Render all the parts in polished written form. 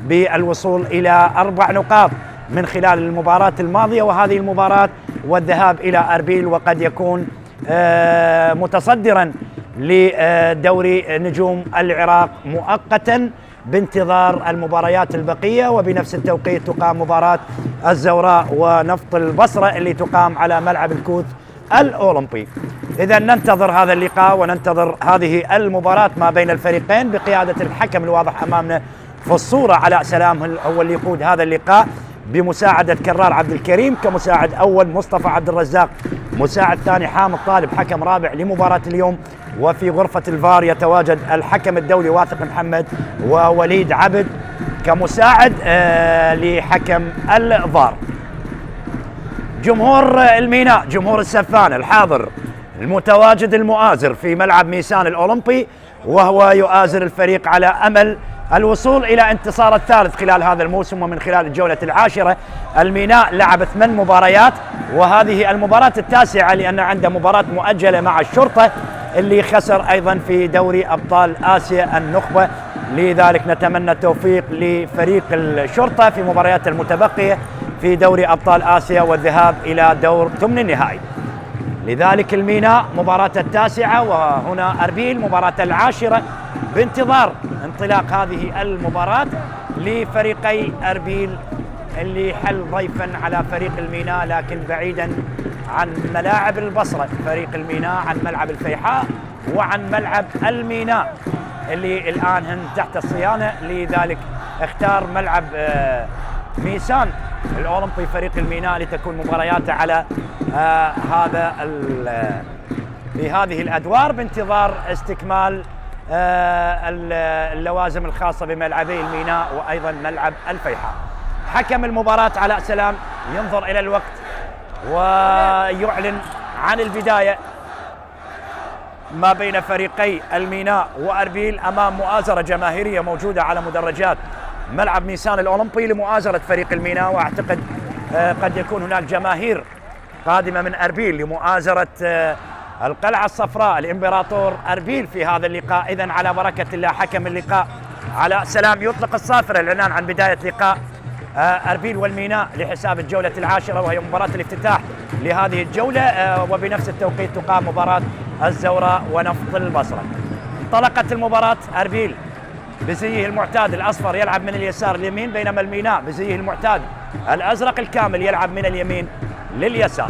بالوصول إلى 4 نقاط من خلال المباراة الماضية وهذه المباراة والذهاب إلى أربيل، وقد يكون متصدرا لدوري نجوم العراق مؤقتا بانتظار المباريات البقية. وبنفس التوقيت تقام مباراة الزوراء ونفط البصرة اللي تقام على ملعب الكوث الأولمبي. إذا ننتظر هذا اللقاء وننتظر هذه المباراة ما بين الفريقين بقيادة الحكم الواضح أمامنا في الصورة علاء سلام هو اللي يقود هذا اللقاء بمساعدة كرار عبد الكريم كمساعد أول، مصطفى عبد الرزاق مساعد ثاني، حامد طالب حكم رابع لمباراة اليوم. وفي غرفة الفار يتواجد الحكم الدولي واثق محمد ووليد عبد كمساعد لحكم الفار. جمهور الميناء، جمهور السفان الحاضر المتواجد المؤازر في ملعب ميسان الأولمبي، وهو يؤازر الفريق على أمل الوصول إلى انتصار الثالث خلال هذا الموسم. ومن خلال الجولة العاشرة الميناء لعب 8 مباريات وهذه المباراة التاسعة لأن عنده مباراة مؤجلة مع الشرطة اللي خسر أيضا في دوري أبطال آسيا النخبة. لذلك نتمنى التوفيق لفريق الشرطة في مباريات المتبقية في دوري أبطال آسيا والذهاب إلى دور ثمن النهائي. لذلك الميناء مباراة التاسعة وهنا أربيل مباراة العاشرة بانتظار انطلاق هذه المباراة لفريقي أربيل اللي حل ضيفا على فريق الميناء لكن بعيدا عن ملاعب البصرة. فريق الميناء عن ملعب الفيحاء وعن ملعب الميناء اللي الآن هن تحت الصيانة، لذلك اختار ملعب ميسان الأولمبي فريق الميناء لتكون مبارياته على في هذه الأدوار بانتظار استكمال اللوازم الخاصة بملعبي الميناء وأيضا ملعب الفيحاء. حكم المباراة علاء سلام ينظر إلى الوقت ويعلن عن البداية ما بين فريقي الميناء وأربيل أمام مؤازرة جماهيرية موجودة على مدرجات ملعب ميسان الأولمبي لمؤازرة فريق الميناء. وأعتقد قد يكون هناك جماهير قادمة من أربيل لمؤازرة القلعة الصفراء الإمبراطور أربيل في هذا اللقاء. إذن على بركة الله حكم اللقاء علاء سلام يطلق الصافرة الإعلان عن بداية لقاء أربيل والميناء لحساب الجولة العاشرة وهي مباراة الافتتاح لهذه الجولة. وبنفس التوقيت تقام مباراة الزوراء ونفط البصرة. انطلقت المباراة أربيل بزيه المعتاد الأصفر يلعب من اليسار لليمين، بينما الميناء بزيه المعتاد الأزرق الكامل يلعب من اليمين لليسار.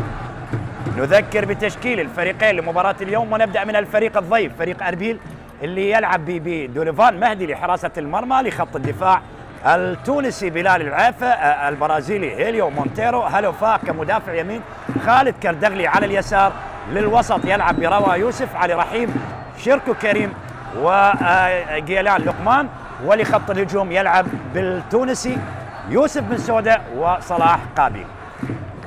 نذكر بتشكيل الفريقين لمباراة اليوم ونبدأ من الفريق الضيف فريق أربيل اللي يلعب بدوليفان مهدي لحراسة المرمى، لخط الدفاع التونسي بلال العافة، البرازيلي هيليو مونتيرو، هلوفا كمدافع يمين، خالد كردغلي على اليسار، للوسط يلعب بروى يوسف، علي رحيم، شيركو كريم وجيلان لقمان، ولخط الهجوم يلعب بالتونسي يوسف بن سودة وصلاح قابيل.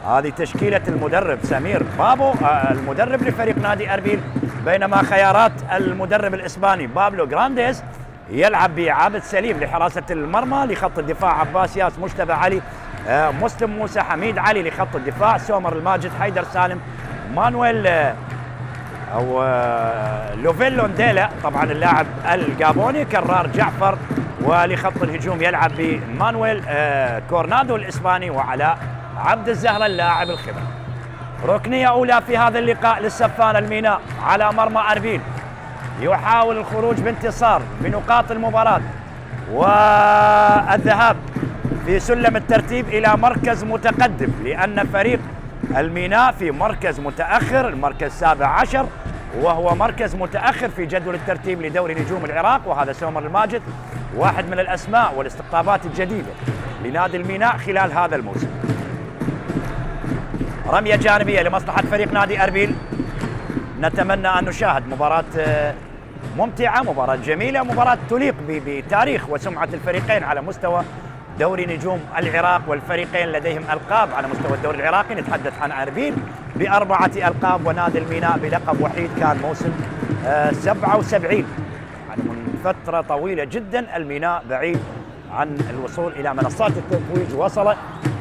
هذه تشكيلة المدرب سمير بابو المدرب لفريق نادي أربيل، بينما خيارات المدرب الإسباني بابلو غرانديز يلعب بعابد سليم لحراسة المرمى، لخط الدفاع عباس ياس، مجتبى علي، مسلم موسى، حميد علي لخط الدفاع، سومر الماجد، حيدر سالم، مانويل أو لوفيلو نديلا طبعا اللاعب الجابوني، كرار جعفر، ولخط الهجوم يلعب بمانويل كورنادو الإسباني، وعلاء عبد الزهرة اللاعب الخبرة. ركنية أولى في هذا اللقاء للسفان الميناء على مرمى أربيل، يحاول الخروج بانتصار بنقاط المباراة والذهاب في سلم الترتيب إلى مركز متقدم، لأن فريق الميناء في مركز متأخر، المركز 17 وهو مركز متأخر في جدول الترتيب لدوري نجوم العراق. وهذا سومر الماجد واحد من الأسماء والاستقطابات الجديدة لنادي الميناء خلال هذا الموسم. رمية جانبية لمصلحة فريق نادي أربيل. نتمنى أن نشاهد مباراة ممتعة، مباراة جميلة، مباراة تليق بتاريخ وسمعة الفريقين على مستوى دوري نجوم العراق، والفريقين لديهم ألقاب على مستوى الدوري العراقي. نتحدث عن أربيل ب4 ألقاب ونادي الميناء بلقب وحيد كان موسم 77. يعني من فترة طويلة جدا الميناء بعيد عن الوصول إلى منصات التتويج. وصل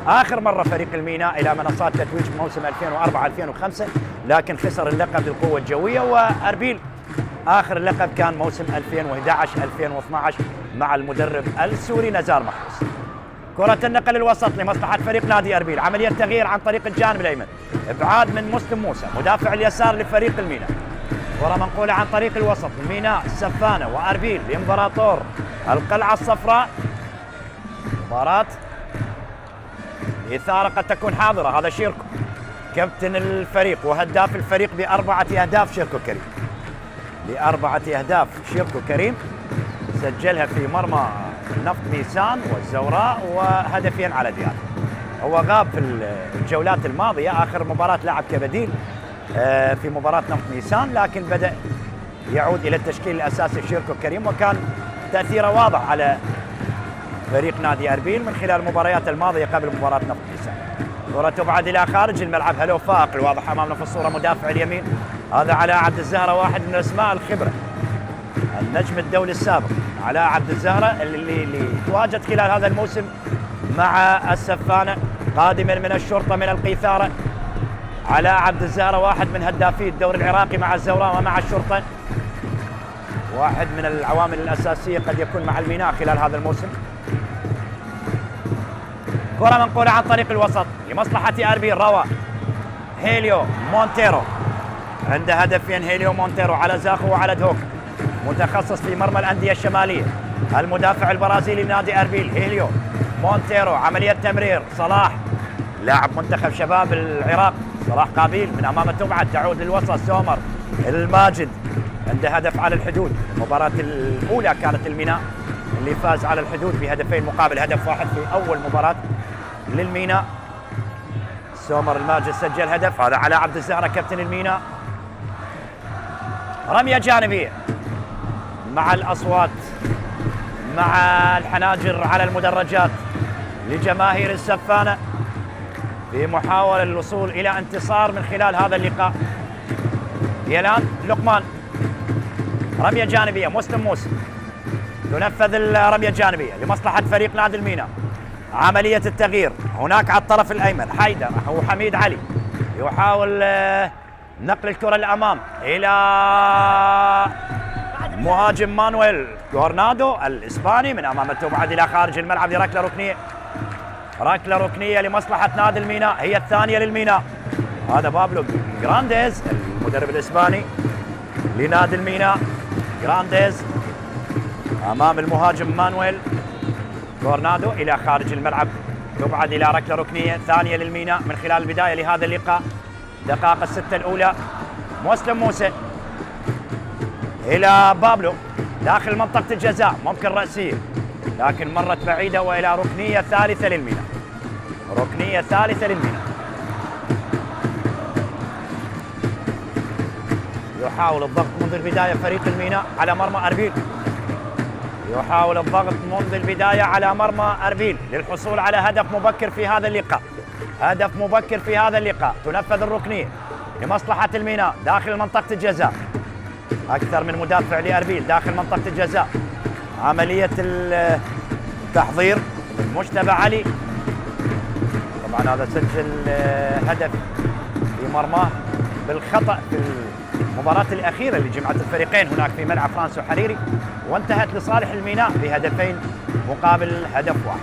آخر مرة فريق الميناء إلى منصات التتويج موسم 2004-2005 لكن خسر اللقب للقوة الجوية. وأربيل آخر لقب كان موسم 2011-2012 مع المدرب السوري نزار محروس. كرة النقل الوسط لمصلحة فريق نادي أربيل، عملية تغيير عن طريق الجانب الأيمن، إبعاد من مسلم موسى مدافع اليسار لفريق الميناء. كرة منقولة عن طريق الوسط، الميناء سفانة وأربيل لإمبراطور القلعة الصفراء. مباراة إثارة قد تكون حاضرة. هذا شيركو كابتن الفريق وهداف الفريق ب4 أهداف، شيركو كريم ب4 أهداف. شيركو كريم سجلها في مرمى نفط ميسان والزوراء وهدفين على ديار. هو غاب في الجولات الماضية، آخر مباراة لعب كبديل في مباراة نفط ميسان، لكن بدأ يعود إلى التشكيل الأساسي شيركو كريم، وكان تأثيره واضح على فريق نادي أربيل من خلال المباريات الماضية قبل مباراة نفط ميسان. كرة تبعد إلى خارج الملعب. هلو فائق الواضح أمامنا في الصورة مدافع اليمين، هذا علاء عبد الزهرة، واحد من أسماء الخبرة، النجم الدولي السابق علاء عبد الزهرة اللي تواجد خلال هذا الموسم مع السفانة قادما من الشرطة من القيثارة. علاء عبد الزهرة واحد من هدافي الدوري العراقي مع الزوراء ومع الشرطة، واحد من العوامل الأساسية قد يكون مع الميناء خلال هذا الموسم. كرة منقولة عن طريق الوسط لمصلحة أربيل، روى هيليو مونتيرو، عنده هدفين هيليو مونتيرو على زاخو وعلى دهوك، متخصص في مرمى الأندية الشمالية، المدافع البرازيلي لنادي أربيل هيليو مونتيرو. عملية تمرير صلاح لاعب منتخب شباب العراق، صلاح قابيل من أمامه تبعد، تعود للوسط سومر الماجد، عنده هدف على الحدود. المباراة الأولى كانت الميناء اللي فاز على الحدود بهدفين مقابل هدف واحد في أول مباراة للميناء. سومر الماجد سجل هدف، هذا على عبد الزهرة كابتن الميناء. رمية جانبية مع الأصوات مع الحناجر على المدرجات لجماهير السفانة في محاولة للوصول إلى انتصار من خلال هذا اللقاء. الآن لقمان، رمية جانبية، مسلم موسى تنفذ الرمية الجانبية لمصلحة فريق نادي الميناء. عملية التغيير هناك على الطرف الأيمن، حيدر أو حميد علي يحاول نقل الكرة للأمام إلى مهاجم مانويل كورنادو الإسباني، من أمامه تبعد إلى خارج الملعب لركلة ركنية. ركلة ركنية لمصلحة نادي الميناء، هي الثانية للميناء. هذا بابلو جرانديز المدرب الإسباني لنادي الميناء. جرانديز أمام المهاجم مانويل كورنادو إلى خارج الملعب، تبعد إلى ركلة ركنية ثانية للميناء من خلال البداية لهذا اللقاء. دقائق الستة الأولى، مسلم موسى إلى بابلو داخل منطقة الجزاء، ممكن رأسية لكن مرت بعيدة، وإلى ركنية ثالثة للميناء. ركنية ثالثة للميناء. يحاول الضغط منذ البداية فريق الميناء على مرمى أربيل، يحاول الضغط منذ البداية على مرمى أربيل للحصول على هدف مبكر في هذا اللقاء. هدف مبكر في هذا اللقاء. تنفذ الركنية لمصلحة الميناء داخل منطقة الجزاء، أكثر من مدافع لأربيل داخل منطقة الجزاء. عملية التحضير مجتبى علي، طبعا هذا سجل هدف في مرماه بالخطأ في المباراة الأخيرة اللي جمعت الفريقين هناك في ملعب فرانسو حريري، وانتهت لصالح الميناء بهدفين مقابل هدف واحد.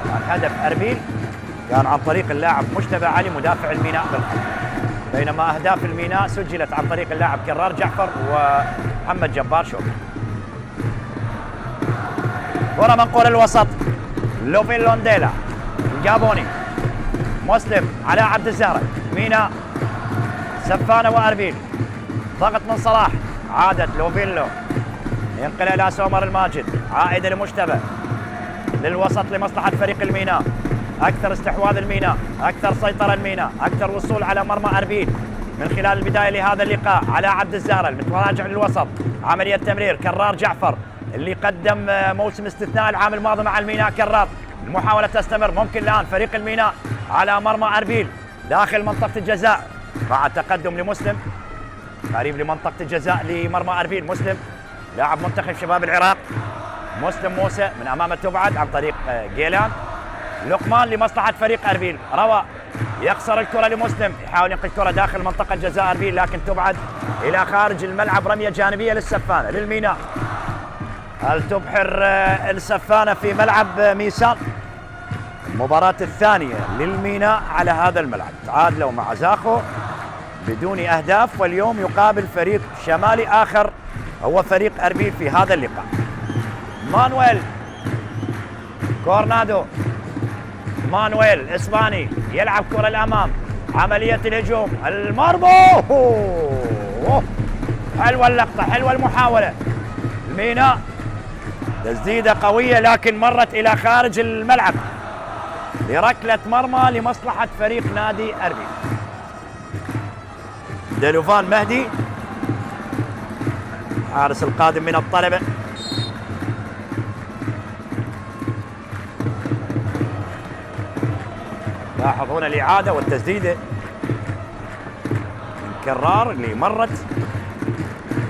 طبعا هدف أربيل كان عن طريق اللاعب مجتبى علي مدافع الميناء بالخطأ، بينما أهداف الميناء سجلت عن طريق اللاعب كرار جعفر ومحمد جبار شوقي. كرة منقولة الوسط، لوفين لونديلا الجابوني، مسلم على عبد الزهرة، ميناء سفانة وأربيل، ضغط من صلاح، عادت لوفيلو ينقل إلى سومر الماجد، عائدة لمجتبى للوسط لمصلحة فريق الميناء. أكثر استحواذ الميناء، أكثر سيطرة الميناء، أكثر وصول على مرمى أربيل من خلال البداية لهذا اللقاء. على عبد الزهرة المتراجع للوسط، عملية تمرير كرار جعفر اللي قدم موسم استثنائي العام الماضي مع الميناء. كرار المحاولة تستمر، ممكن الآن فريق الميناء على مرمى أربيل داخل منطقة الجزاء مع تقدم لمسلم قريب لمنطقة الجزاء لمرمى أربيل. مسلم لاعب منتخب شباب العراق، مسلم موسى من أمامه تبعد عن طريق جيلان. لقمان لمصلحة فريق أربيل، روى يخسر الكرة لمسلم، يحاول ينقل الكرة داخل منطقة جزاء أربيل لكن تبعد إلى خارج الملعب. رمية جانبية للسفانة للميناء. هل تبحر السفانة في ملعب ميسان؟ المباراة الثانية للميناء على هذا الملعب، تعادلوا مع زاخو بدون أهداف، واليوم يقابل فريق شمالي آخر هو فريق أربيل في هذا اللقاء. مانويل كورنادو، مانويل إسباني يلعب كرة الأمام، عملية الهجوم، المرمى، حلوة اللقطة، حلوة المحاولة. الميناء تسديدة قوية لكن مرت إلى خارج الملعب لركلة مرمى لمصلحة فريق نادي أربيل. دلوفان مهدي حارس القادم من الطلبة، لاحظون الإعادة والتسديدة من كرار اللي مرت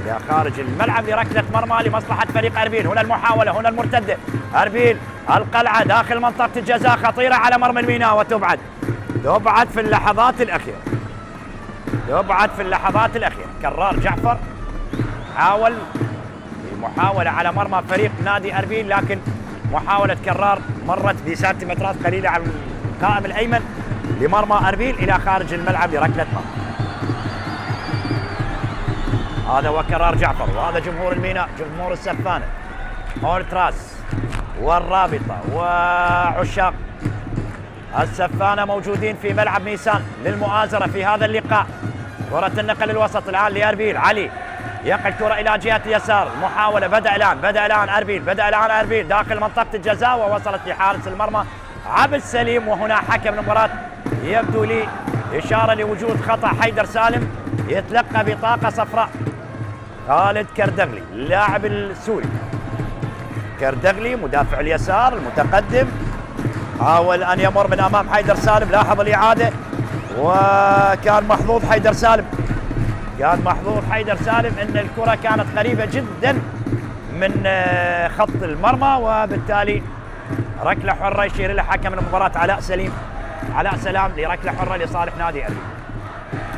إلى خارج الملعب لركلة مرمى لمصلحة فريق أربيل. هنا المحاولة، هنا المرتدة، أربيل القلعة داخل منطقة الجزاء، خطيرة على مرمى الميناء وتبعد في اللحظات الأخيرة، في اللحظات الأخيرة. كرار جعفر حاول محاولة على مرمى فريق نادي أربيل لكن محاولة كرار مرت بسنتيمترات قليلة على القائم الأيمن لمرمى أربيل إلى خارج الملعب لركلة مرمى. هذا هو كرار جعفر، وهذا جمهور الميناء، جمهور السفانة، أولتراس والرابطة وعشاق السفانة موجودين في ملعب ميسان للمؤازرة في هذا اللقاء. كرة النقل الوسط الآن لأربيل، علي ينقل كرة إلى جهة اليسار، المحاولة بدأ الآن أربيل داخل منطقة الجزاء ووصلت لحارس المرمى عبد السليم. وهنا حكم المباراة يبدو لي إشارة لوجود خطأ. حيدر سالم يتلقى بطاقة صفراء. خالد كردغلي اللاعب السوري، كردغلي مدافع اليسار المتقدم، حاول أن يمر من أمام حيدر سالم، لاحظ الإعادة وكان محظوظ حيدر سالم، أن الكرة كانت قريبة جدا من خط المرمى، وبالتالي ركلة حرة يشير لها حكم المباراة علاء سلام لركلة حرة لصالح نادي أربيل.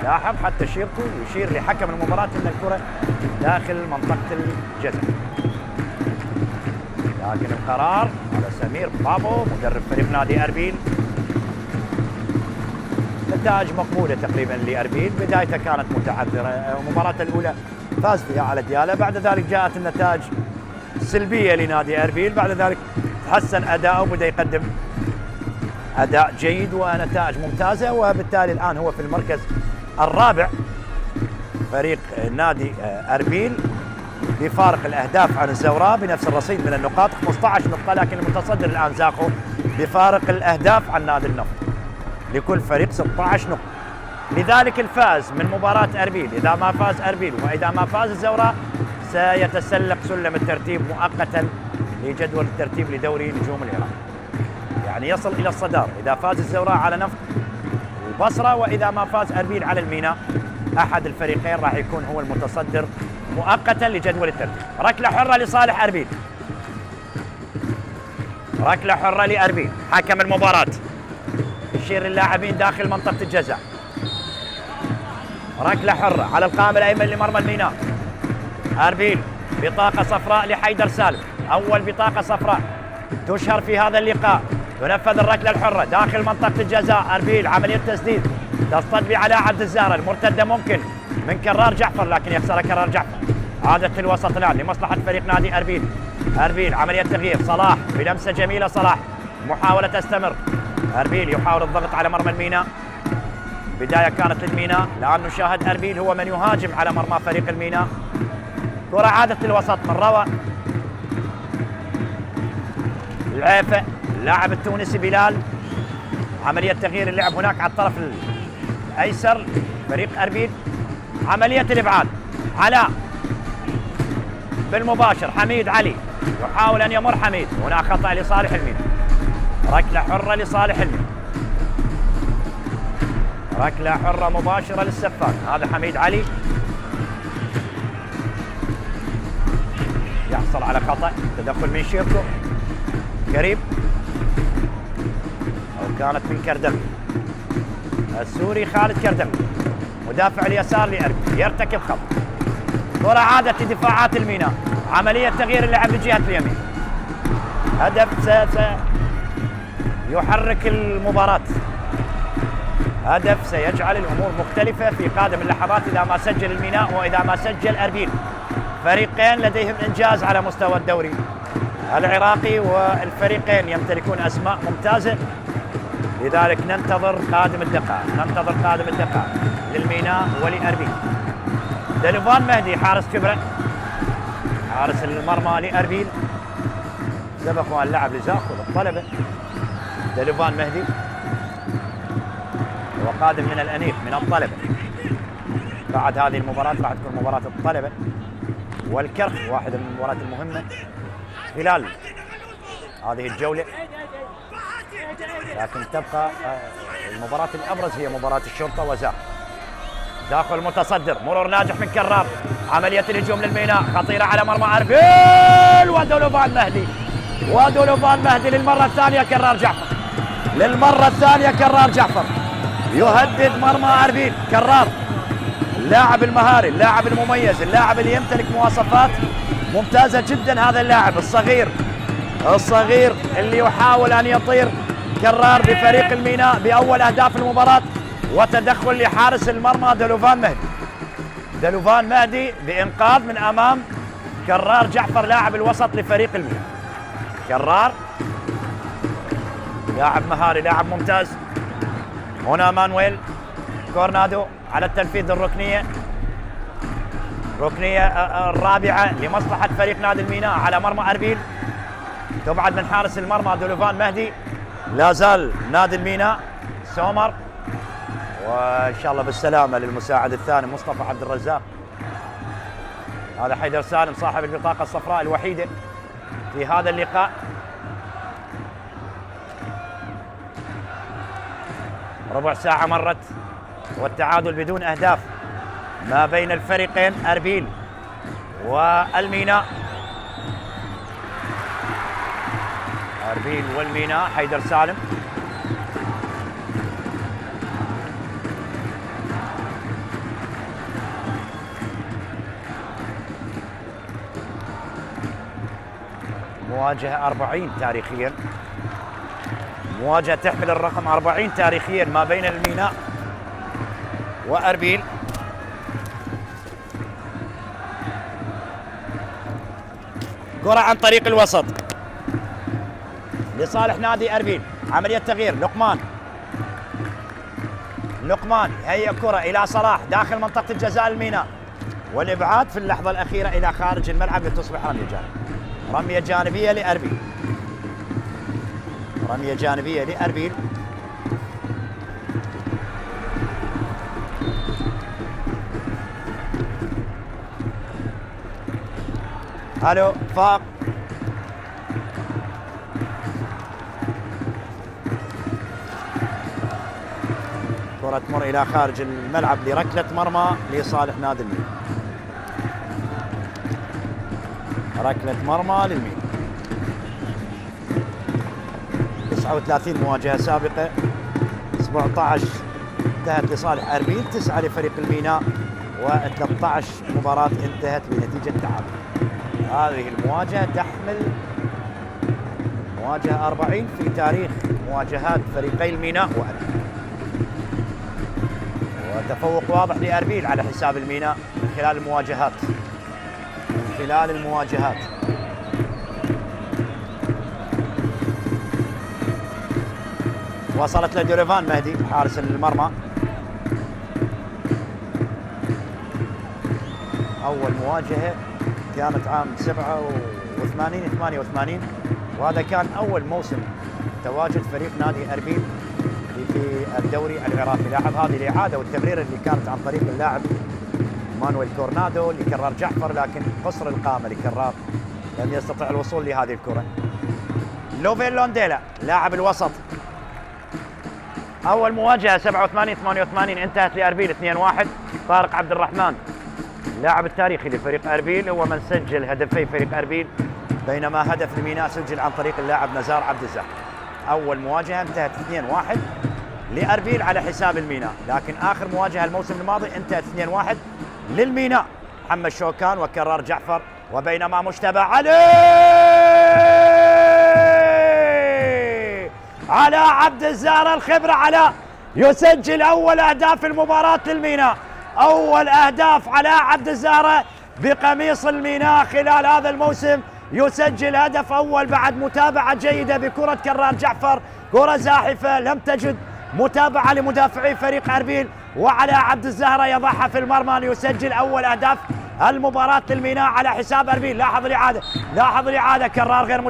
لاحظ حتى شيرته يشير لحكم المباراة أن الكرة داخل منطقة الجزاء، لكن القرار على سمير بابو مدرب فريق نادي أربيل. نتائج مقبولة تقريبا لأربيل، بدايته كانت متعثرة، المباراة الأولى فاز فيها على ديالى، بعد ذلك جاءت النتائج سلبية لنادي أربيل، بعد ذلك تحسن أداءه وبدأ يقدم أداء جيد ونتائج ممتازة، وبالتالي الآن هو في المركز الرابع فريق نادي أربيل بفارق الأهداف عن الزوراء بنفس الرصيد من النقاط 15 نقطة، لكن المتصدر الآن زاخو بفارق الأهداف عن نادي النفط، لكل فريق 16 نقطة. لذلك الفاز من مباراة أربيل إذا ما فاز أربيل وإذا ما فاز الزوراء سيتسلق سلم الترتيب مؤقتا لجدول الترتيب لدوري نجوم العراق، يعني يصل إلى الصدارة إذا فاز الزوراء على نفط البصرة، وإذا ما فاز أربيل على الميناء أحد الفريقين راح يكون هو المتصدر مؤقتا لجدول الترتيب. ركلة حرة لصالح أربيل، ركلة حرة لأربيل، حكم المباراة يشير اللاعبين داخل منطقة الجزاء. ركلة حرة على القائم الأيمن لمرمى الميناء. أربيل بطاقة صفراء لحيدر سالم، أول بطاقة صفراء تشهر في هذا اللقاء. تنفذ الركلة الحرة داخل منطقة الجزاء. أربيل عملية تسديد تصطدم على عبد الزهرة، المرتدة ممكن من كرار جعفر لكن يخسر كرار جعفر. عادة الوسط الآن لمصلحة فريق نادي أربيل. أربيل عملية تغيير، صلاح بلمسة جميلة، صلاح محاولة تستمر. أربيل يحاول الضغط على مرمى الميناء، بداية كانت للميناء، الآن نشاهد أربيل هو من يهاجم على مرمى فريق الميناء. كرة عادت للوسط من روى العيفة اللاعب التونسي بلال، عملية تغيير اللعب هناك على الطرف الأيسر فريق أربيل. عملية الإبعاد، علاء بالمباشر، حميد علي يحاول أن يمر حميد، هنا خطأ لصالح الميناء، ركلة حرة لصالح الميناء، ركلة حرة مباشرة للسفان. هذا حميد علي يحصل على خطأ، تدخل من شيركو كريم أو كانت من كردغلي. السوري خالد كردم، مدافع اليسار لأربيل يرتكب خطأ. كرة عادت لدفاعات الميناء، عملية تغيير اللعب لجهة اليمين، هدف سيحرك المباراة، هدف سيجعل الأمور مختلفة في قادم اللحظات إذا ما سجل الميناء وإذا ما سجل أربيل. فريقين لديهم إنجاز على مستوى الدوري العراقي، والفريقين يمتلكون أسماء ممتازة، لذلك ننتظر قادم الدقائق للميناء ولأربيل. دلوفان مهدي حارس كبرى، حارس المرمى لأربيل، سبق وأن لعب لزاخو الطلبة. دلوفان مهدي وقادم من الأنيق من الطلبة. بعد هذه المباراة راح تكون مباراة الطلبة والكرخ، واحدة من المباريات المهمة خلال هذه الجولة، لكن تبقى المباراة الأبرز هي مباراة الشرطة وزاخو. زاخو المتصدر، مرور ناجح من كرار، عملية الهجوم للميناء خطيرة على مرمى أربيل، ودولوفان مهدي للمرة الثانية كرار جعفر، يهدد مرمى أربيل. كرار اللاعب المهاري، اللاعب المميز، اللاعب اللي يمتلك مواصفات ممتازة جدا، هذا اللاعب الصغير اللي يحاول أن يطير. كرار بفريق الميناء بأول أهداف المباراة، وتدخل لحارس المرمى دلوفان مهدي بإنقاذ من أمام كرار جعفر لاعب الوسط لفريق الميناء. كرار لاعب مهاري، لاعب ممتاز. هنا مانويل كورنادو على التنفيذ الركنية الرابعة لمصلحة فريق نادي الميناء على مرمى أربيل، تبعد من حارس المرمى دولوفان مهدي. لا زال نادي الميناء سومر، وإن شاء الله بالسلامة للمساعد الثاني مصطفى عبد الرزاق. هذا حيدر سالم صاحب البطاقة الصفراء الوحيدة في هذا اللقاء. ربع ساعة مرت والتعادل بدون أهداف ما بين الفريقين أربيل والميناء. حيدر سالم مواجهة 40 تاريخيا، مواجهة تحمل الرقم 40 تاريخيا ما بين الميناء وأربيل. كرة عن طريق الوسط لصالح نادي أربيل، عملية تغيير. لقمان هي كرة إلى صلاح داخل منطقة الجزاء الميناء، والإبعاد في اللحظة الأخيرة إلى خارج الملعب لتصبح رمية جانبية لأربيل. الو فاق كرة تمر إلى خارج الملعب لركلة مرمى لصالح نادي الميناء. ركلة مرمى للميناء. 39 مواجهة سابقة، 17 انتهت لصالح أربيل، 9 لفريق الميناء، و13 مباراة انتهت بنتيجة تعادل. هذه المواجهة تحمل مواجهة 40 في تاريخ مواجهات فريقي الميناء وأربيل، وتفوق واضح لأربيل على حساب الميناء من خلال المواجهات. وصلت لدولوفان مهدي حارس المرمى. أول مواجهة كانت عام 87-88، وهذا كان أول موسم تواجد فريق نادي أربيل في الدوري العراقي. لاحظ هذه الإعادة والتمرير اللي كانت عن طريق اللاعب مانويل كورنادو لكرار جعفر، لكن قصر القامة لكرار لم يستطع الوصول لهذه الكرة. لوفين لونديلا لاعب الوسط، أول مواجهة 87-88 انتهت لأربيل 2-1. طارق عبد الرحمن اللاعب التاريخي لفريق أربيل هو من سجل هدفي فريق أربيل، بينما هدف الميناء سجل عن طريق اللاعب نزار عبد الزاق. أول مواجهة انتهت 2-1 لأربيل على حساب الميناء، لكن آخر مواجهة الموسم الماضي انتهت 2-1 للميناء. محمد شوكان وكرار جعفر، وبينما مجتبى على عبد الزهرة الخبرة، على يسجل أول أهداف المباراة للميناء. أول أهداف على عبد الزهرة بقميص الميناء خلال هذا الموسم، يسجل هدف أول بعد متابعة جيدة بكرة كرار جعفر، كرة زاحفة لم تجد متابعة لمدافعي فريق أربيل، وعلى عبد الزهرة يضعها في المرمى ليسجل أول أهداف المباراة للميناء على حساب أربيل. لاحظ الإعادة كرار غير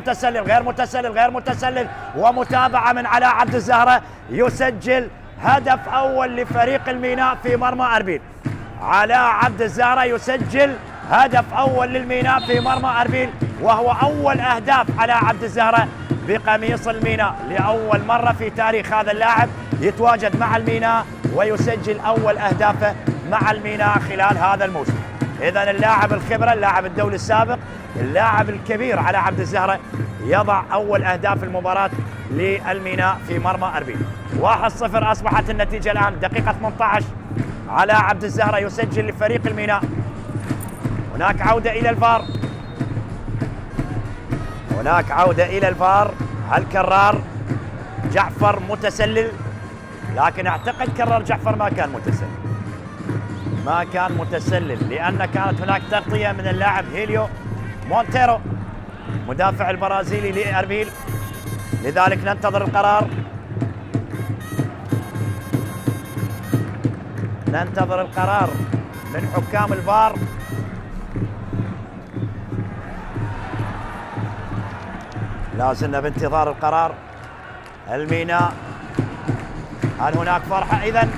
متسلل ومتابعة من على عبد الزهرة، يسجل هدف أول لفريق الميناء في مرمى أربيل. على عبد الزهرة يسجل هدف أول للميناء في مرمى أربيل، وهو أول أهداف على عبد الزهرة بقميص الميناء. لأول مرة في تاريخ هذا اللاعب يتواجد مع الميناء ويسجل أول أهدافه مع الميناء خلال هذا الموسم. إذن اللاعب الخبرة، اللاعب الدولي السابق، اللاعب الكبير على عبد الزهرة يضع أول أهداف المباراة للميناء في مرمى أربيل. 1-0 أصبحت النتيجة الآن، دقيقة 18 على عبد الزهرة يسجل لفريق الميناء. هناك عودة إلى الفار، هل كرار جعفر متسلل؟ لكن أعتقد كرار جعفر ما كان متسلل، لأن كانت هناك تغطية من اللاعب هيليو مونتيرو مدافع البرازيلي لأربيل، لذلك ننتظر القرار من حكام الفار. لا زلنا بانتظار القرار. الميناء، هل هناك فرحة؟ إذن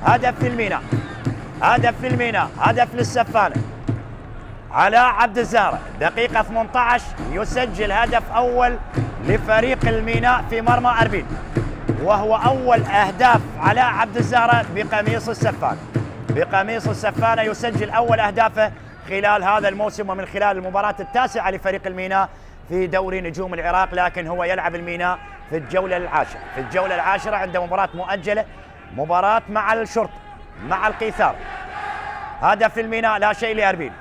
هدف للميناء، هدف للسفانة على عبد الزهرة، دقيقة 18 يسجل هدف أول لفريق الميناء في مرمى أربيل، وهو أول أهداف على عبد الزهرة بقميص السفانة يسجل أول أهدافه خلال هذا الموسم، ومن خلال المباراة التاسعة لفريق الميناء في دوري نجوم العراق. لكن هو يلعب الميناء في الجولة العاشرة عند مباراة مؤجلة، مباراة مع الشرطة مع القيثار. هدف الميناء، لا شيء لأربيل.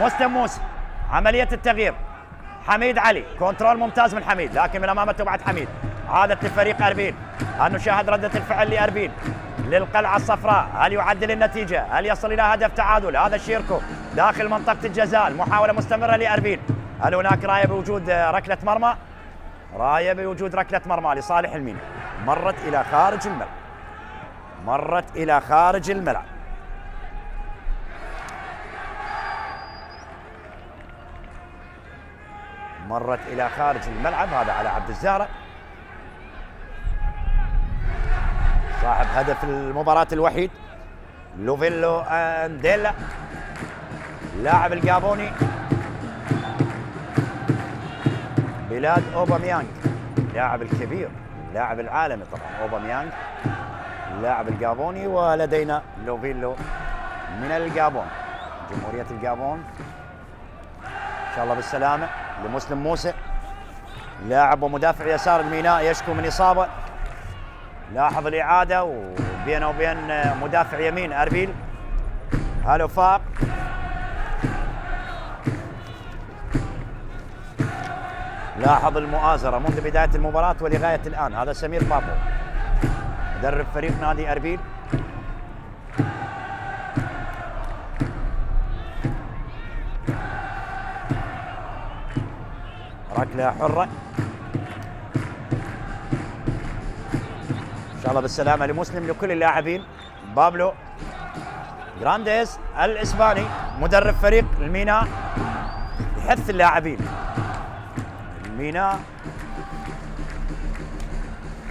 مسلم موسى، عملية التغيير، حميد علي، كنترول ممتاز من حميد، لكن من أمامه بعد حميد. عادت لفريق أربيل، هل نشاهد ردة الفعل لأربيل للقلعة الصفراء؟ هل يعدل النتيجة؟ هل يصل إلى هدف تعادل؟ هذا شيركو داخل منطقة الجزاء، المحاولة مستمرة لأربيل. هل هناك راية بوجود ركلة مرمى؟ راية بوجود ركلة مرمى لصالح الميناء، مرت إلى خارج الملعب. هذا على عبد الزهرة صاحب هدف المباراة الوحيد. لوفيلو أنديلا لاعب الجابوني بلاد أوباميانغ، لاعب الكبير، لاعب العالمي طبعا أوباميانغ اللاعب الجابوني، ولدينا لوفيلو من الجابون، جمهورية الجابون. إن شاء الله بالسلامة لمسلم موسى، لاعب ومدافع يسار الميناء يشكو من إصابة. لاحظ الإعادة وبينه وبين مدافع يمين أربيل، هالو فاق. لاحظ المؤازرة منذ بداية المباراة ولغاية الآن. هذا سمير بابو مدرب فريق نادي أربيل. ركلة حرة، إن شاء الله بالسلامة لمسلم لكل اللاعبين. بابلو جرانديز الإسباني مدرب فريق الميناء يحث اللاعبين. الميناء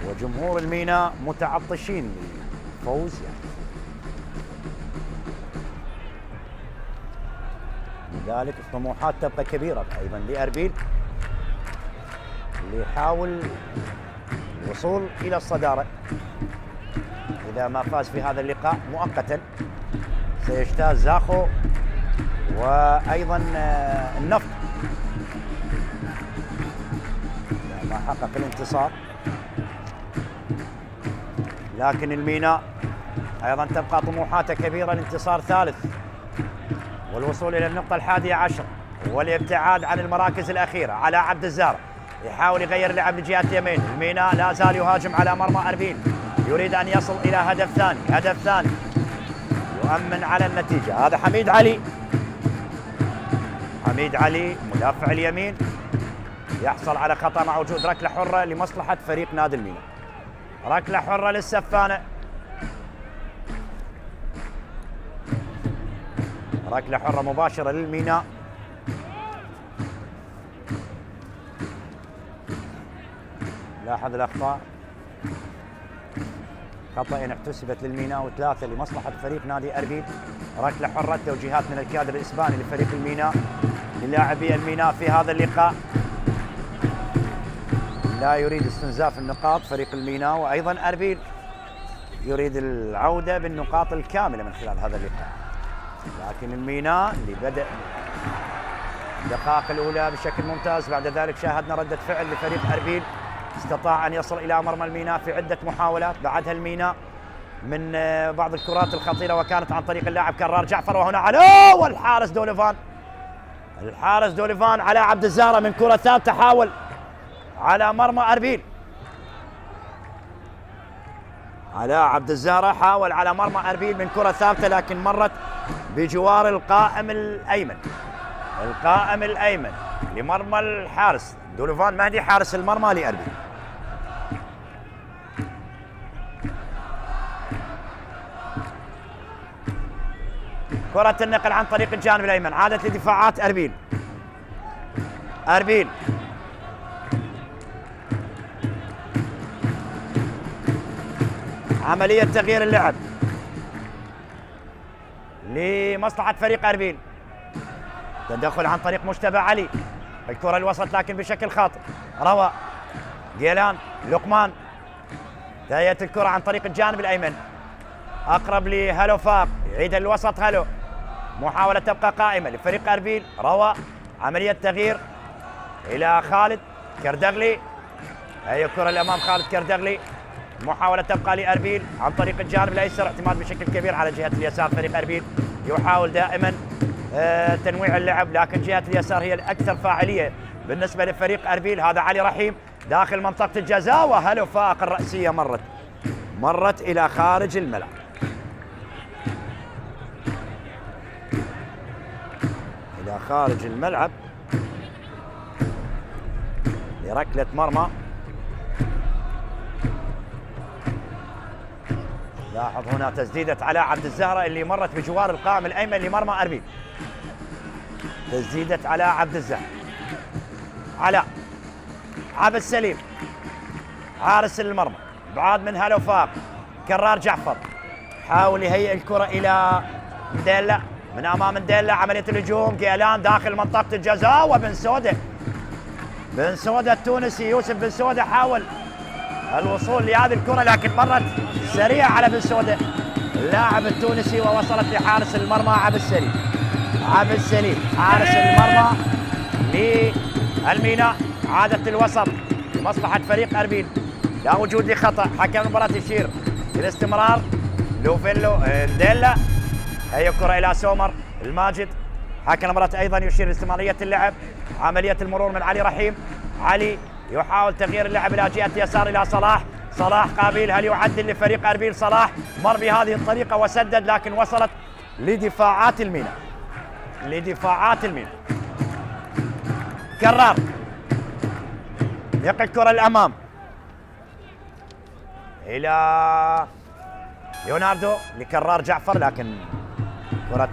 وجمهور الميناء متعطشين للفوز لذلك الطموحات تبقى كبيرة أيضا لأربيل اللي يحاول الوصول إلى الصدارة. إذا ما فاز في هذا اللقاء مؤقتا سيجتاز زاخو وأيضا النفط ما حقق الانتصار، لكن الميناء أيضا تبقى طموحاته كبيرة، الانتصار ثالث والوصول إلى النقطة 11 والابتعاد عن المراكز الأخيرة. على عبد الزارع يحاول يغير اللعب لجهة اليمين، الميناء لا زال يهاجم على مرمى أربيل، يريد أن يصل إلى هدف ثاني، هدف ثاني يؤمن على النتيجة. هذا حميد علي، حميد علي مدافع اليمين يحصل على خطأ مع وجود ركلة حرة لمصلحة فريق نادي الميناء. ركلة حرة للسفانة، ركلة حرة مباشرة للميناء. لاحظ الأخطاء، خطأ احتسبت للميناء وثلاثة لمصلحة فريق نادي أربيل. ركلة حرة، توجيهات من الكادر الإسباني لفريق الميناء للاعبي الميناء في هذا اللقاء. لا يريد استنزاف النقاط فريق الميناء، وأيضا أربيل يريد العودة بالنقاط الكاملة من خلال هذا اللقاء. لكن الميناء اللي بدأ الدقائق الأولى بشكل ممتاز، بعد ذلك شاهدنا ردة فعل لفريق أربيل، استطاع أن يصل إلى مرمى الميناء في عدة محاولات. بعدها الميناء من بعض الكرات الخطيرة وكانت عن طريق اللاعب كرار جعفر، وهنا على والحارس دوليفان، الحارس دوليفان على عبد الزارع من كرة ثابتة، حاول على مرمى أربيل. على عبد الزارع حاول على مرمى أربيل من كرة ثابتة، لكن مرت بجوار القائم الأيمن، القائم الأيمن لمرمى الحارس دوليفان مهدي، حارس المرمى لأربيل. كرة النقل عن طريق الجانب الأيمن، عادت لدفاعات أربيل. أربيل عملية تغيير اللعب لمصلحة فريق أربيل، تدخل عن طريق مجتبى علي، الكرة الوسط لكن بشكل خاطئ، روى جيلان لقمان، تهيئة الكرة عن طريق الجانب الأيمن أقرب لهلو فاق، يعيد الوسط هلو، محاولة تبقى قائمة لفريق أربيل، روى عملية تغيير إلى خالد كردغلي، هي الكرة الأمام خالد كردغلي، محاولة تبقى لأربيل عن طريق الجانب الأيسر، اعتماد بشكل كبير على جهة اليسار. فريق أربيل يحاول دائما تنويع اللعب، لكن جهة اليسار هي الأكثر فاعلية بالنسبة لفريق أربيل. هذا علي رحيم داخل منطقة الجزاء، وهلو فاق الرأسية مرت إلى خارج الملعب. إلى خارج الملعب لركلة مرمى. لاحظ هنا تسديدة على عبد الزهرة اللي مرت بجوار القائم الأيمن لمرمى أربيل، تسديدة على عبد الزهرة، على عبد السليم حارس المرمى، بعاد من هلو فاق، كرار جعفر حاول يهيئ الكرة إلى مديلا، من أمام مديلا عملية الهجوم، جيلان داخل منطقة الجزاء، وبن سودة، بن سودة التونسي يوسف بن سودة حاول الوصول لهذه الكرة، لكن مرت سريعة على بن سودة اللاعب التونسي، ووصلت لحارس المرمى عبد السليم. عبد السليم حارس المرمى للميناء، عادت الوسط لمصلحة فريق أربيل، لا وجود لخطأ، حكم المباراة يشير بالاستمرار. لوفيلو ديلا، هي الكرة إلى سومر الماجد، حكم المباراة أيضا يشير لاستمرارية اللعب. عملية المرور من علي رحيم، علي يحاول تغيير اللعب إلى جهة يسار إلى صلاح، صلاح قابيل، هل يعدل لفريق أربيل؟ صلاح مر بهذه الطريقة وسدد، لكن وصلت لدفاعات الميناء، لدفاعات الميناء. كرار يقع الكرة الأمام إلى ليوناردو لكرار جعفر، لكن كرة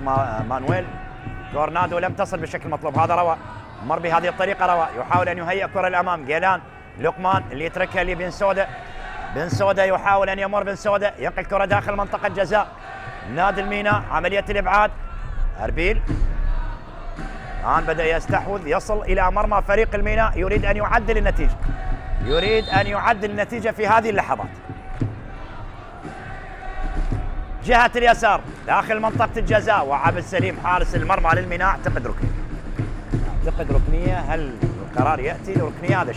مانويل كورنادو لم تصل بالشكل المطلوب. هذا روى مر بهذه الطريقة، روى يحاول أن يهيئ كرة الأمام، جيلان لقمان اللي يتركها لبن سودة، بن سودة يحاول أن يمر، بن سودة يقع الكرة داخل منطقة جزاء نادي الميناء، عملية الإبعاد. أربيل الآن بدأ يستحوذ، يصل إلى مرمى فريق الميناء، يريد أن يعدل النتيجة، يريد أن يعدل النتيجة في هذه اللحظات. جهة اليسار داخل منطقة الجزاء، وعبد السليم حارس المرمى للميناء. اعتقد ركنية. هل القرار يأتي لركنية؟ هذا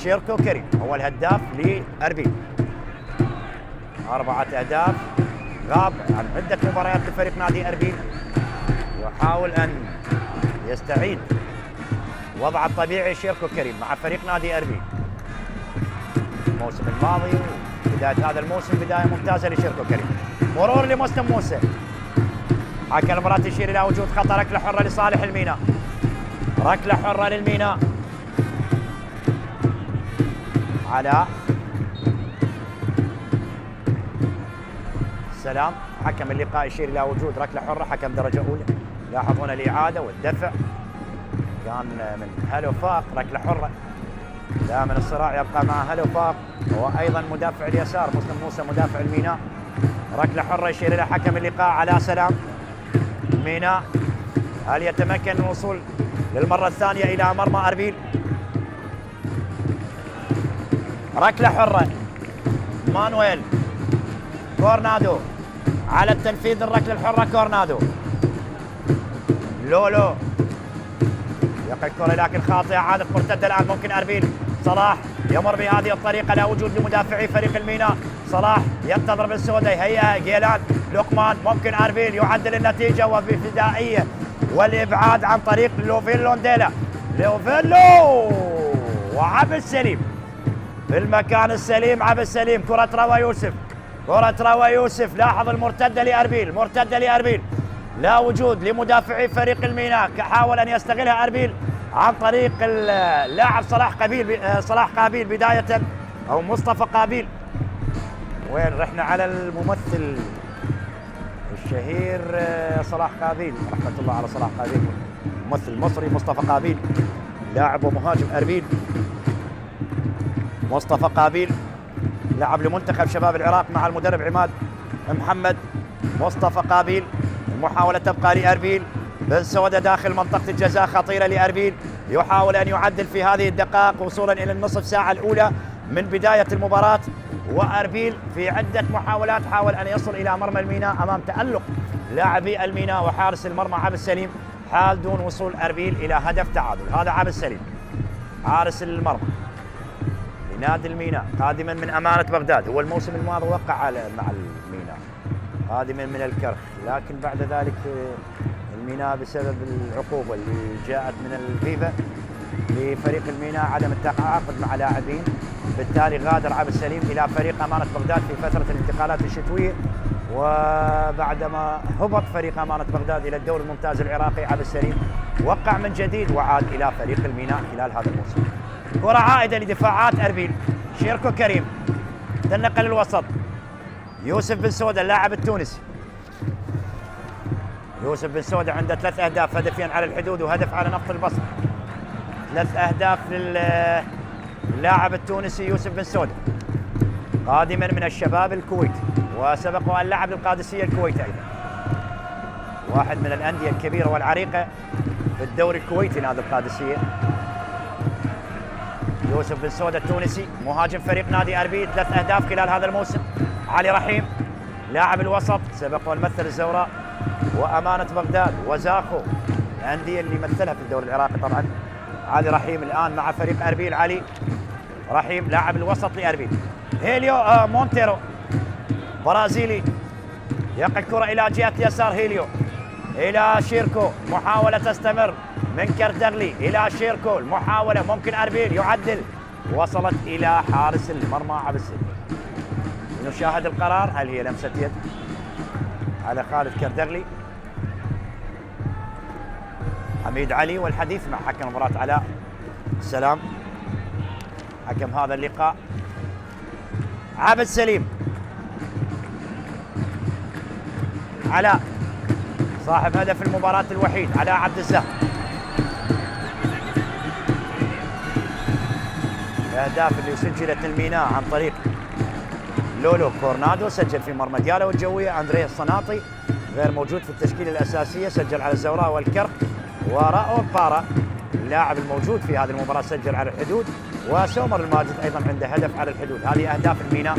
شيركو كريم هو الهداف لأربيل. 4 أهداف، غاب عن عدة مباريات لفريق نادي أربيل، يحاول أن يستعيد وضعه الطبيعي شيركو كريم مع فريق نادي أربيل. الموسم الماضي بداية هذا الموسم بداية ممتازة لشيركو كريم. مرور لمسلم موسى، حكم المباراة يشير إلى وجود خطأ. ركلة حرة لصالح الميناء، ركلة حرة للميناء. علاء سلام، حكم اللقاء يشير إلى وجود ركلة حرة، حكم درجة أولى. لاحظون الإعادة والدفع كان من هلوفاق. ركلة حرة، دائما الصراع يبقى مع هلوفاق، هو أيضا مدافع اليسار مسلم موسى مدافع الميناء. ركلة حرة يشير إلى حكم اللقاء علاء سلام. الميناء هل يتمكن من الوصول للمرة الثانية إلى مرمى أربيل؟ ركلة حرة، مانويل كورنادو على التنفيذ. الركلة الحرة كورنادو. لولو يقع الكرة لكن خاطئة، عادة مرتدة الآن. ممكن أربيل صلاح يمر بهذه الطريقة، لا وجود لمدافعي فريق الميناء. صلاح ينتظر بالسوداء، هيئة جيلان لقمان. ممكن أربيل يعدل النتيجة وفي فدائية والإبعاد عن طريق لوفيلو نديلا. لوفيلو وعبد السليم في المكان السليم. عبد السليم، كرة روى يوسف. لاحظ المرتدة لأربيل، لا وجود لمدافعي فريق الميناء. حاول أن يستغلها أربيل عن طريق اللاعب صلاح قابيل بداية، أو مصطفى قابيل. وين رحنا على الممثل الشهير صلاح قابيل، رحمة الله على صلاح قابيل، الممثل المصري مصطفى قابيل، لاعب ومهاجم أربيل. مصطفى قابيل لعب لمنتخب شباب العراق مع المدرب عماد محمد. مصطفى قابيل، المحاولة تبقى لأربيل. بن سودة داخل منطقة الجزاء، خطيرة لأربيل، يحاول أن يعدل في هذه الدقائق وصولا إلى النصف ساعة الأولى من بداية المباراة. وأربيل في عدة محاولات حاول أن يصل إلى مرمى الميناء أمام تألق لاعبي الميناء وحارس المرمى عبد السليم، حال دون وصول أربيل إلى هدف تعادل. هذا عبد السليم حارس المرمى لنادي الميناء قادما من أمانة بغداد. هو الموسم الماضي وقع مع الميناء قادما من الكرخ، لكن بعد ذلك الميناء بسبب العقوبة اللي جاءت من الفيفا لفريق الميناء عدم التعاقد مع لاعبين، بالتالي غادر عبد السليم إلى فريق أمانة بغداد في فترة الانتقالات الشتوية. وبعدما هبط فريق أمانة بغداد إلى الدوري الممتاز العراقي، عبد السليم وقع من جديد وعاد إلى فريق الميناء خلال هذا الموسم. كرة عائدة لدفاعات أربيل. شيركو كريم تنقل الوسط. يوسف بن سودة اللاعب التونسي. يوسف بن سودة عنده 3 أهداف، هدفين على الحدود وهدف على نفط البصر. 3 أهداف للاعب التونسي يوسف بن سودة، قادما من الشباب الكويتي، وسبقه أن لعب للقادسية الكويت أيضا، واحد من الأندية الكبيرة والعريقة في الدوري الكويتي نادي القادسية. يوسف بن سودة التونسي مهاجم فريق نادي أربيل، 3 أهداف خلال هذا الموسم. علي رحيم لاعب الوسط، سبق ومثل الزوراء وأمانة بغداد وزاخو، الأندية اللي مثلها في الدوري العراقي طبعا. علي رحيم الآن مع فريق أربيل. علي رحيم لاعب الوسط لأربيل. هيليو مونتيرو برازيلي، يقع الكرة إلى جهة اليسار. هيليو إلى شيركو، محاولة تستمر من كردغلي إلى شيركو، المحاولة ممكن أربيل يعدل، وصلت إلى حارس المرمى عبد السليم. نشاهد القرار، هل هي لمسة يد على خالد كردغلي؟ حميد علي والحديث مع حكم مباراة علاء سلام حكم هذا اللقاء. عبد السليم، علاء صاحب هدف المباراة الوحيد، علاء عبد الزهر. الأهداف اللي سجلت الميناء عن طريق لولو كورنادو، سجل في مرمى ديالا والجوية. أندريه الصناطي غير موجود في التشكيلة الأساسية، سجل على الزوراء والكرك. وراؤول بارا اللاعب الموجود في هذه المباراة سجل على الحدود، وسومر الماجد أيضا عنده هدف على الحدود. هذه أهداف الميناء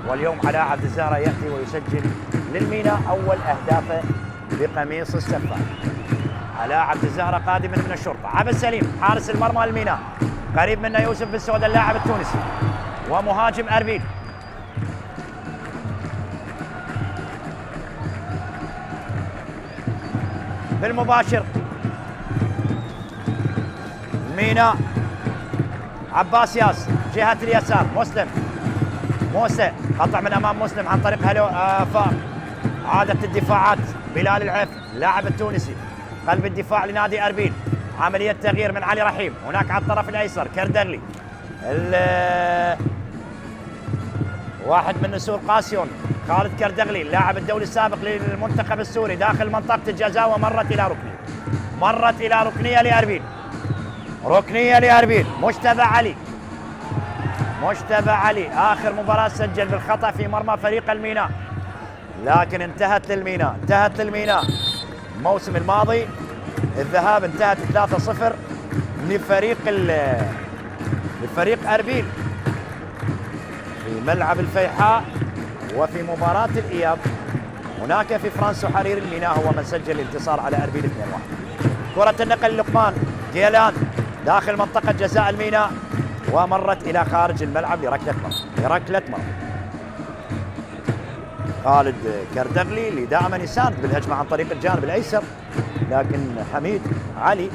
واليوم علاء عبد الزهرة يأتي ويسجل للميناء أول أهدافه بقميص السفان. علاء عبد الزهرة قادما من الشرطة. عبد السليم حارس المرمى الميناء، قريب منه يوسف بن سعود اللاعب التونسي ومهاجم أربيل. بالمباشر الميناء عباس ياس جهة اليسار، مسلم موسى قطع من امام مسلم عن طريق هلو فار. عادة الدفاعات بلال العف اللاعب التونسي قلب الدفاع لنادي اربيل. عملية تغيير من علي رحيم، هناك على الطرف الايسر كردغلي واحد من نسور قاسيون خالد كردغلي اللاعب الدولي السابق للمنتخب السوري داخل منطقة الجزاء، ومرت الى ركنية، مرت الى ركنية لاربيل، ركنية لاربيل. مجتبى علي آخر مباراة سجل بالخطأ في مرمى فريق الميناء، لكن انتهت للميناء الموسم الماضي. الذهاب انتهت 3-0 لفريق أربيل في ملعب الفيحاء. وفي مباراة الإياب هناك في فرانسو حرير الميناء هو من سجل الانتصار على أربيل 2-1. كرة النقل لقمان جيلان داخل منطقة جزاء الميناء، ومرت إلى خارج الملعب لركلة مرمى. خالد كردغلي اللي دائما يساند بالهجمة عن طريق الجانب الأيسر، لكن حميد علي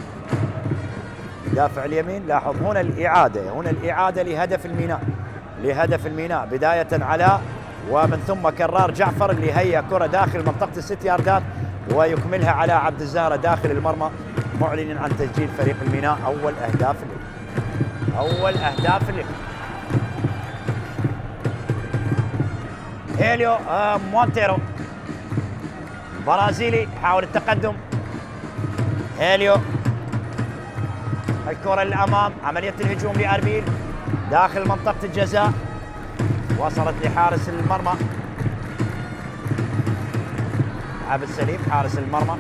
دافع اليمين. لاحظ هنا الإعادة لهدف الميناء بداية علاء ومن ثم كرار جعفر اللي هيا كرة داخل منطقة الست ياردات، ويكملها علاء عبد الزهرة داخل المرمى، معلنا عن تسجيل فريق الميناء أول أهداف اللقاء. هيليو مونتيرو برازيلي يحاول التقدم. هيليو الكرة للأمام، عملية الهجوم لأربيل داخل منطقة الجزاء، وصلت لحارس المرمى عبد السليم حارس المرمى.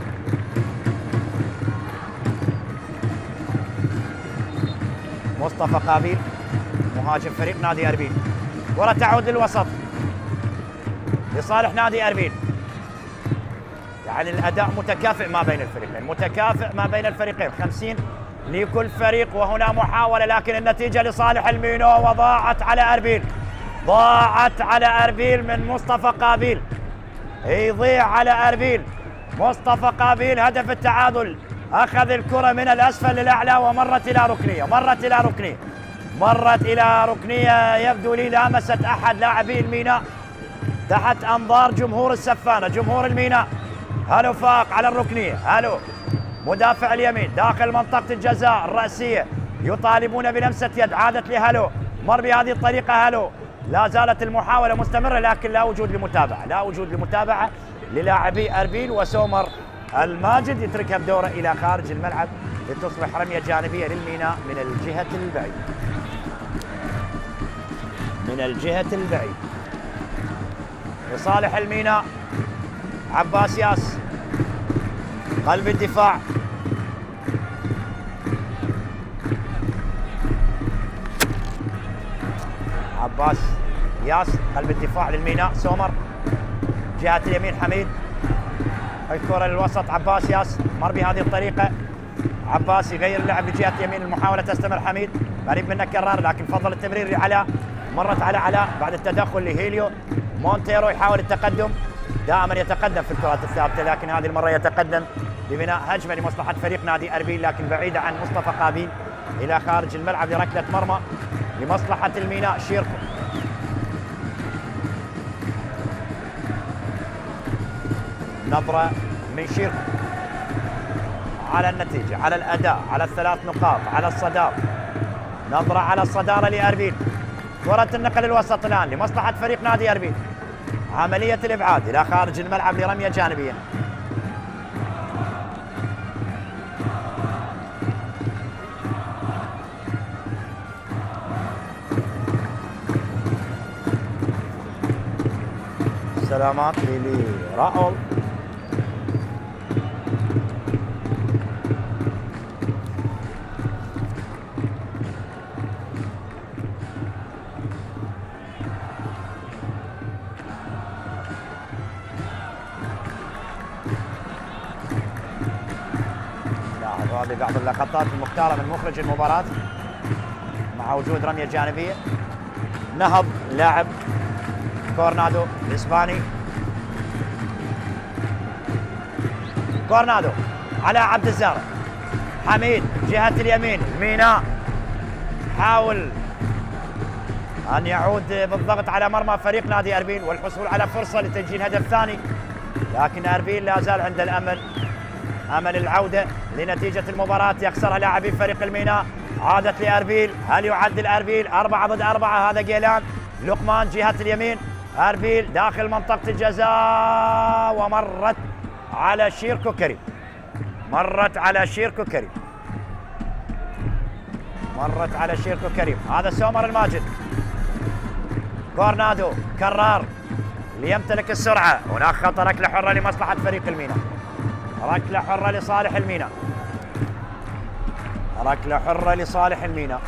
مصطفى قابيل مهاجم فريق نادي أربيل. كرة تعود للوسط لصالح نادي أربيل. يعني الأداء متكافئ ما بين الفريقين 50 لكل فريق. وهنا محاولة لكن النتيجة لصالح الميناء، وضاعت على أربيل من مصطفى قابيل. يضيع على أربيل مصطفى قابيل هدف التعادل. أخذ الكرة من الأسفل للأعلى ومرت إلى ركنية يبدو لي لامست أحد لاعبي الميناء تحت أنظار جمهور السفانة، جمهور الميناء. هلو فاق على الركنية، هلو مدافع اليمين داخل منطقة الجزاء الرأسية يطالبون بلمسة يد، عادت لهلو، مر بهذه الطريقة هلو. لا زالت المحاولة مستمرة لكن لا وجود لمتابعة للاعبي أربيل، وسومر الماجد يتركها بدوره إلى خارج الملعب لتصبح رمية جانبية للميناء من الجهة البعيد لصالح الميناء. عباس ياس قلب الدفاع، عباس ياس قلب الدفاع للميناء. سومر جهة اليمين حميد، الكرة للوسط عباس ياس، مر بهذه الطريقة عباس يغير اللعب لجهة يمين، المحاولة تستمر. حميد قريب منه كرار لكن فضل التمرير لعلاء، مرت على علاء بعد التدخل لهيليو. مونتيرو يحاول التقدم، دائما يتقدم في الكرات الثابتة لكن هذه المرة يتقدم ببناء هجمة لمصلحة فريق نادي أربيل لكن بعيدة عن مصطفى قابيل إلى خارج الملعب لركلة مرمى لمصلحة الميناء. شيركو نظرة من شيركو على النتيجة، على الأداء، على الثلاث نقاط، على الصدارة. نظرة على الصدارة لأربيل. كرة النقل الوسط الآن لمصلحة فريق نادي أربيل، عملية الإبعاد إلى خارج الملعب لرمية جانبية. سلامات لراؤول. وهذه بعض اللقطات المختارة من مخرج المباراة مع وجود رمية جانبية. نهض لاعب كورنادو الإسباني، كورنادو على عبد الزهرة، حميد جهة اليمين، ميناء حاول أن يعود بالضغط على مرمى فريق نادي أربيل والحصول على فرصة لتسجيل هدف ثاني، لكن أربيل لا زال عند أمل العودة لنتيجة المباراة يخسرها لاعبي فريق الميناء. عادت لأربيل، هل يعدل أربيل 4 ضد 4؟ هذا جيلان، لقمان جهة اليمين، أربيل داخل منطقة الجزاء ومرت على شيركو كريم، مرت على شيركو كريم. هذا سومر الماجد، كورنادو كرار ليمتلك السرعة. هناك خطأ، ركلة حرة لمصلحة فريق الميناء، ركلة حرة لصالح الميناء، ركلة حرة لصالح الميناء.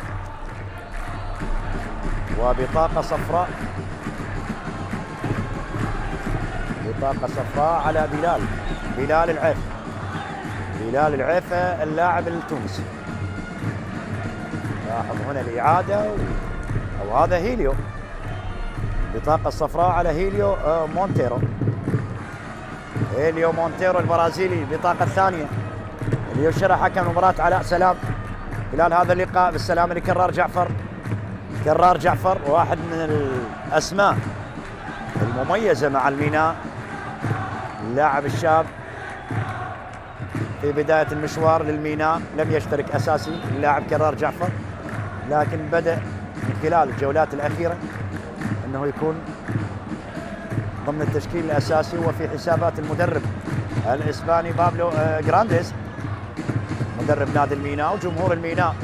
وبطاقة صفراء، بطاقة صفراء على بلال العيفة اللاعب التونسي. لاحظ هنا الإعادة أو هذا هيليو، بطاقة صفراء على هيليو مونتيرو البرازيلي. البطاقة الثانية اللي يشرح حكم مباراة علاء سلام خلال هذا اللقاء بالسلامة لكرار جعفر، واحد من الأسماء المميزة مع الميناء، اللاعب الشاب في بداية المشوار للميناء، لم يشترك أساسي اللاعب كرار جعفر، لكن بدأ من خلال الجولات الأخيرة أنه يكون ضمن التشكيل الأساسي وفي حسابات المدرب الإسباني بابلو غرانديز مدرب نادي الميناء وجمهور الميناء.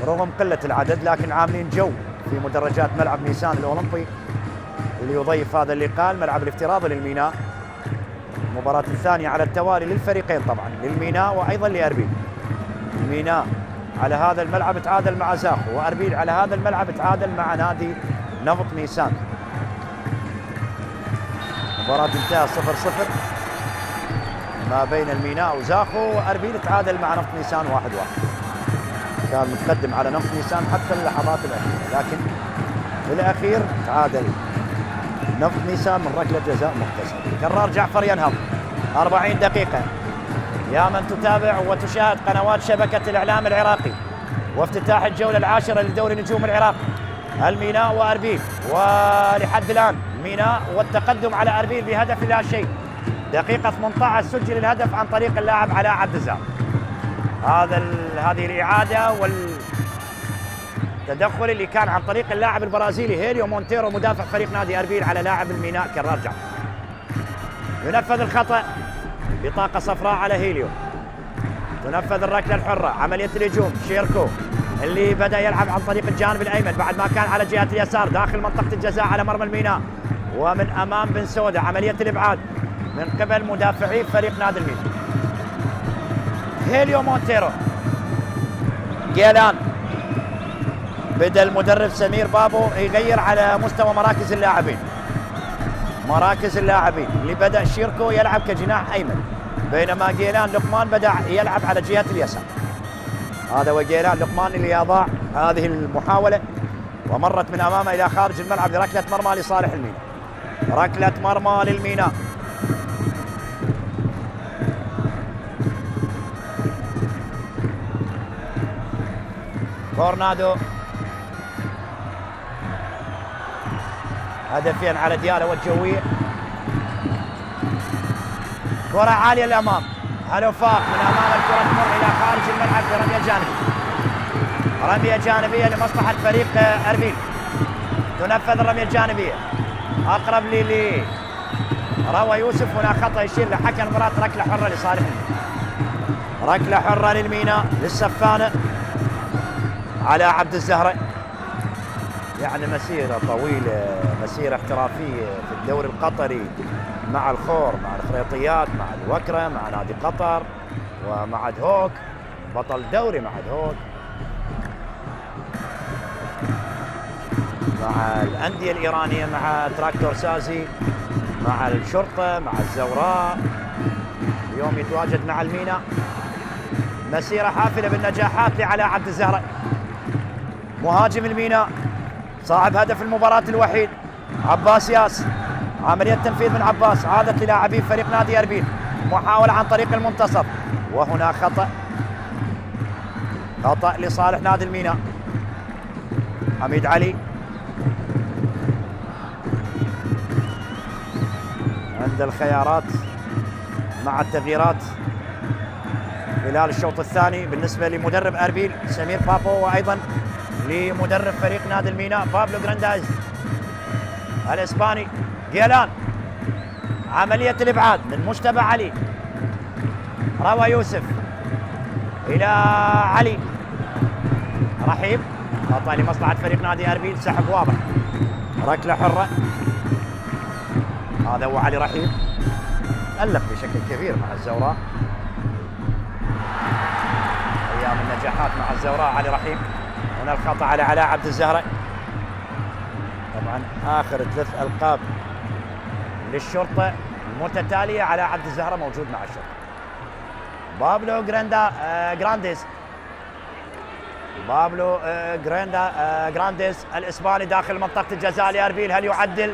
رغم قلة العدد لكن عاملين جو في مدرجات ملعب نيسان الأولمبي اللي يضيف هذا اللقاء، الملعب الافتراضي للميناء. المباراة الثانية على التوالي للفريقين طبعا، للميناء وأيضا لأربيل. الميناء على هذا الملعب تعادل مع زاخو، وأربيل على هذا الملعب تعادل مع نادي نفط نيسان. مباراة انتهى 0-0 ما بين الميناء وزاخو، وأربيل تعادل مع نفط نيسان 1-1. كان متقدم على نفط نيسان حتى اللحظات الأخيرة، لكن في الأخير تعادل نفط نيسان من ركلة جزاء مختصرة. كرار جعفر ينهض 40 دقيقة. يا من تتابع وتشاهد قنوات شبكة الإعلام العراقي وافتتاح الجولة العاشرة لدوري نجوم العراق، الميناء وأربيل، ولحد الآن الميناء والتقدم على أربيل بهدف لا شيء. دقيقة 18 سجل الهدف عن طريق اللاعب علاء عبد الزهر. هذه الإعادة والتدخل اللي كان عن طريق اللاعب البرازيلي هيليو مونتيرو مدافع فريق نادي أربيل على لاعب الميناء كرار جعفر. ينفذ الخطأ، بطاقة صفراء على هيليو. تنفذ الركلة الحرة، عملية الهجوم شيركو اللي بدأ يلعب عن طريق الجانب الأيمن بعد ما كان على جهة اليسار داخل منطقة الجزاء على مرمى الميناء، ومن أمام بن سودة عملية الإبعاد من قبل مدافعي فريق نادي الميناء. هيليو مونتيرو، جيلان، بدأ المدرب سمير بابو يغير على مستوى مراكز اللاعبين اللي بدأ شيركو يلعب كجناح أيمن، بينما جيلان لقمان بدأ يلعب على جهة اليسار. هذا وجيلان لقمان اللي أضاع هذه المحاولة ومرت من أمامه إلى خارج الملعب لركلة مرمى لصالح الميناء. ركلة مرمى للميناء. كورنادو، هدفين على ديالا والجوية. كرة عالية للأمام، هلوفاق من أمام الكرة تمر إلى خارج الملعب برمية جانبية. رمية جانبية لمصلحة فريق أربيل. تنفذ الرمية الجانبية، أقرب لي روى يوسف. هنا خطأ يشير لحكم المباراة، ركلة حرة لصالح الميناء. ركلة حرة للميناء للسفانة على عبد الزهرة. يعني مسيرة طويلة، مسيرة احترافية في الدوري القطري مع الخور، مع الخريطيات، مع الوكرة، مع نادي قطر، ومع دهوك بطل دوري مع دهوك، مع الأندية الإيرانية، مع تراكتور سازي، مع الشرطة، مع الزوراء. اليوم يتواجد مع المينا. مسيرة حافلة بالنجاحات لعلاء عبد الزهرة، مهاجم المينا، صاحب هدف المباراة الوحيد عباس ياس. عملية تنفيذ من عباس عادت للاعبين فريق نادي أربيل، محاولة عن طريق المنتصف، وهنا خطأ لصالح نادي المينا. حميد علي عند الخيارات مع التغييرات خلال الشوط الثاني بالنسبة لمدرب أربيل سمير بابو، وأيضا لمدرب فريق نادي المينا بابلو غراندايز الإسباني. جيلان، عملية الإبعاد من مجتبى علي، روى يوسف إلى علي رحيم، خطأ لمصلحة فريق نادي أربيل، سحب واضح، ركلة حرة. هذا هو علي رحيم، ألق بشكل كبير مع الزوراء، أيام النجاحات مع الزوراء علي رحيم. هنا الخطأ على علاء عبد الزهرة. طبعا آخر 3 ألقاب للشرطة المتتالية علاء عبد الزهرة موجود مع الشرطة. بابلو غرانديز الإسباني داخل منطقة الجزاء لأربيل. هل يعدل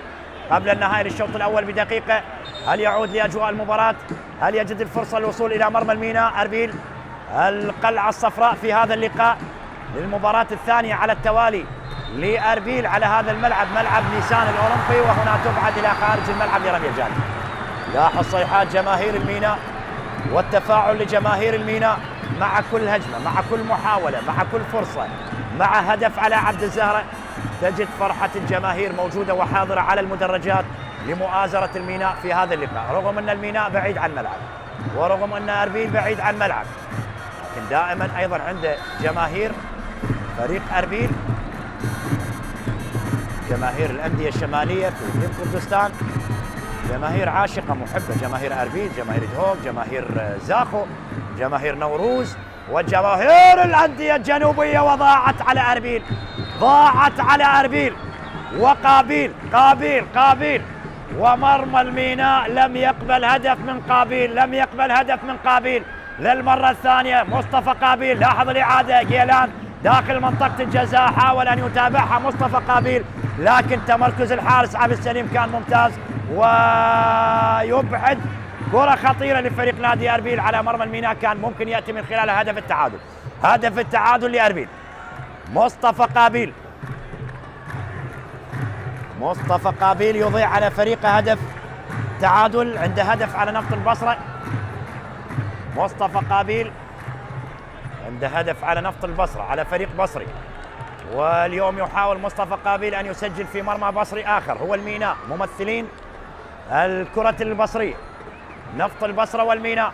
قبل النهاية للشوط الأول بدقيقة؟ هل يعود لأجواء المباراة؟ هل يجد الفرصة للوصول إلى مرمى المينا؟ أربيل القلعة الصفراء في هذا اللقاء للمباراة الثانية على التوالي لأربيل على هذا الملعب، ملعب نيسان الأولمبي، وهنا تبعد إلى خارج الملعب لرمي الجانب. لاحظ صيحات جماهير المينا والتفاعل لجماهير المينا مع كل هجمة، مع كل محاولة، مع كل فرصة، مع هدف على عبد الزهرة. تجد فرحة الجماهير موجودة وحاضرة على المدرجات لمؤازرة الميناء في هذا اللقاء، رغم أن الميناء بعيد عن ملعب، ورغم أن أربيل بعيد عن ملعب، لكن دائما أيضا عند جماهير فريق أربيل، جماهير الأندية الشمالية في إقليم كردستان، جماهير عاشقة محبة، جماهير أربيل، جماهير دهوك، جماهير زاخو، جماهير نوروز، وجماهير الأندية الجنوبية. وضاعت على أربيل، ضاعت على أربيل، وقابيل قابيل ومرمى الميناء لم يقبل هدف من قابيل، لم يقبل هدف من قابيل للمرة الثانية. مصطفى قابيل، لاحظ الإعادة، جيلان داخل منطقة الجزاء حاول أن يتابعها مصطفى قابيل، لكن تمركز الحارس عبد السليم كان ممتاز، ويبعد كرة خطيرة لفريق نادي أربيل على مرمى الميناء، كان ممكن يأتي من خلالها هدف التعادل. هدف التعادل لأربيل، مصطفى قابيل يضيع على فريقه هدف تعادل عند هدف على نفط البصرة. مصطفى قابيل عند هدف على نفط البصرة على فريق بصري، واليوم يحاول مصطفى قابيل أن يسجل في مرمى بصري آخر هو الميناء، ممثلين الكرة البصرية نفط البصرة والميناء،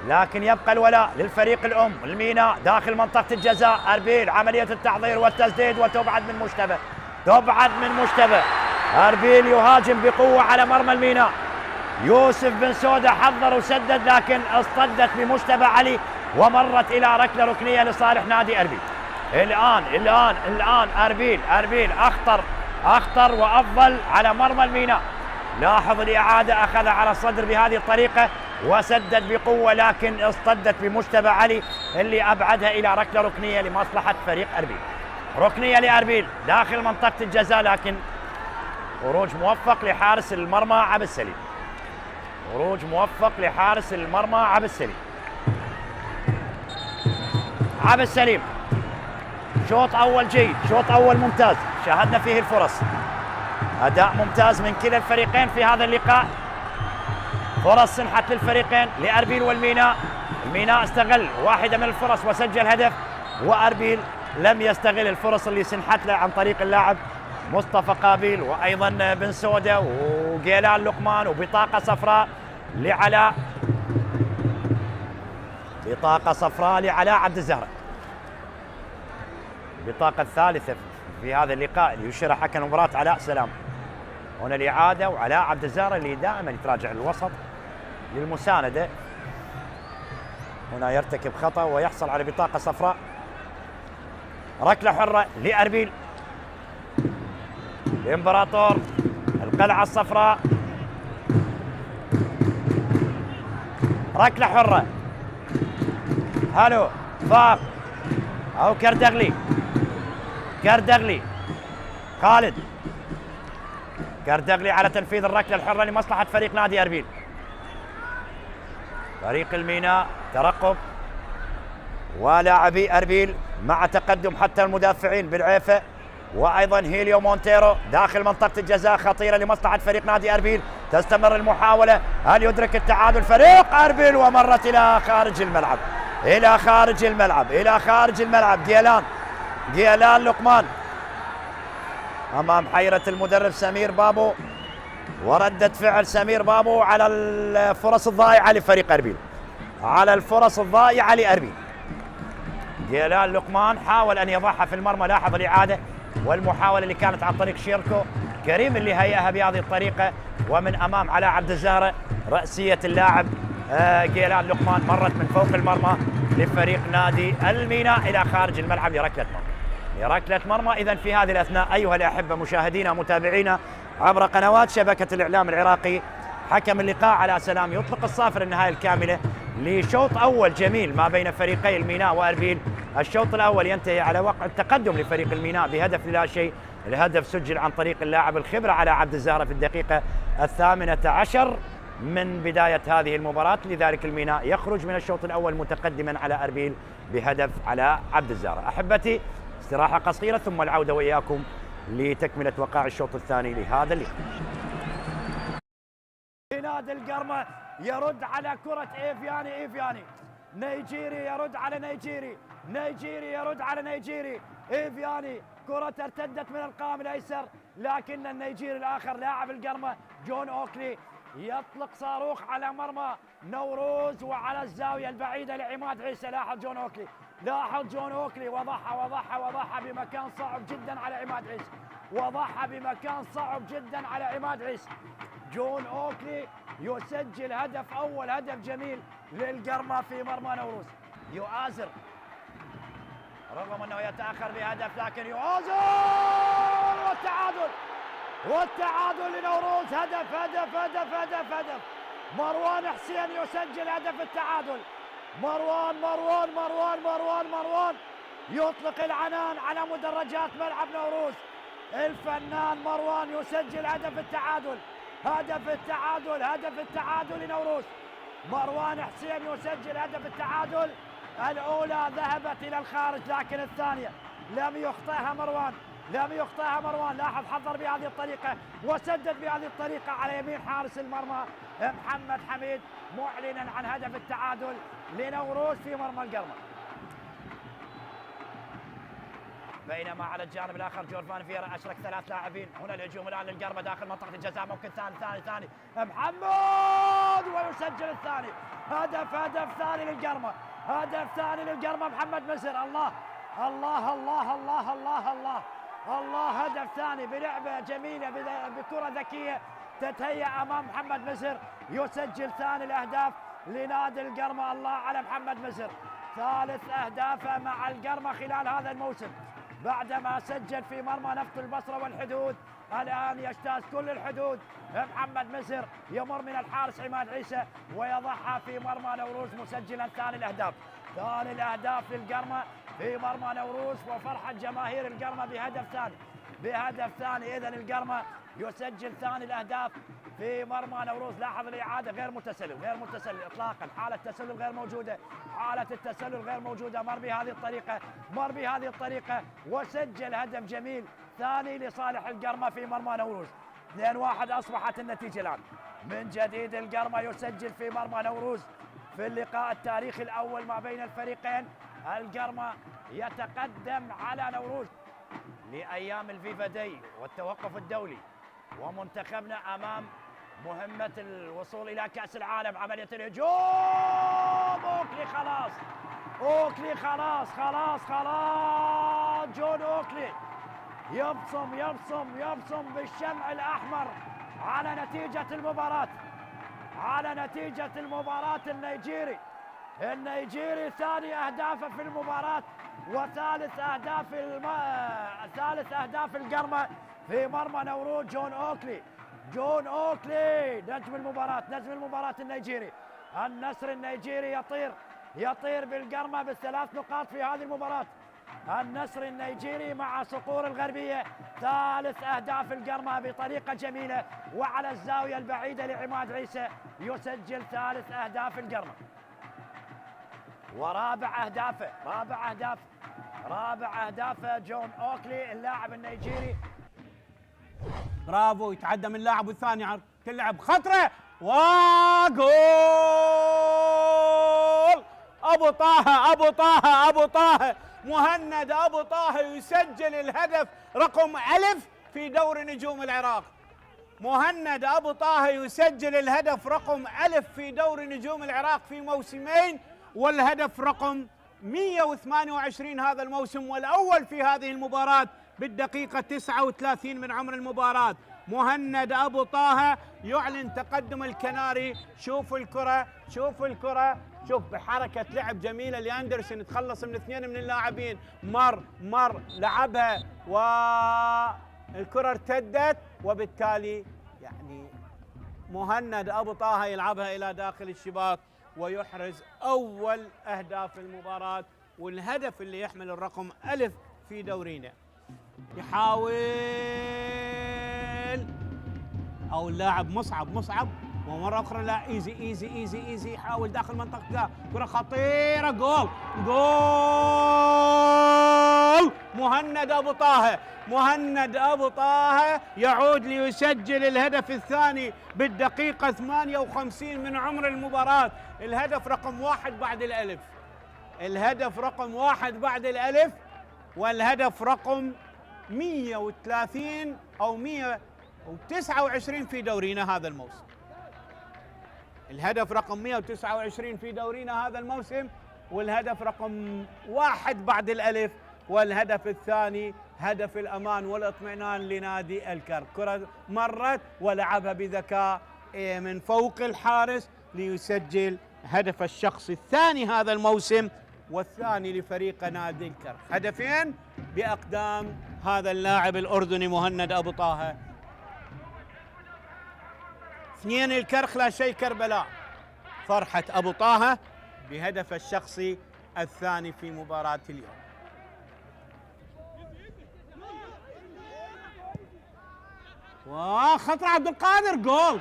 لكن يبقى الولاء للفريق الأم الميناء داخل منطقة الجزاء. أربيل عملية التحضير والتسديد، وتبعد من مجتبى، أربيل يهاجم بقوة على مرمى الميناء. يوسف بن سودة حضر وسدد، لكن اصطدت بمجتبى علي ومرت إلى ركلة ركنية لصالح نادي أربيل. الآن أربيل أخطر وأفضل على مرمى الميناء. لاحظ الإعادة، أخذ على الصدر بهذه الطريقة وسدد بقوة، لكن اصطدت بمجتبى علي اللي أبعدها إلى ركلة ركنية لمصلحة فريق أربيل. ركنية لأربيل داخل منطقة الجزاء، لكن خروج موفق لحارس المرمى عبد السليم. عبد السليم شوط أول جيد، شوط أول ممتاز، شاهدنا فيه الفرص، أداء ممتاز من كلا الفريقين في هذا اللقاء. فرص سنحت للفريقين لأربيل والميناء. الميناء استغل واحدة من الفرص وسجل هدف، وأربيل لم يستغل الفرص اللي سنحت له عن طريق اللاعب مصطفى قابيل، وأيضا بن سودة وجيلان لقمان، وبطاقة صفراء لعلاء عبد الزهرة. البطاقة الثالثة في هذا اللقاء اللي يشير حكم المباراة علاء سلام. هنا الإعادة، وعلاء عبد الزهرة اللي دائما يتراجع للوسط للمساندة، هنا يرتكب خطأ ويحصل على بطاقة صفراء. ركلة حرة لأربيل، الإمبراطور، القلعة الصفراء، ركلة حرة. هالو فاق أو كردغلي. خالد كردغلي على تنفيذ الركلة الحرة لمصلحة فريق نادي أربيل. فريق الميناء ترقب، ولاعبي أربيل مع تقدم حتى المدافعين بالعيفة، وأيضا هيليو مونتيرو داخل منطقة الجزاء خطيرة لمصلحة فريق نادي أربيل. تستمر المحاولة، هل يدرك التعادل فريق أربيل؟ ومرت إلى خارج الملعب، إلى خارج الملعب. جيلان لقمان أمام حيرة المدرب سمير بابو، وردة فعل سمير بابو على الفرص الضائعة لفريق أربيل، جيلان لقمان حاول أن يضعها في المرمى، لاحظ الإعادة والمحاولة اللي كانت عن طريق شيركو كريم اللي هيئها بهذه الطريقة، ومن أمام علاء عبد الزهرة رأسية اللاعب جيلان لقمان مرت من فوق المرمى لفريق نادي الميناء إلى خارج الملعب لركلة مرمى. إذن في هذه الأثناء أيها الأحبة مشاهدينا متابعينا عبر قنوات شبكة الإعلام العراقي، حكم اللقاء علاء سلام يطلق الصافرة النهائية الكاملة لشوط أول جميل ما بين فريقي الميناء وأربيل. الشوط الأول ينتهي على وقع التقدم لفريق الميناء بهدف لا شيء. الهدف سجل عن طريق اللاعب الخبرة علاء عبد الزهرة في الدقيقة 18 من بداية هذه المباراة، لذلك الميناء يخرج من الشوط الأول متقدما على أربيل بهدف علاء عبد الزهرة. أحبتي استراحة قصيرة ثم العودة وإياكم لتكملة وقائع الشوط الثاني لهذا اللقاء. نادي القرمة يرد على كرة إيفياني. نيجيري يرد على نيجيري يرد على نيجيري. إيفياني كرة ارتدت من القائم الأيسر، لكن النيجيري الآخر لاعب القرمة جون أوكلي يطلق صاروخ على مرمى نوروز وعلى الزاوية البعيدة لعماد عيسى. لاحظ جون أوكلي وضعها بمكان صعب جدا على عماد عيسى. جون أوكلي يسجل هدف أول، هدف جميل للقرمة في مرمى نوروز. يؤازر رغم أنه يتأخر بهدف، لكن يؤازر والتعادل لنوروز. هدف مروان حسين يسجل هدف التعادل. مروان يطلق العنان على مدرجات ملعب نوروز. الفنان مروان يسجل هدف التعادل لنوروز. مروان حسين يسجل هدف التعادل. الأولى ذهبت إلى الخارج، لكن الثانية لم يخطئها مروان. لاحظ حضر بهذه الطريقة وسدد بهذه الطريقة على يمين حارس المرمى محمد حميد، معلنا عن هدف التعادل لنوروز في مرمى القرمة. بينما على الجانب الآخر جورفان فيرا أشرك 3 لاعبين. هنا الهجوم الآن للقرمة داخل منطقة الجزاء، ممكن ثاني محمد ويسجل الثاني. هدف ثاني للقرمة محمد مسر. الله هدف ثاني بلعبة جميلة بكرة ذكية تتهيأ أمام محمد مسر، يسجل ثاني الأهداف لنادي القرمة. الله على محمد مسر، ثالث أهدافه مع القرمة خلال هذا الموسم بعدما سجل في مرمى نفط البصرة والحدود. الآن يجتاز كل الحدود محمد مسر، يمر من الحارس عماد عيسى ويضعها في مرمى نوروز مسجلا ثاني الأهداف للقرمة في مرمى نوروز، وفرحة جماهير القرمة بهدف ثاني. إذن القرمة يسجل ثاني الأهداف في مرمى نوروز. لاحظ الإعادة غير متسلل إطلاقا، حالة التسلل غير موجودة. مر بهذه الطريقة وسجل هدف جميل ثاني لصالح القرمة في مرمى نوروز. 2-1 أصبحت النتيجة الآن. من جديد القرمة يسجل في مرمى نوروز في اللقاء التاريخي الأول ما بين الفريقين. القرمة يتقدم على نوروز لأيام الفيفا داي والتوقف الدولي، ومنتخبنا أمام مهمة الوصول إلى كأس العالم. عملية الهجوم أوكلي خلاص جون أوكلي يبصم بالشمع الأحمر على نتيجة المباراة. النيجيري ثاني أهدافه في المباراة، وثالث أهداف القرمة في مرمى نوروز. جون أوكلي نجم المباراة النيجيري النسر النيجيري يطير بالقرمة بالثلاث نقاط في هذه المباراة. النسر النيجيري مع صقور الغربية، ثالث أهداف القرمة بطريقة جميلة وعلى الزاوية البعيدة لعماد عيسى، يسجل ثالث أهداف القرمة ورابع أهدافه جون أوكلي اللاعب النيجيري. برافو، يتعدى من اللاعب الثاني، تلعب خطرة وجول. أبو طه مهند أبو طه يسجل الهدف رقم 1000 في دوري نجوم العراق. مهند أبو طه يسجل الهدف رقم 1000 في دوري نجوم العراق في موسمين، والهدف رقم 128 هذا الموسم، والأول في هذه المباراة بالدقيقة 39 من عمر المباراة. مهند أبو طه يعلن تقدم الكناري. شوف الكرة، شوف بحركة لعب جميلة لأندرسون، تخلص من اثنين من اللاعبين، مر لعبها والكرة ارتدت، وبالتالي يعني مهند أبو طه يلعبها إلى داخل الشباك ويحرز أول أهداف المباراة والهدف اللي يحمل الرقم 1000 في دورينا. يحاول أو اللاعب مصعب ومرة أخرى لا، ايزي يحاول داخل منطقة، كرة خطيرة، جول مهند أبو طه يعود ليسجل الهدف الثاني بالدقيقة 58 من عمر المباراة. الهدف رقم 1 بعد الألف، والهدف رقم 130 أو 129 في دورينا هذا الموسم. الهدف رقم 129 في دورينا هذا الموسم، والهدف رقم 1 بعد الألف، والهدف الثاني هدف الأمان والاطمئنان لنادي الكرك. كرة مرت ولعبها بذكاء من فوق الحارس ليسجل هدف الشخصي الثاني هذا الموسم والثاني لفريق نادي الكرك. هدفين بأقدام هذا اللاعب الأردني مهند أبو طه. 2 الكرك لا شيء كربلاء. فرحة أبو طه بهدف الشخصي الثاني في مباراة اليوم. وخطر عبد القادر، جول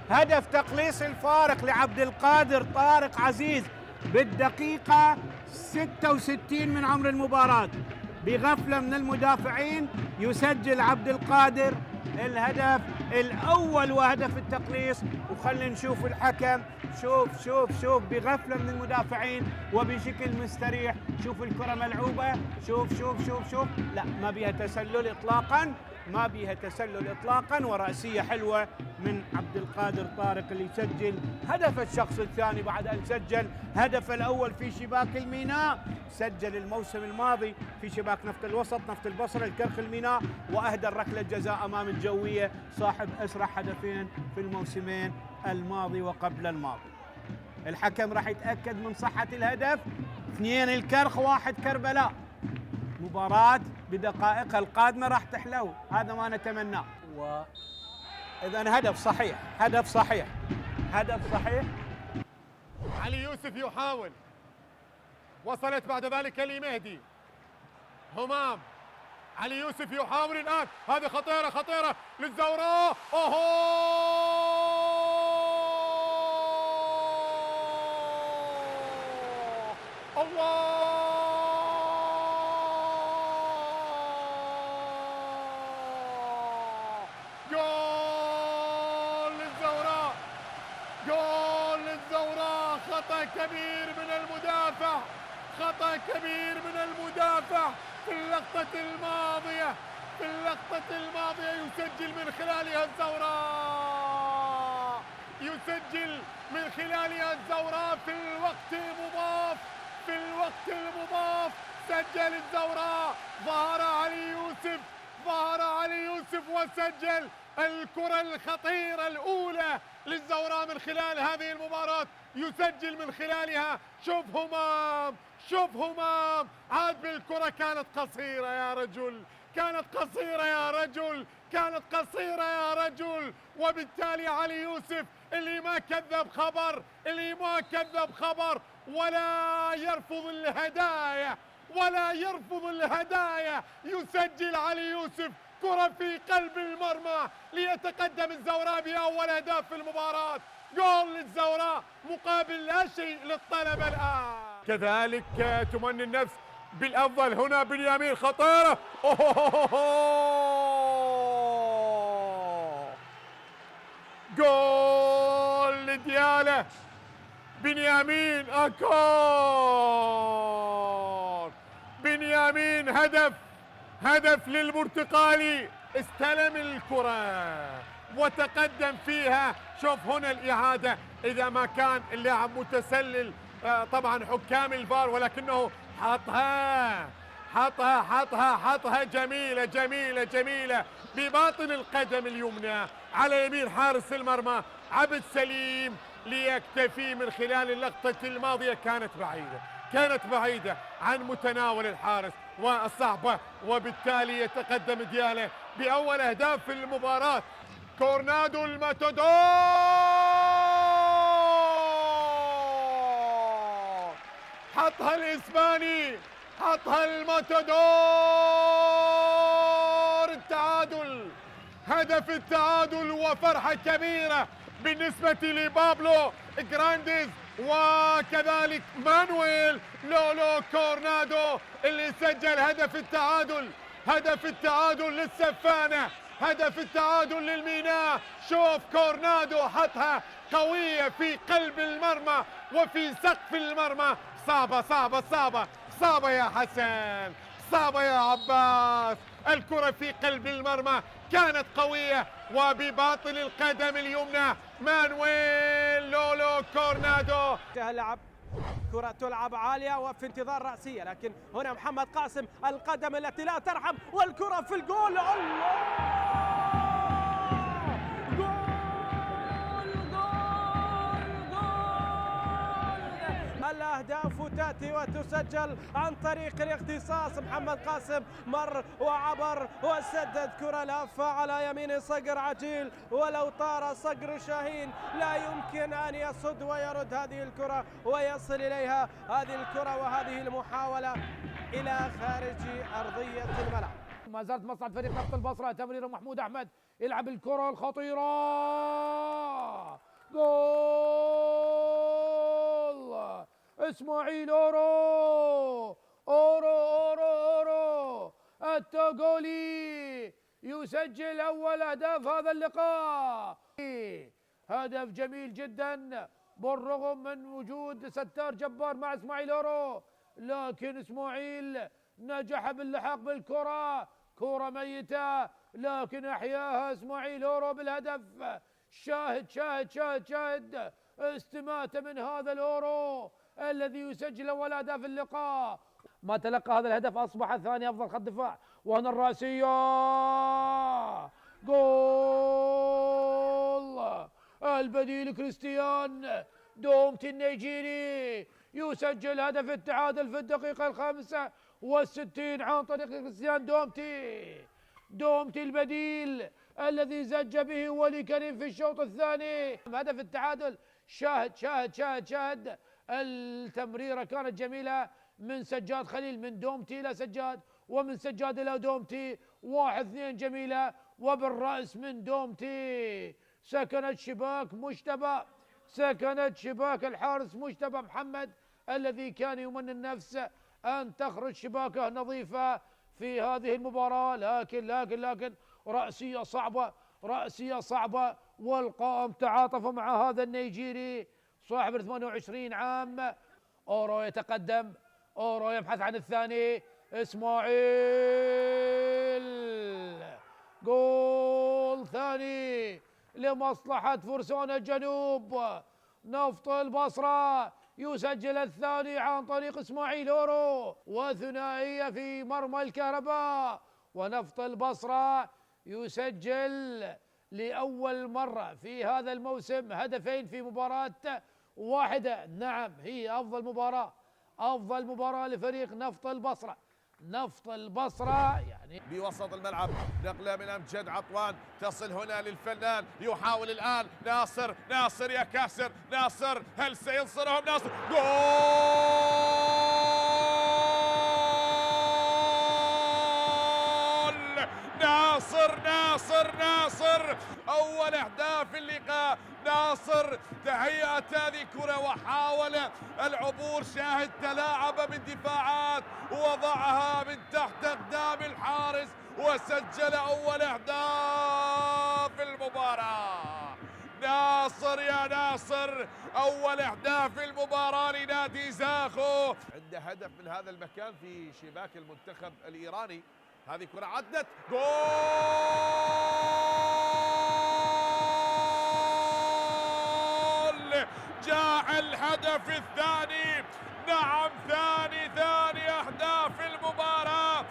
هدف تقليص الفارق لعبد القادر طارق عزيز بالدقيقة 66 من عمر المباراة. بغفلة من المدافعين يسجل عبد القادر الهدف الأول وهدف التقليص. وخلينا نشوف الحكم، شوف بغفلة من المدافعين وبشكل مستريح. شوف الكرة ملعوبة، شوف لا، ما بيها تسلل إطلاقا، ورأسية حلوة من عبد القادر طارق اللي يسجل هدف الشخص الثاني بعد أن سجل هدف الأول في شباك الميناء. سجل الموسم الماضي في شباك نفط الوسط، نفط البصرة، الكرخ الميناء، وأهدى ركلة جزاء أمام الجوية، صاحب أسرع هدفين في الموسمين الماضي وقبل الماضي. الحكم راح يتأكد من صحة الهدف. 2 الكرخ 1 كربلاء. مباراة بدقائقها القادمة راح تحلو، هذا ما نتمناه. وإذا هدف صحيح. علي يوسف يحاول، وصلت بعد ذلك لمهدي همام. علي يوسف يحاول الآن، هذه خطيرة للزوراء. الله، جول للزوراء. خطأ كبير من المدافع في اللقطة الماضية، يسجل من خلالها الزوراء في الوقت المضاف. سجل الزوراء، ظهر علي يوسف وسجل الكرة الخطيرة الأولى للزوراء من خلال هذه المباراة، يسجل من خلالها. شوف همام عاد بالكرة، كانت قصيرة يا رجل، كانت قصيرة يا رجل. وبالتالي علي يوسف اللي ما كذب خبر، اللي ما كذب خبر، ولا يرفض الهدايا، ولا يرفض الهدايا. يسجل علي يوسف كرة في قلب المرمى ليتقدم الزوراء بأول أهداف في المباراة. جول للزوراء مقابل لا شيء للطلبة الآن. كذلك تمني النفس بالأفضل هنا. بنيامين خطيرة، جول لديالة. بنيامين أكور، بنيامين هدف للبرتقالي. استلم الكرة وتقدم فيها. شوف هنا الإعادة، إذا ما كان اللاعب متسلل طبعا حكام الفار، ولكنه حطها جميلة جميلة جميلة بباطن القدم اليمنى على يمين حارس المرمى عبد سليم ليكتفي من خلال اللقطة الماضية. كانت بعيدة عن متناول الحارس والصعبة، وبالتالي يتقدم ديالة بأول أهداف في المباراة. كورنادو الماتادور، حطها الإسباني، حطها الماتادور. التعادل، هدف التعادل، وفرحة كبيرة بالنسبة لبابلو جرانديز وكذلك مانويل لولو كورنادو اللي سجل هدف التعادل. هدف التعادل للسفانة، هدف التعادل للميناء. شوف كورنادو حطها قوية في قلب المرمى وفي سقف المرمى. صعبة يا حسن، صعبة يا عباس. الكرة في قلب المرمى كانت قوية، وبباطن القدم اليمنى مانويل لولو كورنادو. لعب كرة تلعب عالية وفي انتظار رأسية، لكن هنا محمد قاسم القدم التي لا ترحم، والكرة في الجول. الأهداف تأتي وتسجل عن طريق الاختصاص. محمد قاسم مر وعبر وسدد كرة لافة على يمين صقر عجيل، ولو طار صقر شاهين لا يمكن أن يصد ويرد هذه الكرة ويصل إليها هذه الكرة وهذه المحاولة إلى خارج أرضية الملعب. ما زالت مصعد فريق نفط البصرة. تمرير محمود أحمد، يلعب الكرة الخطيرة، جول اسماعيل أورو التوغولي يسجل أول أهداف هذا اللقاء. هدف جميل جدا بالرغم من وجود ستار جبار مع اسماعيل أورو، لكن اسماعيل نجح باللحاق بالكرة. كرة ميتة لكن أحياها اسماعيل أورو بالهدف. شاهد استماتة من هذا الأورو الذي يسجل أول أهداف اللقاء. ما تلقى هذا الهدف أصبح ثاني أفضل خط دفاع. وهنا الرأسية، جول البديل كريستيان دومتي النيجيري يسجل هدف التعادل في الدقيقة 65 عن طريق كريستيان دومتي البديل الذي زج به ولي كريم في الشوط الثاني. هدف التعادل. شاهد التمريرة كانت جميلة من سجاد خليل، من دومتي إلى سجاد، ومن سجاد إلى دومتي. 1-2 جميلة، وبالرأس من دومتي سكنت شباك الحارس مجتبى محمد الذي كان يمني النفس أن تخرج شباكه نظيفة في هذه المباراة. لكن رأسية صعبة، والقائم تعاطف مع هذا النيجيري صاحب 28 عام. أورو يتقدم، أورو يبحث عن الثاني، إسماعيل جول ثاني لمصلحة فرسان الجنوب. نفط البصرة يسجل الثاني عن طريق إسماعيل أورو، وثنائية في مرمى الكهرباء. ونفط البصرة يسجل لأول مرة في هذا الموسم هدفين في مباراة واحدة. نعم، هي أفضل مباراة لفريق نفط البصرة. نفط البصرة يعني. بوسط الملعب نقلة من أمجد عطوان تصل هنا للفنان، يحاول الآن ناصر، ناصر يا كاسر، ناصر هل سينصرهم؟ ناصر جول! ناصر ناصر ناصر أول أهداف اللقاء. ناصر تهيأت هذه الكرة وحاول العبور، شاهد تلاعب بالدفاعات ووضعها من تحت أقدام الحارس وسجل أول أهداف المباراة. ناصر يا ناصر أول أهداف المباراة لنادي زاخو. عنده هدف من هذا المكان في شباك المنتخب الإيراني. هذه كرة عدت جول! جاء الهدف الثاني. نعم ثاني أهداف المباراة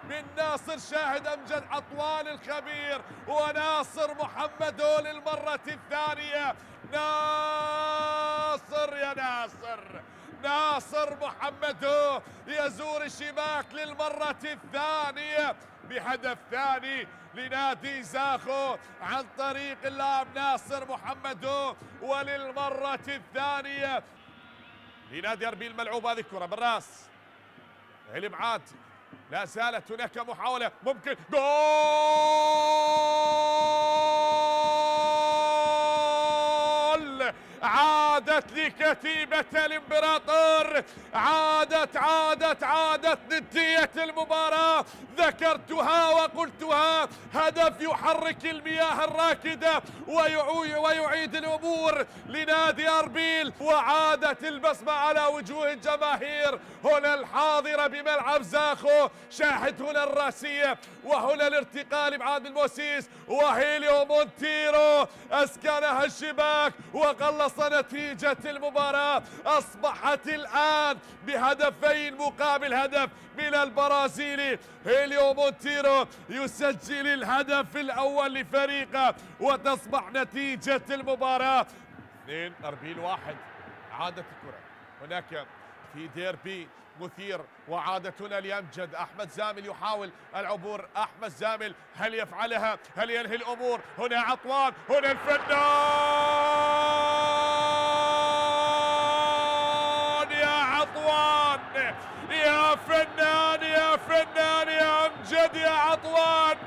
من ناصر، شاهد أمجد عطوان الخبير وناصر محمدو للمرة الثانية. ناصر يا ناصر، ناصر محمدو يزور الشباك للمرة الثانية بهدف ثاني لنادي زاخو عن طريق اللاعب ناصر محمدو، وللمرة الثانية لنادي أربيل. ملعوب هذه الكرة بالراس الابعاد، لا زالت هناك محاولة ممكن جول! عادت لكتيبة الامبراطور، عادت ندية المباراة. ذكرتها وقلتها، هدف يحرك المياه الراكدة ويعيد الأمور لنادي أربيل، وعادت البسمة على وجوه الجماهير هنا الحاضرة بملعب زاخو. شاهد هنا الراسية وهنا الارتقاء لابعاد الموسيس، وهيليو مونتيرو أسكنها الشباك وقلص نتيجة المباراة. أصبحت الآن بهدفين مقابل هدف من البرازيلي. هيليو مونتيرو يسجل الهدف الأول لفريقه وتصبح نتيجة المباراة 2 أربيل 1. عادت الكرة هناك في ديربي مثير، وعادت هنا لأمجد. أحمد زامل يحاول العبور، أحمد زامل هل يفعلها؟ هل ينهي الأمور؟ هنا عطوان، هنا الفنان يا عطوان، يا فنان يا فنان يا أمجد يا عطوان،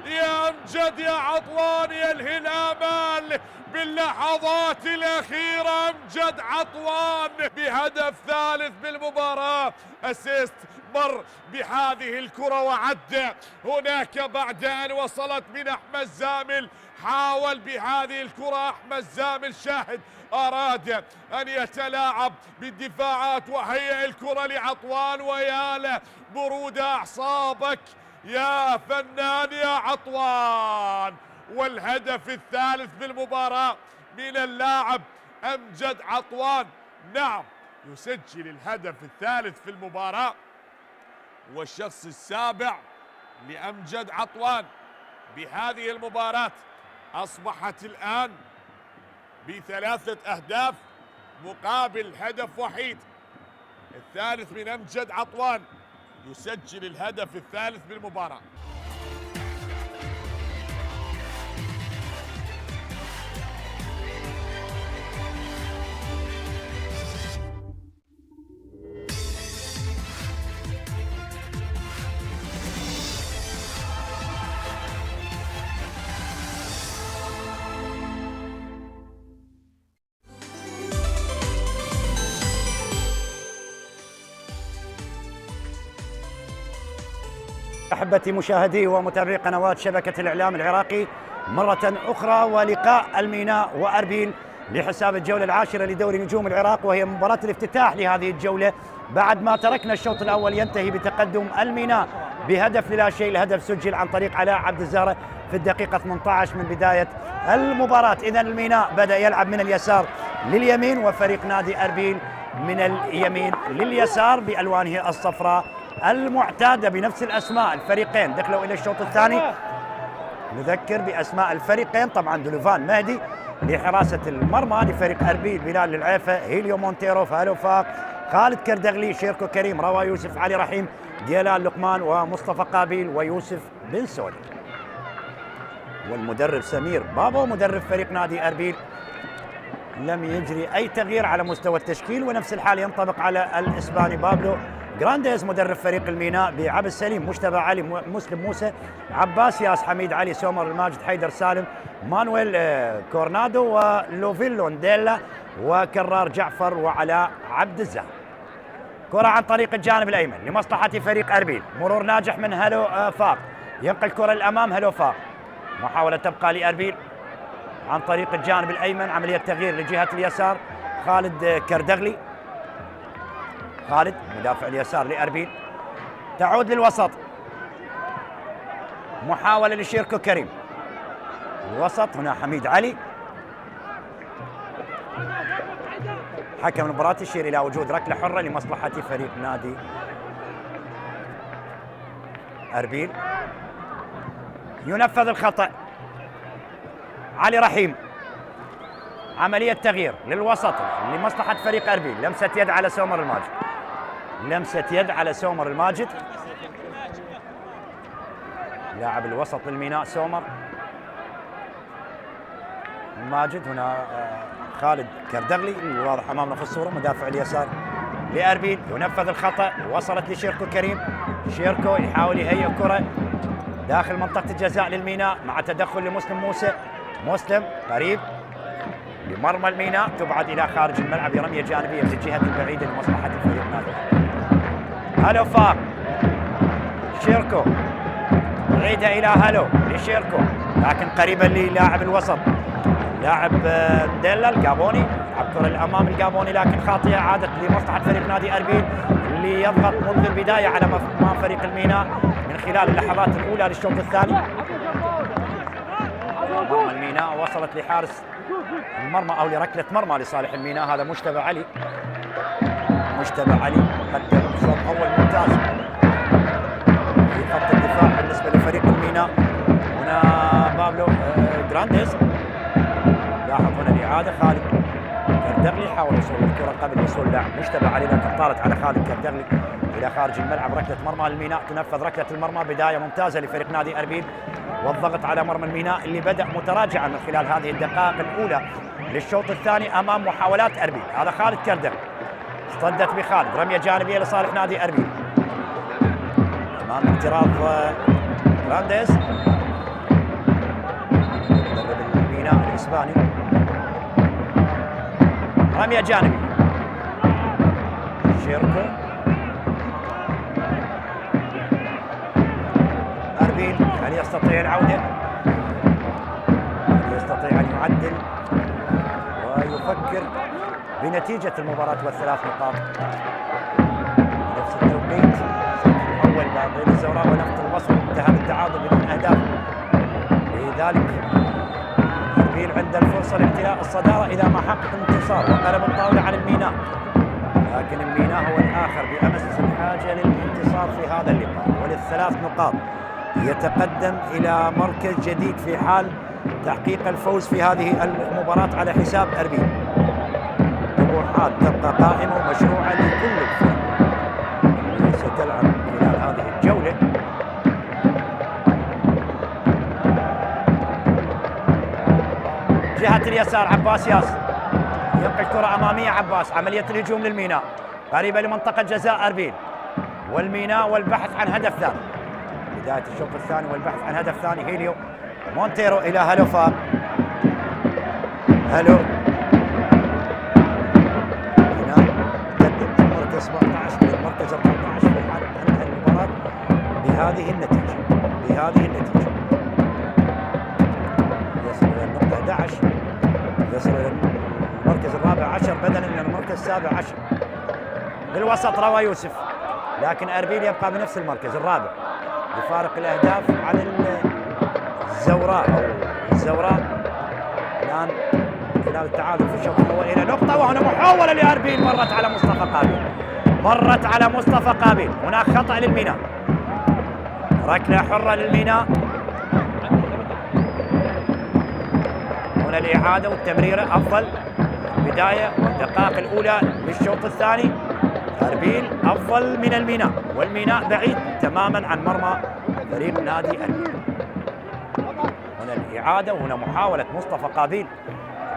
يا أمجد يا عطوان يلهي الآمال باللحظات الأخيرة. أمجد عطوان بهدف ثالث بالمباراة، أسيست مر بهذه الكرة وعد هناك بعد أن وصلت من أحمد زامل. حاول بهذه الكرة أحمد زامل، شاهد أراد أن يتلاعب بالدفاعات وهيئ الكرة لعطوان، ويا له برود أعصابك يا فنان يا عطوان. والهدف الثالث بالمباراة من اللاعب أمجد عطوان. نعم يسجل الهدف الثالث في المباراة والشخص السابع لأمجد عطوان بهذه المباراة. أصبحت الآن ب3 أهداف مقابل هدف وحيد. الثالث من أمجد عطوان يسجل الهدف الثالث بالمباراة. أحبتي مشاهدي ومتابعي قنوات شبكة الإعلام العراقي، مرة أخرى ولقاء الميناء وأربيل لحساب الجولة العاشرة لدوري نجوم العراق، وهي مباراة الافتتاح لهذه الجولة بعد ما تركنا الشوط الأول ينتهي بتقدم الميناء بهدف لا شيء. الهدف سجل عن طريق علاء عبد الزهرة في الدقيقة 18 من بداية المباراة. إذن الميناء بدأ يلعب من اليسار لليمين، وفريق نادي أربيل من اليمين لليسار بألوانه الصفراء المعتادة بنفس الأسماء. الفريقين دخلوا إلى الشوط الثاني، نذكر بأسماء الفريقين طبعا: دولوفان مهدي لحراسة المرمى لفريق أربيل، بلال العيفة، هيليو مونتيرو، فالوفاق، خالد كردغلي، شيركو كريم، روى يوسف، علي رحيم، جيلان لقمان، ومصطفى قابيل، ويوسف بن سوري. والمدرب سمير بابو مدرب فريق نادي أربيل. لم يجري أي تغيير على مستوى التشكيل، ونفس الحال ينطبق على الإسباني بابلو جرانديز مدرب فريق الميناء، بعبد السليم، مجتبى علي، مسلم موسى، عباس ياس، حميد علي، سومر الماجد، حيدر سالم، مانويل كورنادو، ولوفيلو نديلا، وكرار جعفر، وعلاء عبد الزهر. كرة عن طريق الجانب الأيمن لمصلحة فريق أربيل، مرور ناجح من هلو فاق، ينقل كرة الأمام هلو فاق، محاولة تبقى لأربيل عن طريق الجانب الأيمن، عملية تغيير لجهة اليسار، خالد كردغلي، خالد مدافع اليسار لأربيل، تعود للوسط، محاولة لشيركو كريم، الوسط هنا حميد علي. حكم المباراة يشير إلى وجود ركلة حرة لمصلحة فريق نادي أربيل. ينفذ الخطأ، علي رحيم، عملية تغيير للوسط لمصلحة فريق أربيل، لمسة يد على سومر الماجد، لمسة يد على سومر الماجد، لاعب الوسط للميناء سومر الماجد. هنا خالد كردغلي الواضح أمامنا في الصورة مدافع اليسار لأربيل، ينفذ الخطأ، وصلت لشيركو كريم، شيركو يحاول يهيئ كرة داخل منطقة الجزاء للميناء مع تدخل لمسلم موسى، مسلم قريب لمرمى الميناء، تبعد إلى خارج الملعب رمية جانبية من الجهة البعيدة لمصلحة الفريق نادي. هلو فاق، شيركو يعيدها إلى هلو لشيركو، لكن قريبا للاعب الوسط لاعب ديلا الجابوني، يلعب كرة الأمام الجابوني لكن خاطئة، عادت لمصلحة فريق نادي أربيل اللي يضغط منذ البداية على مرمى فريق الميناء من خلال اللحظات الأولى للشوط الثاني. مرمى الميناء وصلت لحارس المرمى أو لركلة مرمى لصالح الميناء، هذا مجتبى علي. مجتبى علي قدم شوط أول ممتاز في خط الدفاع بالنسبة لفريق الميناء. هنا بابلو جرانديز، لاحظ هنا الإعادة، خالد كردغلي حاول وصول الكرة قبل وصول لاعب مجتبى علي لكن طارت على خالد كردغلي إلى خارج الملعب. ركلة مرمى الميناء، تنفذ ركلة المرمى، بداية ممتازة لفريق نادي أربيل والضغط على مرمى الميناء اللي بدأ متراجعا من خلال هذه الدقائق الأولى للشوط الثاني أمام محاولات أربيل. هذا خالد كردغلي، اصطدت بخالد، رمية جانبية لصالح نادي أربيل أمام اعتراض جرانديز مدرب الميناء الإسباني. رمية جانبية، شيركو، أربيل هل يستطيع العودة؟ هل يستطيع أن يعدل ويفكر بنتيجة المباراة والثلاث نقاط نفس التوقيت؟ الأول بين الزوراء ونفط البصر انتهى بالتعادل بدون أهداف، لذلك أربيل عند الفرصة لاعتلاء الصدارة إذا ما حقق الانتصار وقلب الطاولة على الميناء، لكن الميناء هو الآخر بأمس الحاجة للانتصار في هذا اللقاء وللثلاث نقاط، يتقدم إلى مركز جديد في حال تحقيق الفوز في هذه المباراة على حساب أربيل. طموحات تبقى قائمة ومشروعة لكل الفرق اللي ستلعب خلال هذه الجولة. جهة اليسار عباس ياس، ينقل كرة أمامية عباس، عملية الهجوم للميناء قريبة لمنطقة جزاء أربيل والميناء والبحث عن هدف ثاني. بداية الشوط الثاني والبحث عن هدف ثاني. هيليو مونتيرو إلى هلو فاق، هلو ميناء قدم المركز 17 للمركز 14 في حال انتهى المباراة بهذه النتيجة. يصل إلى النقطة 11، يصل إلى المركز الرابع عشر بدلا من المركز السابع عشر. بالوسط روى يوسف، لكن أربيل يبقى بنفس المركز الرابع بفارق الأهداف عن الزوراء أو الزوراء الآن خلال التعادل في الشوط الأول إلى نقطة. وهنا محاولة لأربيل مرت على مصطفى قابيل، هناك خطأ للميناء، ركلة حرة للميناء. هنا الإعادة والتمريرة أفضل، البداية والدقائق الأولى للشوط الثاني أربيل أفضل من الميناء، والميناء بعيد تماما عن مرمى فريق نادي أربيل. هنا الإعادة، وهنا محاولة مصطفى قابيل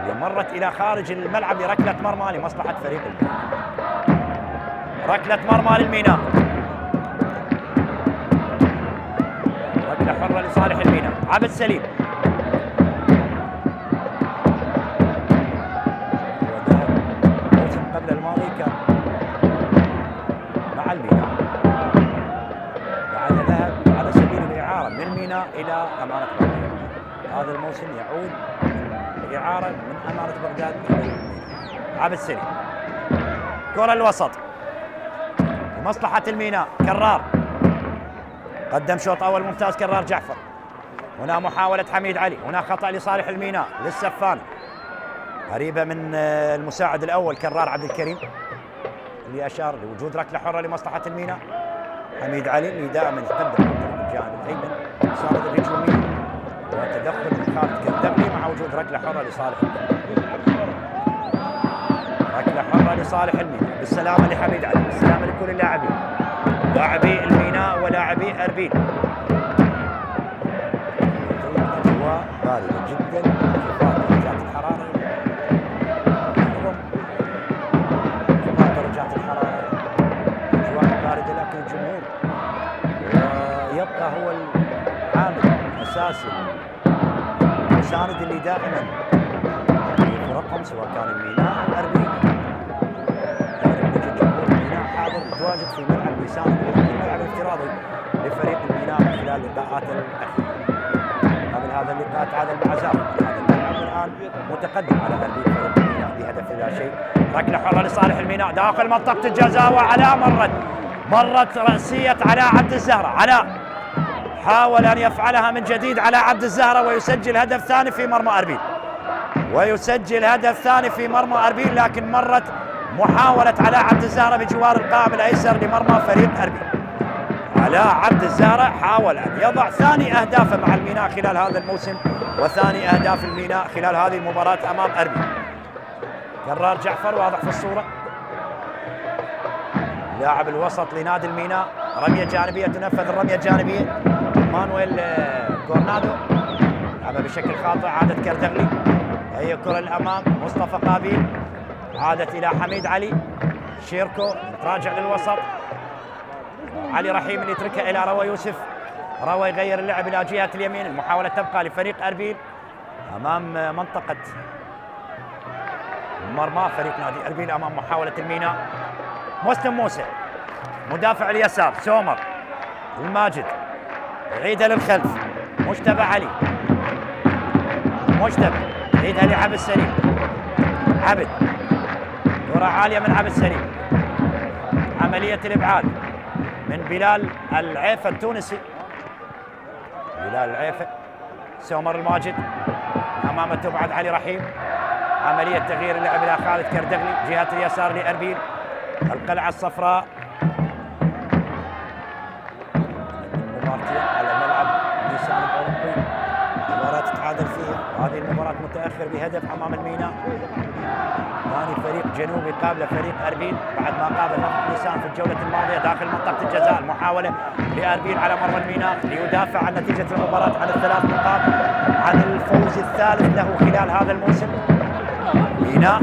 اللي مرت إلى خارج الملعب لركلة مرمى لمصلحة فريق الميناء. ركلة مرمى للميناء، ركلة حرة لصالح الميناء. عبد سليم الموسم قبل الماضي كان مع الميناء، بعد ذهب على سبيل الإعارة من الميناء إلى أمانة بغداد. هذا الموسم يعود إعارة من أمانة بغداد إلى الميناء. عبد سليم، كرة الوسط لمصلحة الميناء. كرار قدم شوط أول ممتاز كرار جعفر. هنا محاولة حميد علي، هنا خطأ لصالح الميناء للسفان، قريبة من المساعد الأول كرار عبد الكريم اللي أشار لوجود ركلة حرة لمصلحة الميناء. حميد علي اللي دائما يقدم من الجانب الأيمن صارت الهجومية، وتدخل من خالد كردبلي مع وجود ركلة حرة لصالح الميناء. ركلة حرة لصالح الميناء. بالسلامة لحميد علي، بالسلامة لكل اللاعبين، لاعبي الميناء ولاعبي أربيل. أجواء باردة جدا، ارتفاع درجات الحرارة، درجات الحرارة، أجواء باردة، لكن الجمهور يبقى هو العامل الأساسي المساند اللي دائما يفرقهم سواء كان الميناء أو أربيل. جمهور الميناء حاضر متواجد في ملعب بيساند الملعب الافتراضي لفريق الميناء من خلال اللقاءات الأخيرة. قبل هذا اللقاء تعادل مع زاف، هذا الملعب الآن متقدم على أربيل فريق الميناء بهدف لا شيء. ركلة حرة لصالح الميناء داخل منطقة الجزاء، وعلاء مرت رأسية علاء عبد الزهرة. علاء حاول أن يفعلها من جديد على عبد الزهرة، ويسجل هدف ثاني في مرمى أربيل، ويسجل هدف ثاني في مرمى أربيل، لكن مرت محاولة علاء عبد الزهرة بجوار القائم الأيسر لمرمى فريق أربيل. علاء عبد الزهرة حاول أن يضع ثاني أهدافه مع الميناء خلال هذا الموسم، وثاني أهداف الميناء خلال هذه المباراة أمام أربيل. كرار جعفر واضح في الصورة، لاعب الوسط لنادي الميناء. رمية جانبية، تنفذ الرمية الجانبية. مانويل كورنادو لعبها بشكل خاطئ، عادت كردغلي. هي كرة الأمام، مصطفى قابيل عادت إلى حميد علي. شيركو تراجع للوسط، علي رحيم اللي يتركها إلى روى يوسف. روى يغير اللعب إلى جهة اليمين. المحاولة تبقى لفريق أربيل أمام منطقة مرمى فريق نادي أربيل أمام محاولة الميناء. مسلم موسى مدافع اليسار، سومر الماجد يعيدها للخلف. مجتبى علي، مجتبى يعيدها لعبد سليم. عبد، كرة عالية من عبد سليم، عملية الإبعاد من بلال العيفة التونسي. بلال العيفة، سومر الماجد أمامه تبعد علي رحيم. عملية تغيير اللعب إلى خالد كردغلي جهة اليسار لأربيل. القلعة الصفراء مباراتين على ملعب نيسان الأولمبي، مباراة تتعادل فيها، وهذه المباراة متأخر بهدف أمام الميناء. ثاني فريق جنوبي قابل فريق أربيل بعد ما قابل نفط نيسان في الجولة الماضية داخل منطقة الجزاء. المحاولة لأربيل على مرمى الميناء ليدافع عن نتيجة المباراة عن الثلاث نقاط، عن الفوز الثالث له خلال هذا الموسم. ميناء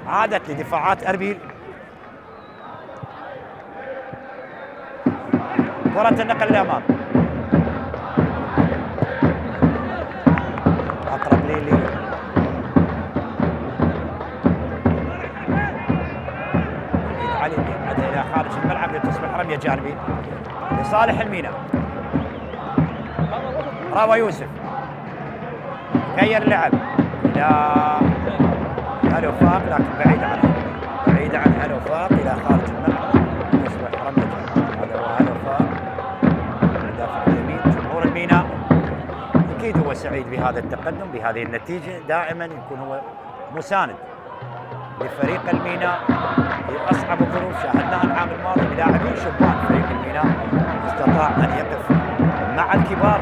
عادت لدفاعات أربيل. كرة النقل للأمام، أقرب لي علي يبعدها إلى خارج الملعب لتصبح رمية جانبي لصالح الميناء. راوى يوسف غير اللعب إلى هالوفاق، لكن بعيدة عن هالوفاق إلى خارج الملعب تصبح رمية جانبي. هذا هو هالوفاق مدافع اليمين. جمهور الميناء أكيد هو سعيد بهذا التقدم، بهذه النتيجة. دائما يكون هو مساند لفريق الميناء في أصعب الظروف. شاهدناها العام الماضي بلاعبين شبان فريق الميناء استطاع أن يقف مع الكبار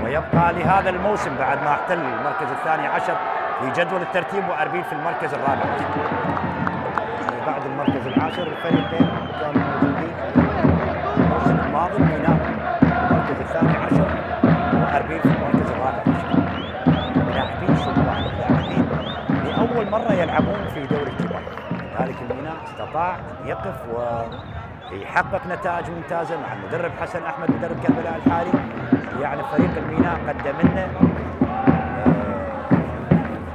ويبقى لهذا الموسم بعد ما احتل المركز الثاني عشر في جدول الترتيب، وأربيل في المركز الرابع عشر. يعني بعد المركز العاشر الفريقين كانوا موجودين الموسم الماضي، الميناء المركز الثاني عشر وأربيل في المركز الرابع عشر. لاعبين شبان، لاعبين لأول مرة يلعبون في دوري الكبار، لذلك الميناء استطاع أن يقف ويحقق نتائج ممتازة مع المدرب حسن أحمد مدرب كربلاء الحالي. يعني فريق الميناء قدم لنا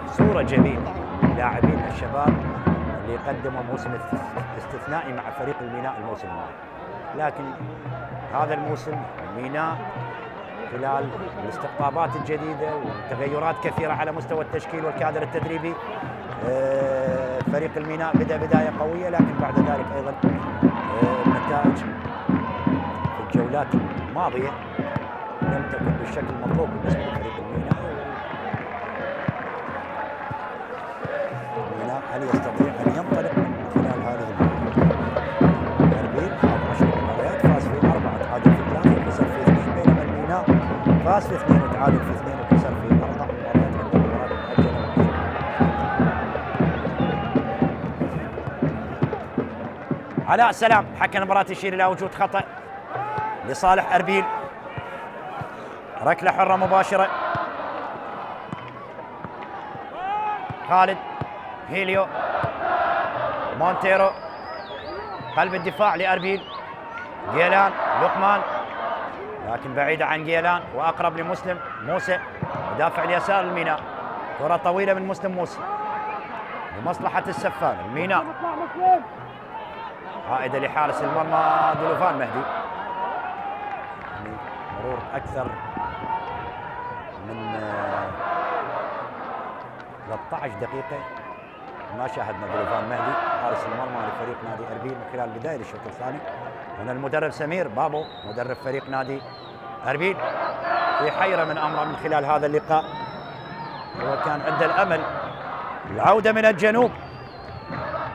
صورة جميلة، لاعبين الشباب اللي قدموا موسم استثنائي مع فريق الميناء الموسم الماضي. لكن هذا الموسم الميناء خلال الاستقطابات الجديدة وتغيرات كثيرة على مستوى التشكيل والكادر التدريبي، فريق الميناء بدأ بداية قوية، لكن بعد ذلك أيضا النتائج في الجولات الماضية لم تكن بالشكل المطلوب بالنسبة لفريق الميناء. الميناء هل يستطيع أن ينطلق خلال هذه المباراة؟ أربيل خاض 10 مباريات، فاز في 4 وتعادل في 3 وخسر في 2، بينما الميناء فاز في 2 وتعادل في 2 وخسر في 4 مباريات عند مباراة مؤجلة. علاء سلام حكم المباراة يشير إلى وجود خطأ لصالح أربيل. ركلة حرة مباشرة. خالد هيليو مونتيرو قلب الدفاع لأربيل. جيلان لقمان، لكن بعيدة عن جيلان وأقرب لمسلم موسى مدافع اليسار الميناء. كرة طويلة من مسلم موسى لمصلحة السفان. الميناء عائدة لحارس المرمى دولوفان مهدي. يعني مرور أكثر من 13 دقيقة ما شاهدنا دولوفان مهدي حارس المرمى لفريق نادي أربيل من خلال بداية الشوط الثاني. هنا المدرب سمير بابو مدرب فريق نادي أربيل في حيرة من أمره من خلال هذا اللقاء. هو كان عنده الأمل العودة من الجنوب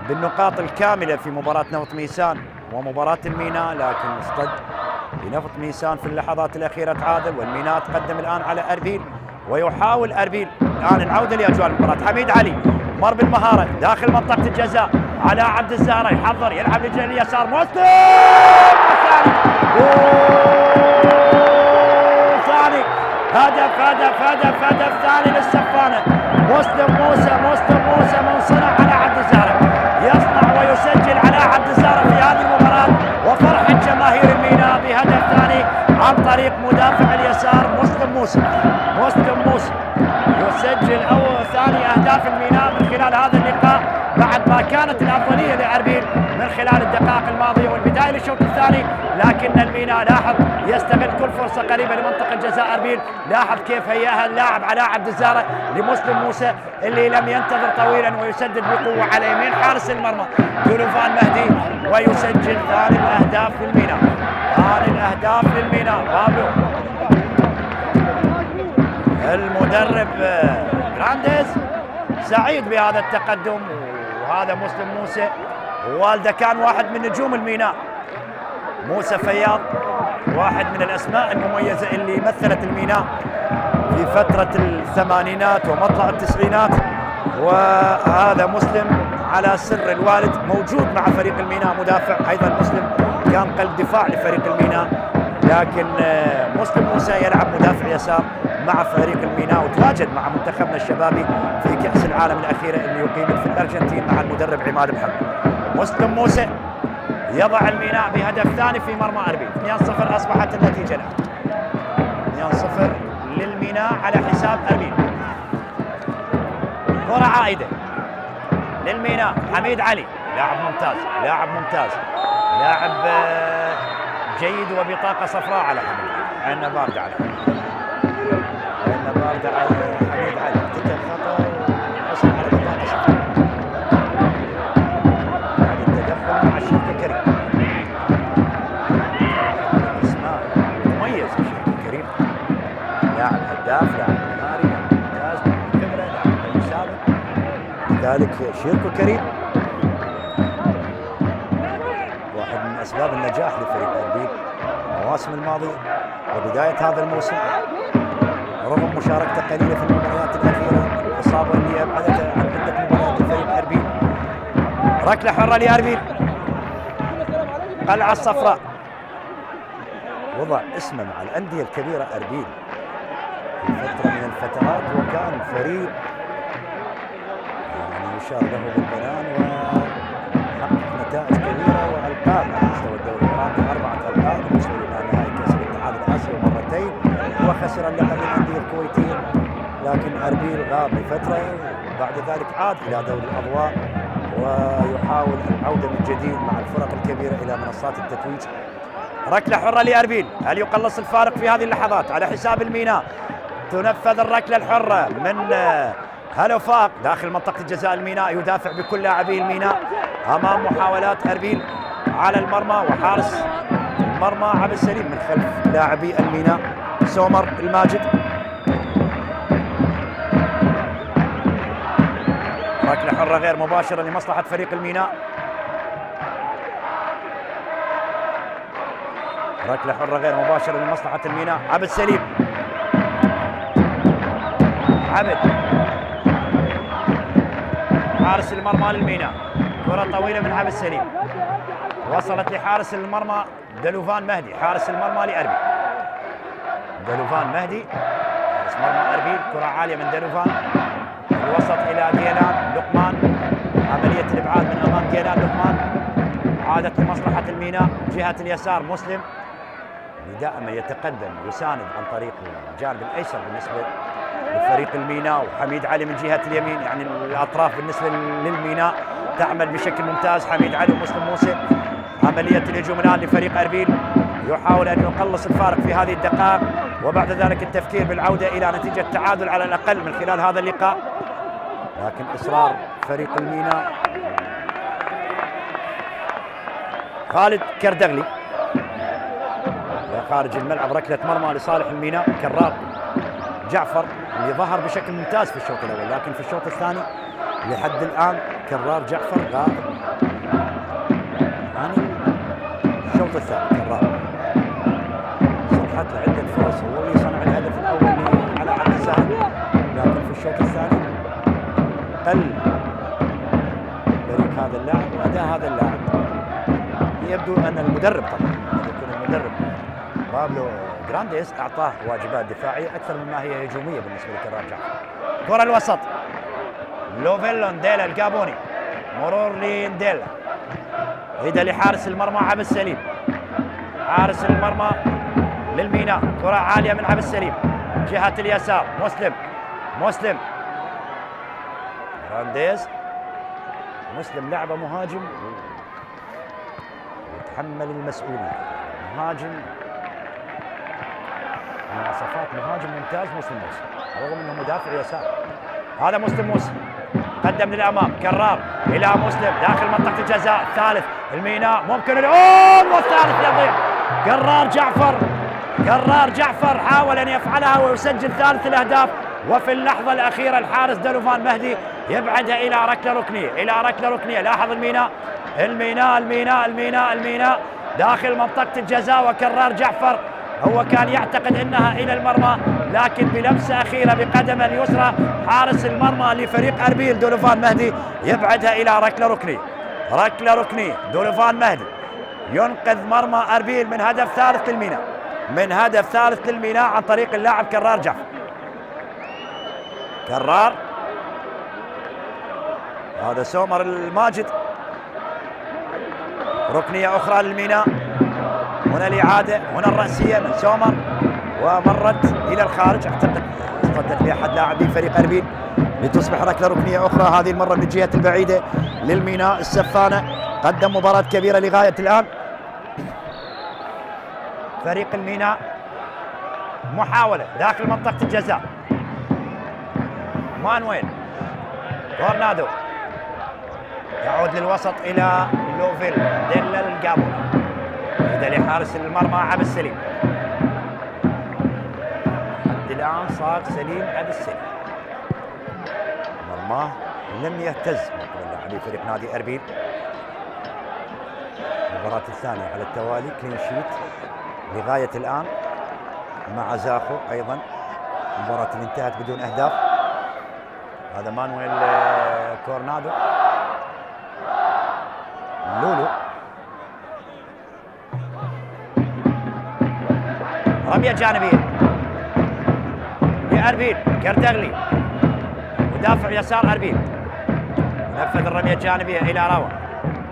بالنقاط الكاملة في مباراة نفط ميسان ومباراة الميناء، لكن اصطد بنفط ميسان في اللحظات الأخيرة تعادل، والميناء تقدم الآن على أربيل ويحاول أربيل الآن العودة لأجواء المباراة. حميد علي مر بالمهارة داخل منطقة الجزاء على عبد الزهرة، يحضر يلعب لجهة اليسار مسلم الثاني. ثاني هدف ثاني للسفانة. مسلم موسى من صنع على عبد الزهرة، يصنع ويسجل على عبد الزهرة في هذه المباراة، وفرحة جماهير الميناء بهدف ثاني عن طريق مدافع اليسار مسلم موسى يسجل أول ثاني أهداف الميناء من خلال هذا اللقاء، بعد ما كانت الأفضلية لأربيل من خلال الدقائق الماضية والبداية للشوط الثاني. لكن الميناء لاحظ يستغل كل فرصة قريبة لمنطقة جزاء أربيل. لاحظ كيف هياها اللاعب على عبد الزهرة لمسلم موسى اللي لم ينتظر طويلا ويسدد بقوة على يمين حارس المرمى دولوفان مهدي، ويسجل ثاني الأهداف للميناء. بابلو المدرب جرانديز سعيد بهذا التقدم، وهذا مسلم موسى والده كان واحد من نجوم الميناء. موسى فياض واحد من الأسماء المميزة اللي مثلت الميناء في فترة الثمانينات ومطلع التسعينات، وهذا مسلم على سر الوالد موجود مع فريق الميناء مدافع. أيضا مسلم كان قلب دفاع لفريق الميناء، لكن مسلم موسى يلعب مدافع يسار مع فريق الميناء، وتواجد مع منتخبنا الشبابي في كأس العالم الأخيرة اللي أقيمت في الأرجنتين مع المدرب عماد محمد. مسلم موسى يضع الميناء بهدف ثاني في مرمى أربيل. 2-0 أصبحت النتيجة الآن، 2-0 للميناء على حساب أربيل. كرة عائدة للميناء. حميد علي لاعب ممتاز لاعب جيد وبطاقة صفراء على حميد علي. عندنا باردة على حميد علي ارتكب خطأ وحصل على بطاقة صفراء بعد التدخل مع شريف كريم. اسماء مميز شريف كريم، لاعب هداف، لاعب مهاري، لاعب ممتاز، لاعب خبرة، لاعب سابق. لذلك شريف كريم واحد من أسباب النجاح لفريق أربيل المواسم الماضية وبداية هذا الموسم. رغم مشاركته قليلة في المباريات الأخيرة، الإصابة اللي أبعدته عن عدة مباريات لفريق أربيل. ركلة حرة لأربيل. قلعة الصفراء وضع اسمه مع الأندية الكبيرة أربيل في فترة من الفترات، وكان فريق يعني يشار له بالبنان وحقق نتائج كبيرة وألقاب على مستوى الدوري العراقي، 4 ألقاب بالنسبة إلى نهائي كأس الاتحاد الآسيوي مرتين، وخسر اللقب من الأندية الكويتية. لكن أربيل غاب لفترة وبعد ذلك عاد إلى دوري الأضواء ويحاول العودة من جديد مع الفرق الكبيرة إلى منصات التتويج. ركلة حرة لأربيل، هل يقلص الفارق في هذه اللحظات على حساب الميناء؟ تنفذ الركلة الحرة من هلوفاق داخل منطقة الجزاء. الميناء يدافع بكل لاعبي الميناء أمام محاولات أربيل على المرمى، وحارس المرمى عبد السليم من خلف لاعبي الميناء سومر الماجد. ركلة حرة غير مباشرة لمصلحة فريق الميناء. ركلة حرة غير مباشرة لمصلحة الميناء. عبد السليم، عبد حارس المرمى للميناء، كرة طويلة من عبد السليم وصلت لحارس المرمى دلوفان مهدي، حارس المرمى لأربيل. دلوفان مهدي حارس مرمى أربيل، كرة عالية من دلوفان الوسط إلى ديلان لقمان، عملية الإبعاد من أمام ديلان لقمان، عادت لمصلحة الميناء جهة اليسار. مسلم دائما يتقدم يساند عن طريق الجانب الأيسر بالنسبة لفريق الميناء، وحميد علي من جهة اليمين، يعني الأطراف بالنسبة للميناء تعمل بشكل ممتاز. حميد علي ومسلم موسى. عملية الهجوم الآن لفريق أربيل، يحاول أن يقلص الفارق في هذه الدقائق، وبعد ذلك التفكير بالعودة إلى نتيجة تعادل على الأقل من خلال هذا اللقاء. لكن إصرار فريق الميناء. خالد كردغلي خارج الملعب، ركلة مرمى لصالح الميناء. كرار جعفر اللي ظهر بشكل ممتاز في الشوط الأول، لكن في الشوط الثاني لحد الآن كرار جعفر غائب عن الشوط الثاني. كرار صنحت له عدة فرص، هو اللي صنع الهدف الأول على عبد السهل، لكن في الشوط الثاني قل بريق هذا اللاعب وأداء هذا اللاعب. يبدو أن المدرب طبعا يكون المدرب بابلو جرانديس أعطاه واجبات دفاعية أكثر مما هي هجومية بالنسبة لكرار جعفر. كرة الوسط لوفيلو نديلا الجابوني، مرور لنديلا، عيدة لحارس المرمى عبد السليم. حارس المرمى للميناء، كرة عالية من عبد السليم جهة اليسار. مسلم جرانديس. مسلم لعبة مهاجم يتحمل المسؤولية، مهاجم مواصفات مهاجم ممتاز. مسلم موسى رغم انه مدافع يسار. هذا مسلم موسى قدم للامام. كرار الى مسلم داخل منطقه الجزاء. الثالث الميناء ممكن والثالث يضيع. كرار جعفر حاول ان يفعلها ويسجل ثالث الاهداف، وفي اللحظه الاخيره الحارس دلوفان مهدي يبعدها الى ركله ركنيه. لاحظ الميناء داخل منطقه الجزاء، وكرار جعفر هو كان يعتقد انها الى المرمى، لكن بلمسه اخيره بقدمه اليسرى حارس المرمى لفريق اربيل دولوفان مهدي يبعدها الى ركله ركنيه. دولوفان مهدي ينقذ مرمى اربيل من هدف ثالث للميناء عن طريق اللاعب كرار جعفر. كرار، هذا سومر الماجد. ركنيه اخرى للميناء. هنا الإعادة، هنا الرأسية من سومر ومرت إلى الخارج، أعتقد اصطدت بأحد لاعبي فريق أربيل لتصبح ركلة ركنية أخرى، هذه المرة من الجهة البعيدة للميناء. السفانة قدم مباراة كبيرة لغاية الآن. فريق الميناء محاولة داخل منطقة الجزاء. مانويل تورنادو يعود للوسط إلى لوفيل ديلا الجابوني، هذا لحارس المرمى عبد السليم. حتى الآن صار سليم عبد السليم، مرماه لم يهتز من لاعبي فريق نادي أربيل. المباراة الثانية على التوالي كلين شيت لغاية الآن مع زاخو أيضا المباراة اللي انتهت بدون أهداف. هذا مانويل كورنادو. لولو رمية جانبية لأربيل. كردغلي مدافع يسار أربيل نفذ الرمية الجانبية إلى روى.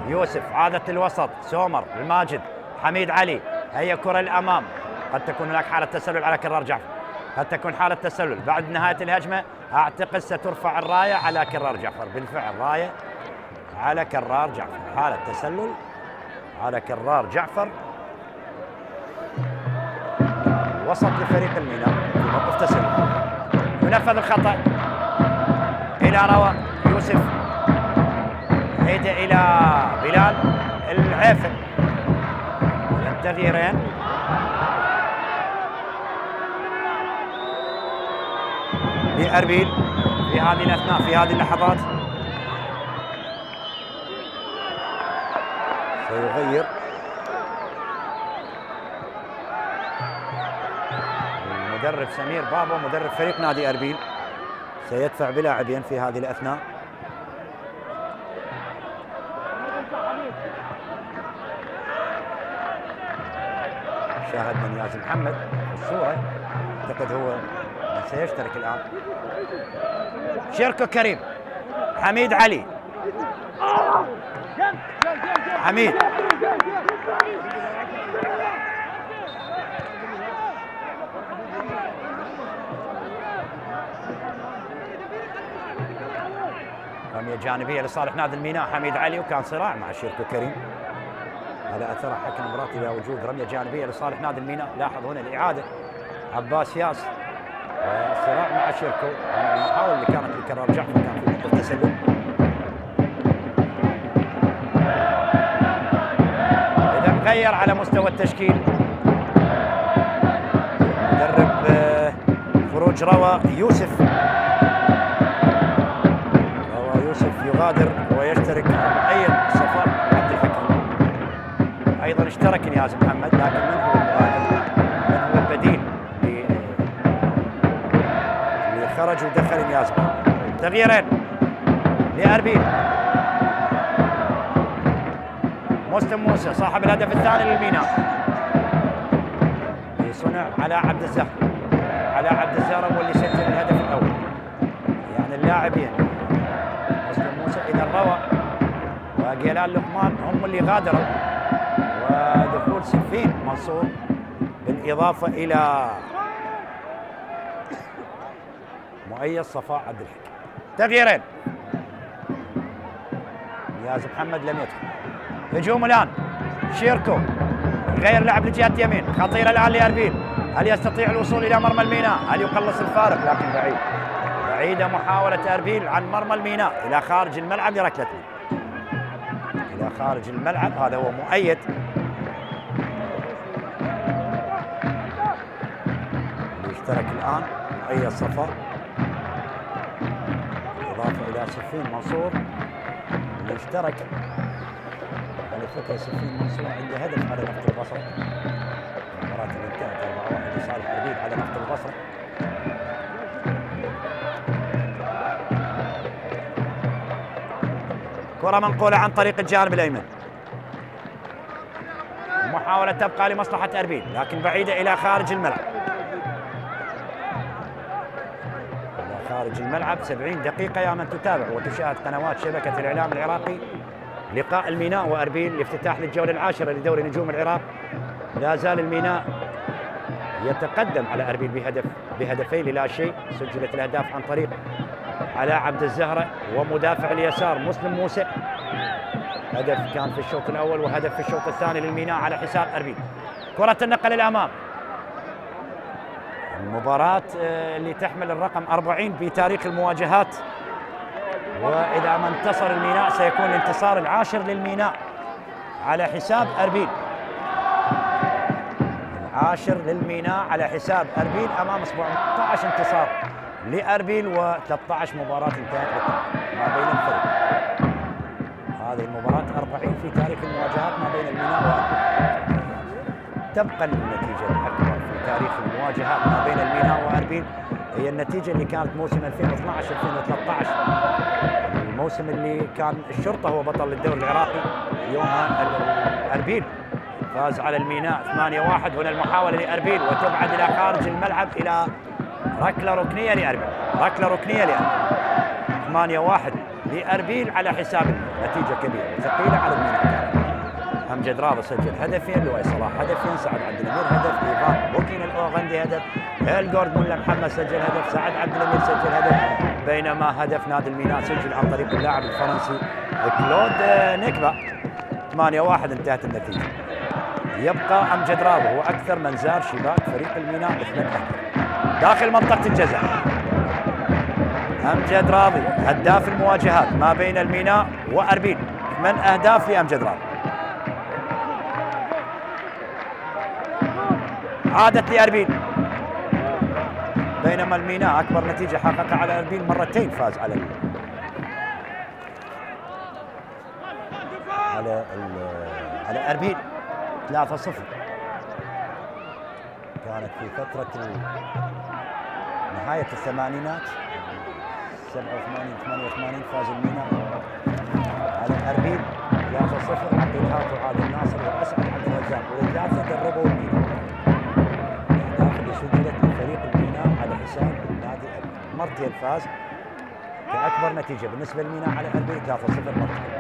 يوسف عادت للوسط. سومر الماجد حميد علي. هي كرة للأمام. قد تكون هناك حالة تسلل على كرار جعفر. قد تكون حالة تسلل بعد نهاية الهجمة. أعتقد سترفع الراية على كرار جعفر. بالفعل راية على كرار جعفر. حالة تسلل على كرار جعفر. وسط لفريق الميناء في موقف تسلل. ينفذ الخطأ إلى روى. يوسف عيد إلى بلال العيفل. التغييرين لأربيل في هذه الأثناء في هذه اللحظات. سيغير المدرب سمير بابا مدرب فريق نادي أربيل. سيدفع بلاعبين في هذه الأثناء. شاهدنا نياز محمد الصورة. أعتقد هو سيشترك الآن. شيركو كريم. حميد علي. حميد رمية جانبية لصالح نادي الميناء. حميد علي وكان صراع مع شيركو كريم. على أثر حكم المباراة إلى وجود رمية جانبية لصالح نادي الميناء. لاحظ هنا الإعادة. عباس ياس صراع مع شيركو. المحاولة اللي كانت لكرار جعفر كان في موقف تسلل. إذا مغير على مستوى التشكيل. مدرب خروج روى يوسف. روى يوسف يغادر ويشترك مؤيد صفاء عبد الحكيم. أيضا اشترك نياز محمد. لكن من هو المغادر؟ من هو البديل اللي خرج ودخل نياز محمد؟ تغييرين لأربيل. مسلم موسى صاحب الهدف الثاني للميناء. يصنع على عبد الزهر. على عبد الزهر هو اللي سجل الهدف الأول. يعني اللاعبين مسلم موسى إذا روى وجلال لقمان هم اللي غادروا. ودخول سفين منصور بالإضافة إلى مؤيد صفاء عبد الحكيم. تغييرين. نياز محمد لم يدخل. هجوم الآن. شيركو غير لعب لجهة يمين. خطيرة الآن لأربيل. هل يستطيع الوصول إلى مرمى الميناء؟ هل يقلص الفارق؟ لكن بعيد. بعيدة محاولة أربيل عن مرمى الميناء إلى خارج الملعب لركلة. إلى خارج الملعب. هذا هو مؤيد. اللي اشترك الآن مؤيد صفاء. إضافة إلى سفين منصور اللي اشترك. على فكرة سفين منصور عنده هدف على نفط البصرة. المباراة اللي انتهت 4-1 لصالح أربيل على نفط البصرة. كرة منقولة عن طريق الجانب الأيمن. محاولة تبقى لمصلحة أربيل لكن بعيدة إلى خارج الملعب. إلى خارج الملعب. 70 دقيقة يا من تتابع وتشاهد قنوات شبكة الإعلام العراقي. لقاء الميناء وأربيل لافتتاح للجولة العاشرة لدوري نجوم العراق. لا زال الميناء يتقدم على أربيل بهدفين لا شيء. سجلت الأهداف عن طريق علاء عبد الزهرة ومدافع اليسار مسلم موسى. هدف كان في الشوط الأول وهدف في الشوط الثاني للميناء على حساب أربيل. كرة النقل الأمام. المباراة اللي تحمل الرقم 40 في تاريخ المواجهات. وإذا ما انتصر الميناء سيكون الانتصار العاشر للميناء على حساب أربيل. العاشر للميناء على حساب أربيل أمام 17 انتصار لأربيل و13 مباراة انتهت ما بين الفريق. هذه المباراة 40 في تاريخ المواجهات ما بين الميناء وأربيل. تبقى النتيجة الأكبر في تاريخ المواجهة المواجهات ما بين الميناء وأربيل هي النتيجة اللي كانت موسم 2012-2013، الموسم اللي كان الشرطة هو بطل الدوري العراقي، يومها أربيل فاز على الميناء 8-1. هنا المحاولة لأربيل وتبعد إلى خارج الملعب إلى ركلة ركنية لأربيل، ركلة ركنية لأربيل. 8-1 لأربيل على حساب نتيجة كبيرة ثقيلة على الميناء. أمجد راضي سجل هدفين، لؤي صلاح هدفين، سعد عبد الأمير هدف، إيفان بوكين الأوغندي هدف، الجورد ملا محمد سجل هدف، سعد عبد الأمير سجل هدف، بينما هدف نادي الميناء سجل عن طريق اللاعب الفرنسي كلود نكبة. 8-1 انتهت النتيجة. يبقى أمجد راضي هو أكثر من زار شباك فريق الميناء ب8 أهداف داخل منطقة الجزاء. أمجد راضي هداف المواجهات ما بين الميناء وأربيل، 8 أهداف لأمجد راضي. عادت لأربيل، بينما الميناء أكبر نتيجة حققها على أربيل مرتين، فاز على أربيل 3-0. كانت في فترة نهاية الثمانينات 87-88 فاز الميناء على أربيل 3-0. عبد الهاد وعادل ناصر وأسعد عبد الرزاق والثلاثة دربوا الميناء. الأهداف اللي سجلت لفريق الميناء على حساب نادي أربيل مرتين فاز كأكبر نتيجة بالنسبة للميناء على أربيل 3-0 مرتين.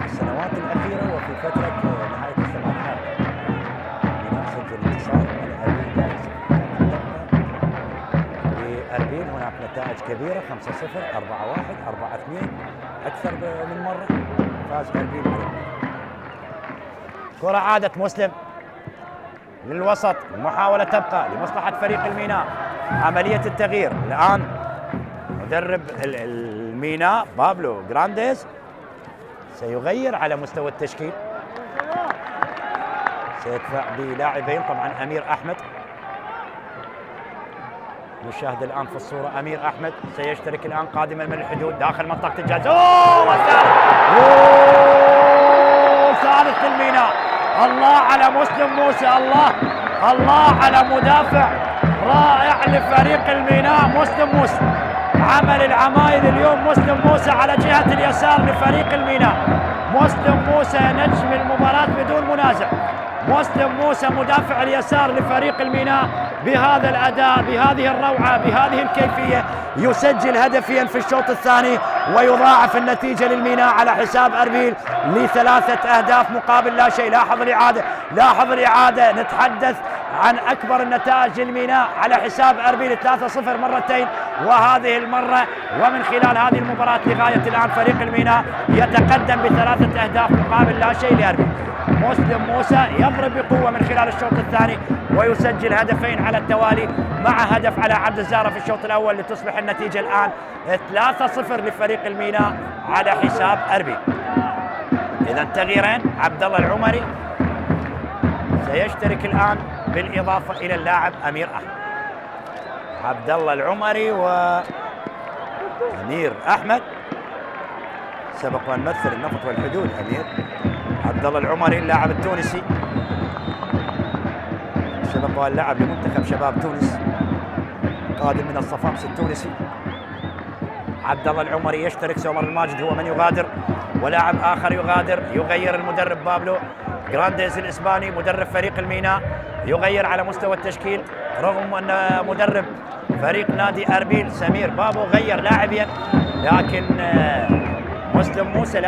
السنوات الأخيرة وفي فترة نهاية الثمانينات الميناء سجل انتصار على أربيل 3-0. لأربيل هناك نتائج كبيرة 5-0 4-1 4-2 أكثر من مرة فاز أربيل. كرة عادت مسلم للوسط، المحاولة تبقى لمصلحة فريق الميناء. عملية التغيير الآن مدرب الميناء بابلو جرانديز سيغير على مستوى التشكيل، سيدفع بلاعبين طبعا. أمير أحمد نشاهد الآن في الصورة، أمير أحمد سيشترك الآن قادما من الحدود داخل منطقة الجزاء. ثالث الميناء. الله على مسلم موسى، الله على مدافع رائع لفريق الميناء مسلم موسى. عمل العمايل اليوم مسلم موسى على جهة اليسار لفريق الميناء. مسلم موسى نجم المباراة بدون منازع. مسلم موسى مدافع اليسار لفريق الميناء بهذا الأداء بهذه الروعة بهذه الكيفية يسجل هدفين في الشوط الثاني ويضاعف النتيجة للميناء على حساب أربيل ل3 أهداف مقابل لا شيء. لاحظ الإعادة نتحدث عن أكبر النتائج للميناء على حساب أربيل 3-0 مرتين، وهذه المرة ومن خلال هذه المباراة لغاية الآن فريق الميناء يتقدم ب3 أهداف مقابل لا شيء لأربيل. مسلم موسى يضرب بقوة من خلال الشوط الثاني ويسجل هدفين على التوالي مع هدف على عبد الزارة في الشوط الأول لتصبح النتيجة الآن 3-0 لفريق الميناء على حساب أربيل. إذا تغييرين، عبد الله العمري سيشترك الآن بالإضافة إلى اللاعب أمير أحمد. عبد الله العمري وأمير أحمد سبق وأن مثل النفط والحدود. أمير عبد الله العمري اللاعب التونسي سبق وأن لعب لمنتخب شباب تونس قادم من الصفاقس التونسي. عبد الله العمري يشترك، سومر الماجد هو من يغادر ولاعب آخر يغير المدرب بابلو جرانديز الإسباني مدرب فريق الميناء يغير على مستوى التشكيل، رغم أن مدرب فريق نادي أربيل سمير بابو غير لاعبين، لكن مسلم موسى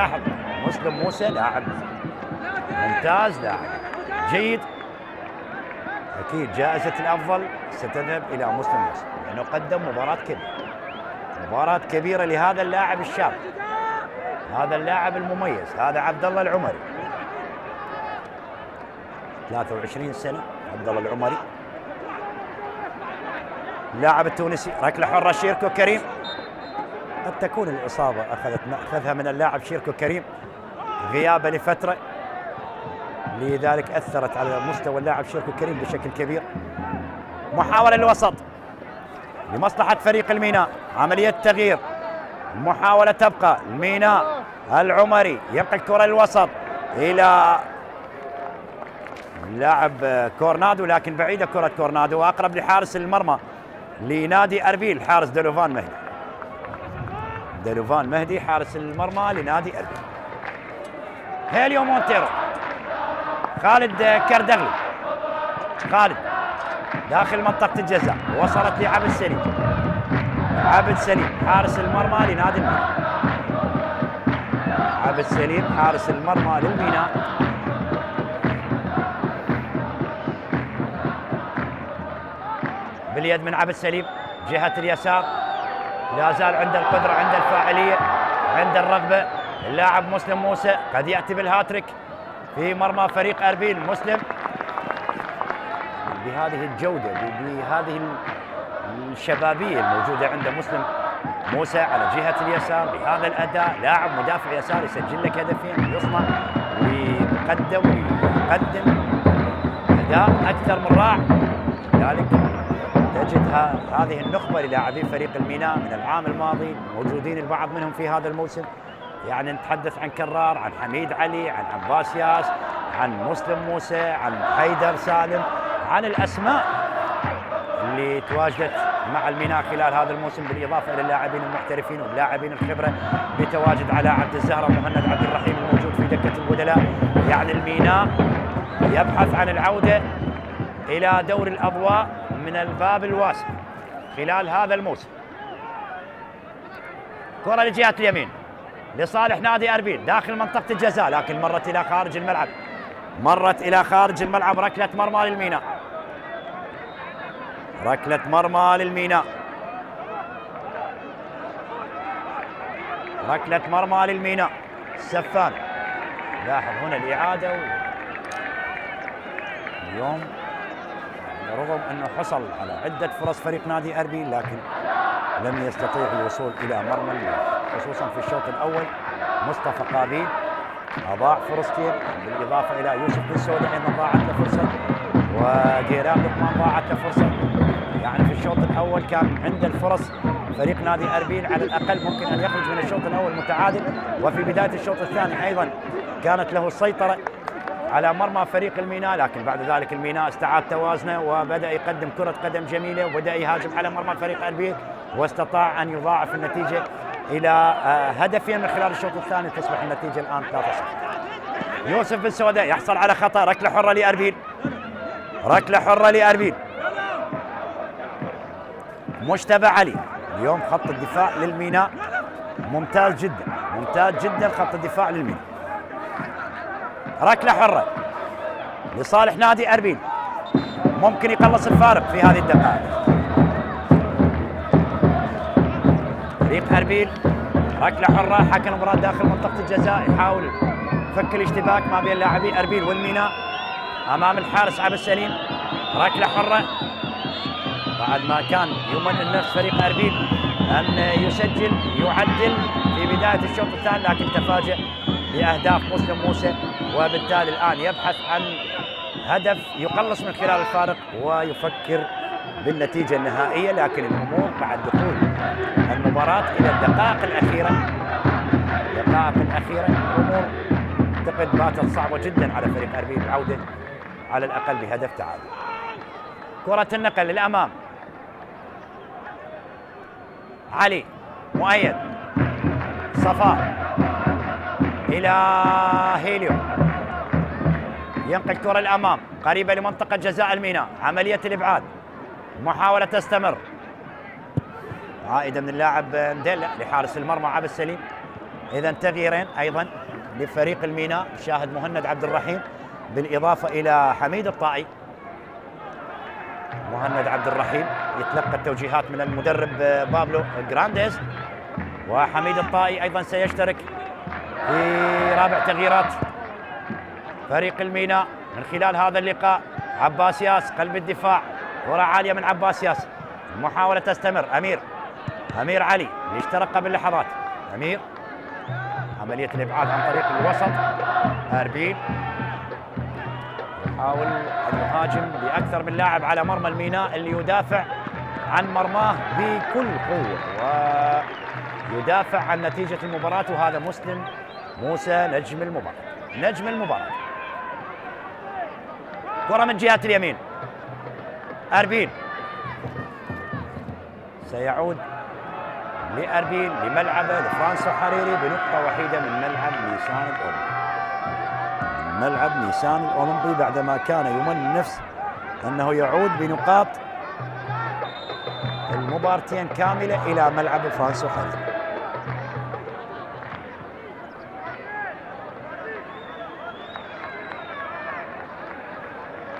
لاعب ممتاز، لاعب جيد. أكيد جائزة الأفضل ستذهب إلى مسلم موسى لأنه قدم مباراة كبيرة لهذا اللاعب الشاب، هذا اللاعب المميز، هذا عبد الله العمري 23 سنة. عبد الله العمري اللاعب التونسي. ركلة حرة شيركو كريم، قد تكون الإصابة أخذها من اللاعب شيركو كريم غيابه لفترة، لذلك أثرت على مستوى اللاعب شيركو كريم بشكل كبير. محاولة للوسط لمصلحة فريق الميناء، عملية تغيير، المحاولة تبقى الميناء. العمري يبقى الكرة للوسط إلى لاعب كورنادو، لكن بعيدة كرة كورنادو، وأقرب لحارس المرمى لنادي أربيل حارس دلوفان مهدي. دلوفان مهدي حارس المرمى لنادي أربيل. هيليو مونتيرو، خالد كردغلي، خالد داخل منطقة الجزاء، وصلت لعبد سليم. عبد سليم حارس المرمى لنادي الميناء. عبد سليم حارس المرمى للميناء. باليد من عبد سليم جهة اليسار، لا زال عنده القدرة، عنده الفاعلية، عنده الرغبة. اللاعب مسلم موسى قد يأتي بالهاتريك في مرمى فريق أربيل. مسلم بهذه الجودة، بهذه الشبابية الموجودة عند مسلم موسى على جهة اليسار بهذا الأداء، لاعب مدافع يسار يسجل لك هدفين، يصنع ويقدم أداء أكثر من رائع. لذلك تجد هذه النخبة للاعبي فريق الميناء من العام الماضي موجودين البعض منهم في هذا الموسم. يعني نتحدث عن كرار، عن حميد علي، عن عباس ياس، عن مسلم موسى، عن حيدر سالم، عن الأسماء اللي تواجدت مع الميناء خلال هذا الموسم، بالإضافة إلى اللاعبين المحترفين واللاعبين الخبرة بتواجد على عبد الزهرة مهند عبد الرحيم الموجود في دكة البدلاء. يعني الميناء يبحث عن العودة إلى دور الأضواء من الباب الواسع خلال هذا الموسم. كرة لجهة اليمين لصالح نادي أربيل داخل منطقة الجزاء، لكن مرت إلى خارج الملعب، مرت إلى خارج الملعب. ركلة مرمى للميناء، ركلة مرمى للميناء، ركلة مرمى للميناء. السفان لاحظ هنا الإعادة. اليوم رغم أنه حصل على عدة فرص فريق نادي أربيل، لكن لم يستطيع الوصول إلى مرمى، خصوصا في الشوط الأول. مصطفى قابيل أضاع فرصتين، بالإضافة إلى يوسف بن سودة أيضا ضاعت له فرصة، وجيران لقمان ضاعت له فرصة. يعني في الشوط الأول كان عند الفرص فريق نادي أربيل على الأقل ممكن أن يخرج من الشوط الأول متعادل، وفي بداية الشوط الثاني أيضا كانت له السيطرة على مرمى فريق الميناء، لكن بعد ذلك الميناء استعاد توازنه وبدأ يقدم كرة قدم جميلة، وبدأ يهاجم على مرمى فريق أربيل، واستطاع أن يضاعف النتيجة إلى هدفين من خلال الشوط الثاني، تصبح النتيجة الآن 3-0. يوسف بن سودة يحصل على خطأ، ركلة حرة لأربيل، ركلة حرة لأربيل. مجتبى علي، اليوم خط الدفاع للميناء ممتاز جدا، ممتاز جدا خط الدفاع للميناء. ركلة حرة لصالح نادي أربيل، ممكن يقلص الفارق في هذه الدقائق. فريق أربيل ركلة حرة، حكم المباراة داخل منطقة الجزاء يحاول فك الاشتباك ما بين لاعبي أربيل والميناء أمام الحارس عبد السليم. ركلة حرة بعد ما كان يمنى نفس فريق أربيل أن يسجل يعدل في بداية الشوط الثاني، لكن تفاجأ بأهداف مسلم موسى، وبالتالي الآن يبحث عن هدف يقلص من خلال الفارق ويفكر بالنتيجة النهائية. لكن الأمور بعد دخول المباراة إلى الدقائق الأخيرة، الأمور أعتقد باتت صعبة جدا على فريق أربيل العودة على الأقل بهدف تعادل. كرة النقل للأمام، علي مؤيد، صفاء إلى هيليو، ينقل كرة الأمام قريبة لمنطقة جزاء الميناء، عملية الإبعاد، محاولة تستمر، عائدة من اللاعب نديلا لحارس المرمى عبد السليم. إذا تغييرين أيضا لفريق الميناء، شاهد مهند عبد الرحيم بالإضافة إلى حميد الطائي. مهند عبد الرحيم يتلقى التوجيهات من المدرب بابلو جرانديز، وحميد الطائي أيضا سيشترك في رابع تغييرات فريق الميناء من خلال هذا اللقاء. عباس ياس قلب الدفاع، كرة عالية من عباس ياس، المحاولة تستمر. أمير علي اللي اشترك قبل لحظات، أمير، عملية الإبعاد عن طريق الوسط. أربيل يحاول أن يهاجم بأكثر من لاعب على مرمى الميناء اللي يدافع عن مرماه بكل قوة ويدافع عن نتيجة المباراة، وهذا مسلم موسى نجم المباراة. كرة من جهة اليمين، أربيل سيعود لأربيل لملعبه لفرانسو حريري بنقطة وحيدة من ملعب نيسان الأولمبي. ملعب نيسان الأولمبي بعدما كان يمني نفسه أنه يعود بنقاط المباراتين كاملة إلى ملعب فرانسو حريري.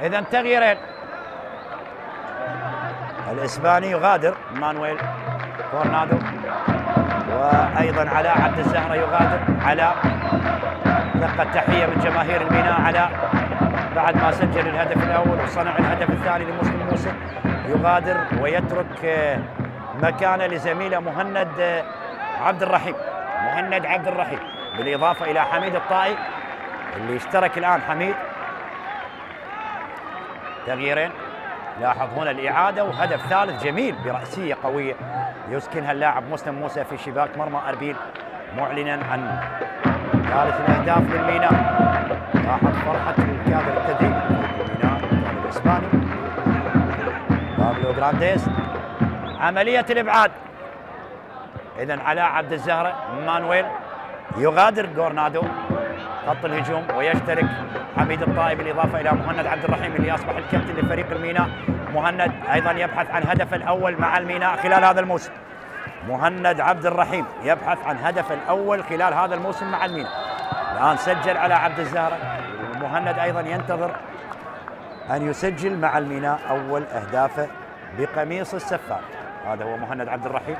إذن تغييرين، الإسباني يغادر مانويل كورنادو، وأيضا علاء عبد الزهرة يغادر. علاء لقى تحية من جماهير الميناء. علاء بعد ما سجل الهدف الأول وصنع الهدف الثاني لمسلم موسى يغادر ويترك مكانه لزميله مهند عبد الرحيم. مهند عبد الرحيم بالإضافة إلى حميد الطائي اللي اشترك الآن. حميد تغييرين، لاحظ هنا الإعادة وهدف ثالث جميل برأسية قوية يسكنها اللاعب مسلم موسى في شباك مرمى أربيل، معلنا عن ثالث الأهداف للميناء. لاحظ فرحة الكادر التدريبي للميناء الكادر الإسباني بابلو جرانديز. عملية الإبعاد، إذن علاء عبد الزهرة مانويل يغادر كورنادو خط الهجوم ويشترك حميد الطائي بالإضافة إلى مهند عبد الرحيم اللي أصبح الكابتن لفريق الميناء. مهند أيضا يبحث عن هدف الأول مع الميناء خلال هذا الموسم. مهند عبد الرحيم يبحث عن هدف الأول خلال هذا الموسم مع الميناء. الآن سجل على عبد الزهرة، مهند أيضا ينتظر أن يسجل مع الميناء أول أهدافه بقميص السفار. هذا هو مهند عبد الرحيم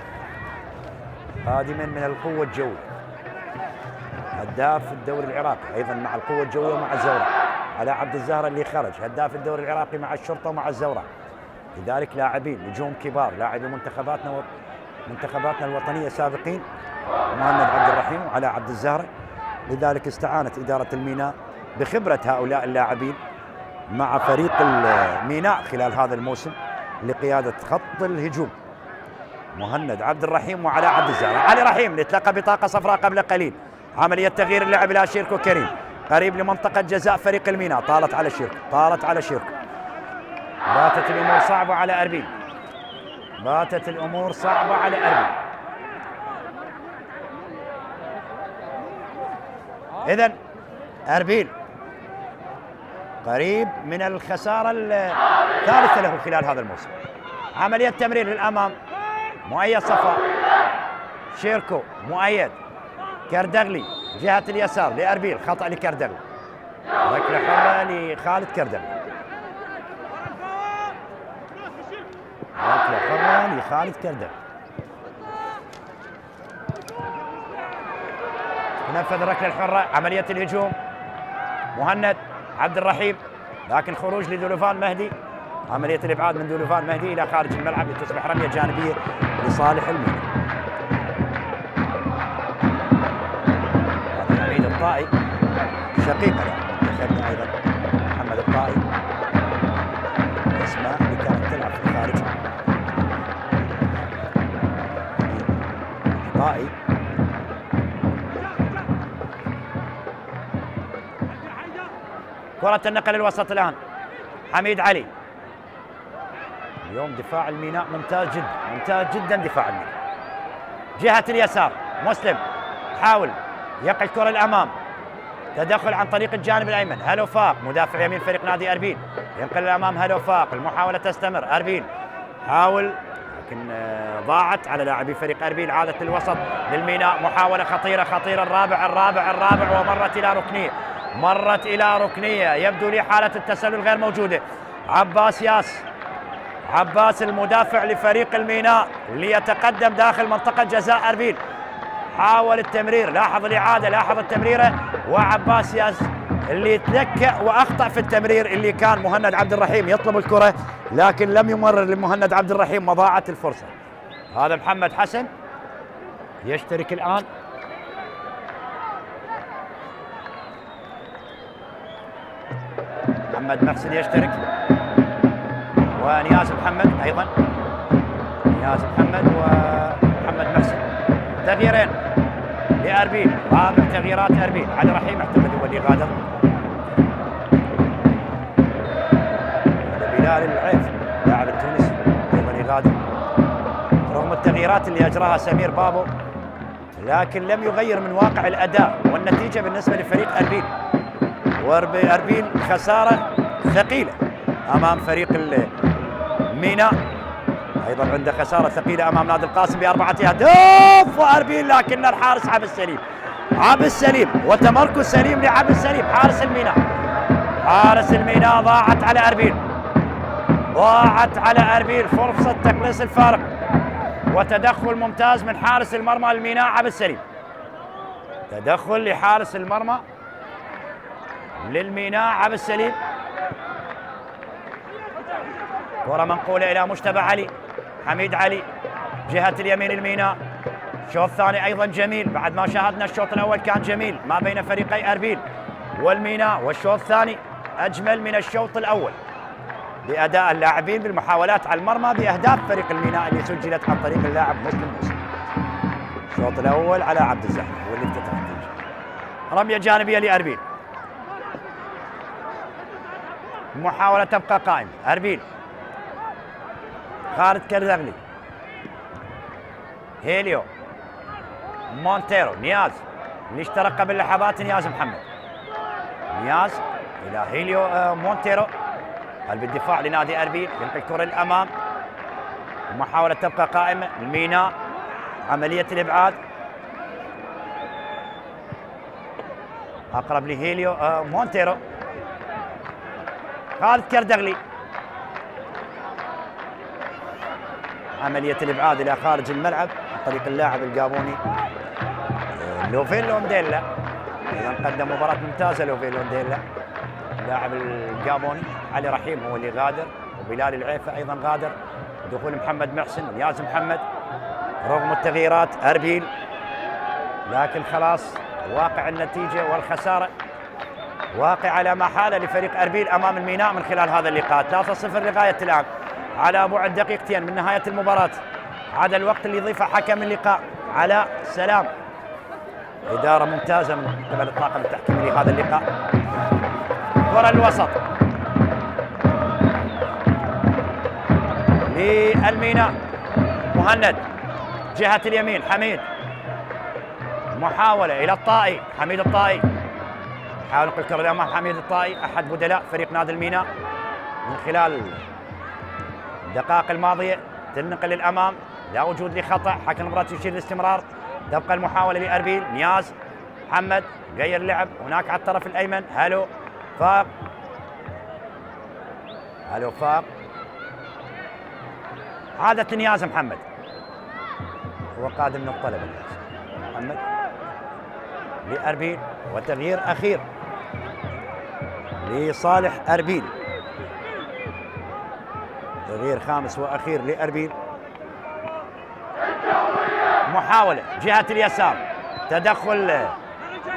قادما من القوة الجوية، هداف الدوري العراقي أيضا مع القوة الجوية ومع الزوراء. على عبد الزهرة اللي خرج هداف الدوري العراقي مع الشرطة ومع الزوراء. لذلك لاعبين نجوم كبار لاعبي منتخباتنا الوطنية سابقين، مهند عبد الرحيم وعلى عبد الزهرة. لذلك استعانت إدارة الميناء بخبرة هؤلاء اللاعبين مع فريق الميناء خلال هذا الموسم لقيادة خط الهجوم مهند عبد الرحيم وعلى عبد الزهرة. علي رحيم اللي تلقى بطاقة صفراء قبل قليل. عملية تغيير اللعب إلى شيركو كريم قريب لمنطقة جزاء فريق الميناء. طالت على شيركو، طالت على شيركو. باتت الأمور صعبة على أربيل، باتت الأمور صعبة على أربيل. إذن أربيل قريب من الخسارة الثالثة له خلال هذا الموسم. عملية تمرير للأمام، مؤيد صفاء، شيركو، مؤيد، كردغلي جهة اليسار لأربيل، خطأ لكردغلي، ركلة حرة لخالد كردغلي، ركلة حرة لخالد كردغلي. تنفذ الركلة الحرة. عملية الهجوم مهند عبد الرحيم، لكن خروج لدولوفان مهدي. عملية الإبعاد من دولوفان مهدي إلى خارج الملعب لتصبح رمية جانبية لصالح الميناء. هذا حميد الطائي شقيقه دخلنا أيضا محمد الطائي، اسماء اللي كانت تلعب في الخارج. الطائي كرة النقل الوسط الآن حميد علي. اليوم دفاع الميناء ممتاز جدا، ممتاز جدا دفاع الميناء. جهة اليسار مسلم حاول يقع الكرة الأمام، تدخل عن طريق الجانب الأيمن. هلوفاق مدافع يمين فريق نادي أربيل ينقل الأمام. هلوفاق المحاولة تستمر. أربيل حاول لكن ضاعت على لاعبي فريق أربيل. عادت للوسط للميناء، محاولة خطيرة خطيرة. الرابع ومرت إلى ركنية، مرت إلى ركنية. يبدو لي حالة التسلل غير موجودة. عباس المدافع لفريق الميناء ليتقدم داخل منطقة جزاء أربيل، حاول التمرير. لاحظ الإعادة، لاحظ التمريرة، وعباس ياس اللي تلكأ وأخطأ في التمرير اللي كان مهند عبد الرحيم يطلب الكرة لكن لم يمرر لمهند عبد الرحيم وضاعت الفرصة. هذا محمد حسن يشترك الآن. محمد محسن يشترك، ونياز محمد أيضا، نياز محمد ومحمد محسن. تغييرين لأربيل، رابع تغييرات أربيل. علي رحيم اعتمد هو اللي غادر. وبلال العيف لاعب التونسي ايضا يغادر رغم التغييرات اللي اجراها سمير بابو، لكن لم يغير من واقع الاداء والنتيجه بالنسبه لفريق اربيل. واربيل خساره ثقيله امام فريق الميناء، ايضا عنده خساره ثقيله امام نادي القاسم ب4 اهداف. واربيل لكن الحارس عبد السليم وتمركز سليم لعبد السليم حارس الميناء. ضاعت على اربيل فرصه تقليص الفارق، وتدخل ممتاز من حارس المرمى الميناء عبد السليم. تدخل لحارس المرمى للميناء عبد السليم. كرة منقولة إلى مجتبى علي، حميد علي جهة اليمين الميناء. الشوط الثاني أيضا جميل بعد ما شاهدنا الشوط الأول كان جميل ما بين فريقي أربيل والميناء، والشوط الثاني أجمل من الشوط الأول بأداء اللاعبين بالمحاولات على المرمى بأهداف فريق الميناء اللي سجلت عن طريق اللاعب مسلم موسى. الشوط الأول على عبد الزهر واللي افتتح النتيجة. رمية جانبية لأربيل، محاولة تبقى قائمة. أربيل خالد كردغلي، هيليو، مونتيرو، نياز اللي اشترك قبل لحظات، نياز محمد، نياز إلى هيليو، مونتيرو قلب الدفاع لنادي أربيل يلقي الكرة للأمام. محاولة تبقى قائمة. الميناء عملية الإبعاد، أقرب لهيليو، مونتيرو، خالد كردغلي، عملية الإبعاد إلى خارج الملعب عن طريق اللاعب الجابوني لوفين لونديلا. إذا قدم مباراة ممتازة لوفين لونديلا اللاعب الجابوني. علي رحيم هو اللي غادر، وبلال العيفة أيضا غادر. دخول محمد محسن، نياز محمد. رغم التغييرات أربيل لكن خلاص واقع النتيجة والخسارة واقع على ما حال لفريق أربيل أمام الميناء من خلال هذا اللقاء. 3-0 لغاية الآن على بعد دقيقتين من نهاية المباراة. عاد الوقت اللي يضيفه حكم اللقاء علاء سلام. إدارة ممتازة من قبل الطاقم التحكيمي لهذا اللقاء. كرة الوسط للميناء، مهند جهة اليمين، حميد، محاولة إلى الطائي، حميد الطائي حاول الكرة الأمام. حميد الطائي أحد بدلاء فريق نادي الميناء من خلال الدقائق الماضية. تنقل للأمام، لا وجود لخطأ، حكم المباراة يشير للاستمرار. تبقى المحاولة لأربيل، نياز محمد غير لعب هناك على الطرف الأيمن. هالو فاق عادة نياز محمد هو قادم من الطلبة. محمد لأربيل، وتغيير أخير لصالح أربيل، تغيير خامس وأخير لأربيل. محاولة جهة اليسار، تدخل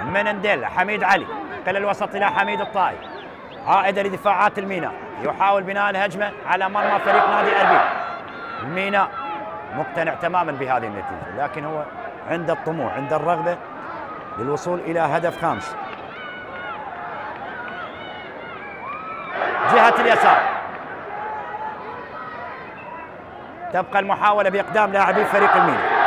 من انديلا، حميد علي قل الوسط إلى حميد الطائي، عائدة لدفاعات الميناء يحاول بناء الهجمة على مرمى فريق نادي أربيل. الميناء مقتنع تماما بهذه النتيجة، لكن هو عند الطموح عند الرغبة للوصول إلى هدف خامس. جهة اليسار، تبقى المحاولة بإقدام لاعبي فريق الميناء.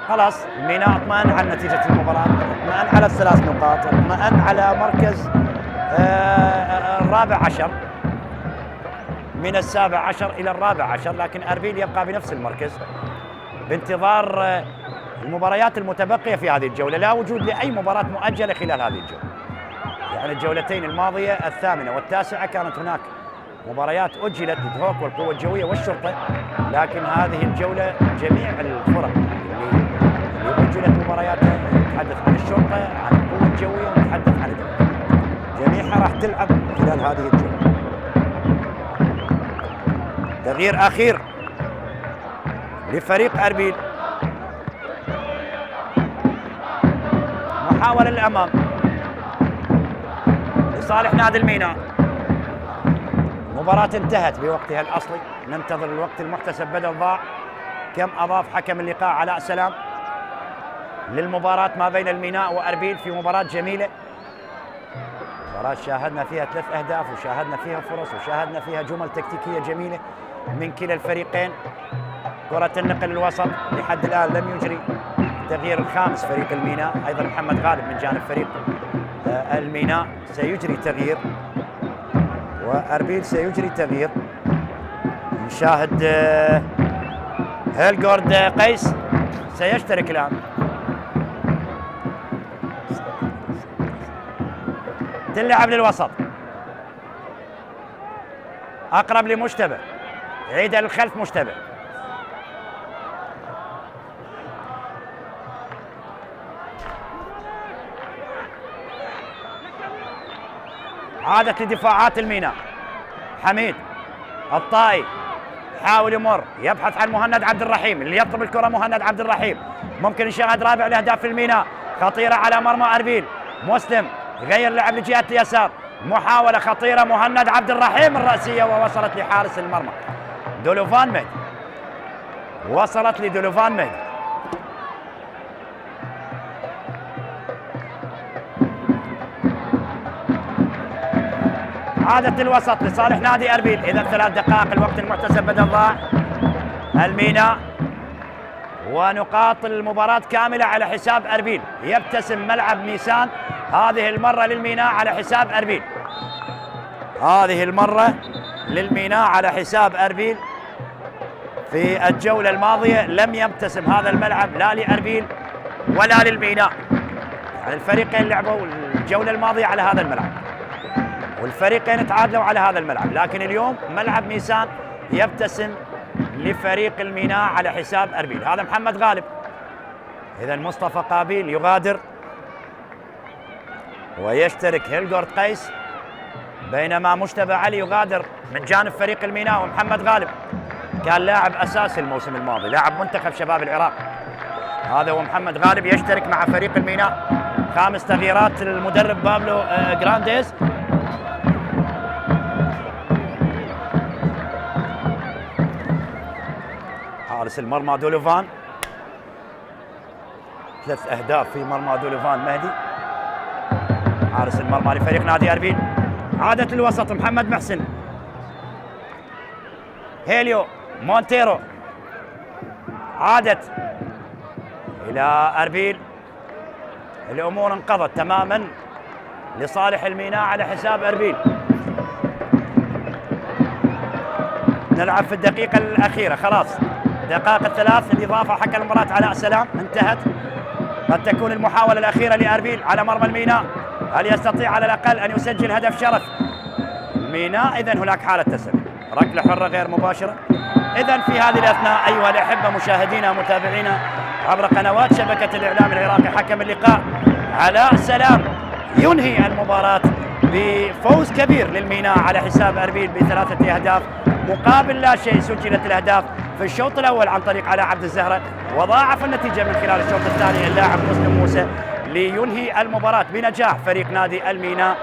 خلاص الميناء اطمأن على نتيجة المباراة، اطمأن على ال3 نقاط، اطمأن على مركز الرابع عشر من ال17 إلى الرابع عشر، لكن أربيل يبقى بنفس المركز بانتظار المباريات المتبقية في هذه الجولة. لا وجود لأي مباراة مؤجلة خلال هذه الجولة، يعني الجولتين الماضية 8 و9 كانت هناك مباريات أجلت لدهوك والقوة الجوية والشرطة، لكن هذه الجولة جميع الفرق اللي أجلت مبارياتها، نتحدث عن الشرطة عن القوة الجوية ونتحدث عن الدهوك، جميعها راح تلعب خلال هذه الجولة. تغيير أخير لفريق أربيل، محاولة للأمام لصالح نادي الميناء. المباراة انتهت بوقتها الأصلي، ننتظر الوقت المحتسب بدل ضاع. كم أضاف حكم اللقاء علاء سلام للمباراة ما بين الميناء وأربيل في مباراة جميلة، مباراة شاهدنا فيها 3 أهداف وشاهدنا فيها فرص وشاهدنا فيها جمل تكتيكية جميلة من كلا الفريقين. كرة النقل الوسط لحد الآن لم يجري التغيير الخامس فريق الميناء، أيضا محمد غالب من جانب فريق الميناء سيجري تغيير، وأربيل سيجري تغيير. نشاهد هيلغورد قيس سيشترك الآن. تلعب للوسط أقرب لمجتبى، عيدها للخلف مجتبى. عادت لدفاعات الميناء. حميد الطائي حاول يمر، يبحث عن مهند عبد الرحيم اللي يطلب الكرة. مهند عبد الرحيم ممكن يشاهد رابع الأهداف في الميناء، خطيرة على مرمى أربيل. مسلم يغير لعب لجهة اليسار، محاولة خطيرة. مهند عبد الرحيم الرأسية ووصلت لحارس المرمى دولوفان مهدي، وصلت لدولوفان مهدي. عادت الوسط لصالح نادي أربيل. إذا 3 دقائق الوقت المحتسب بدل ضاع. الميناء ونقاط المباراة كاملة على حساب أربيل. يبتسم ملعب نيسان هذه المرة للميناء على حساب أربيل، هذه المرة للميناء على حساب أربيل. في الجولة الماضية لم يبتسم هذا الملعب لا لأربيل ولا للميناء، يعني الفريقين لعبوا الجولة الماضية على هذا الملعب والفريقين تعادلوا على هذا الملعب، لكن اليوم ملعب نيسان يبتسم لفريق الميناء على حساب أربيل. هذا محمد غالب. إذا مصطفى قابيل يغادر ويشترك هيلغورد قيس، بينما مجتبى علي يغادر من جانب فريق الميناء. ومحمد غالب كان لاعب أساسي الموسم الماضي، لاعب منتخب شباب العراق. هذا هو محمد غالب يشترك مع فريق الميناء. 5 تغييرات المدرب بابلو جرانديز. حارس المرمى دولوفان، 3 أهداف في مرمى دولوفان مهدي حارس المرمى لفريق نادي أربيل. عادت الوسط محمد محسن، هيليو مونتيرو، عادت إلى أربيل. الأمور انقضت تماما لصالح الميناء على حساب أربيل. نلعب في الدقيقة الأخيرة، خلاص دقائق الثلاث. الإضافة حق المباراة علاء سلام انتهت. قد تكون المحاولة الأخيرة لأربيل على مرمى الميناء، هل يستطيع على الأقل أن يسجل هدف شرف الميناء؟ إذن هناك حالة تسلل، ركلة حرة غير مباشرة. إذن في هذه الأثناء أيها الأحبة مشاهدينا متابعينا عبر قنوات شبكة الإعلام العراقي، حكم اللقاء علاء سلام ينهي المباراة بفوز كبير للميناء على حساب أربيل ب3 أهداف مقابل لا شيء. سجلت الأهداف في الشوط الأول عن طريق علاء عبد الزهرة، وضاعف النتيجة من خلال الشوط الثاني اللاعب مسلم موسى لينهي المباراة بنجاح فريق نادي الميناء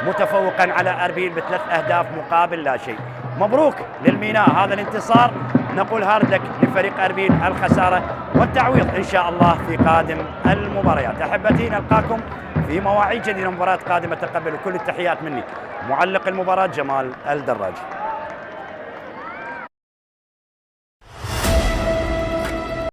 متفوقا على أربيل ب3 أهداف مقابل لا شيء. مبروك للميناء هذا الانتصار، نقول هارد لك لفريق أربيل الخسارة والتعويض إن شاء الله في قادم المباريات. أحبتي نلقاكم في مواعيد جديدة، مباراة قادمة. تقبلوا كل التحيات مني معلق المباراة جمال الدراجي.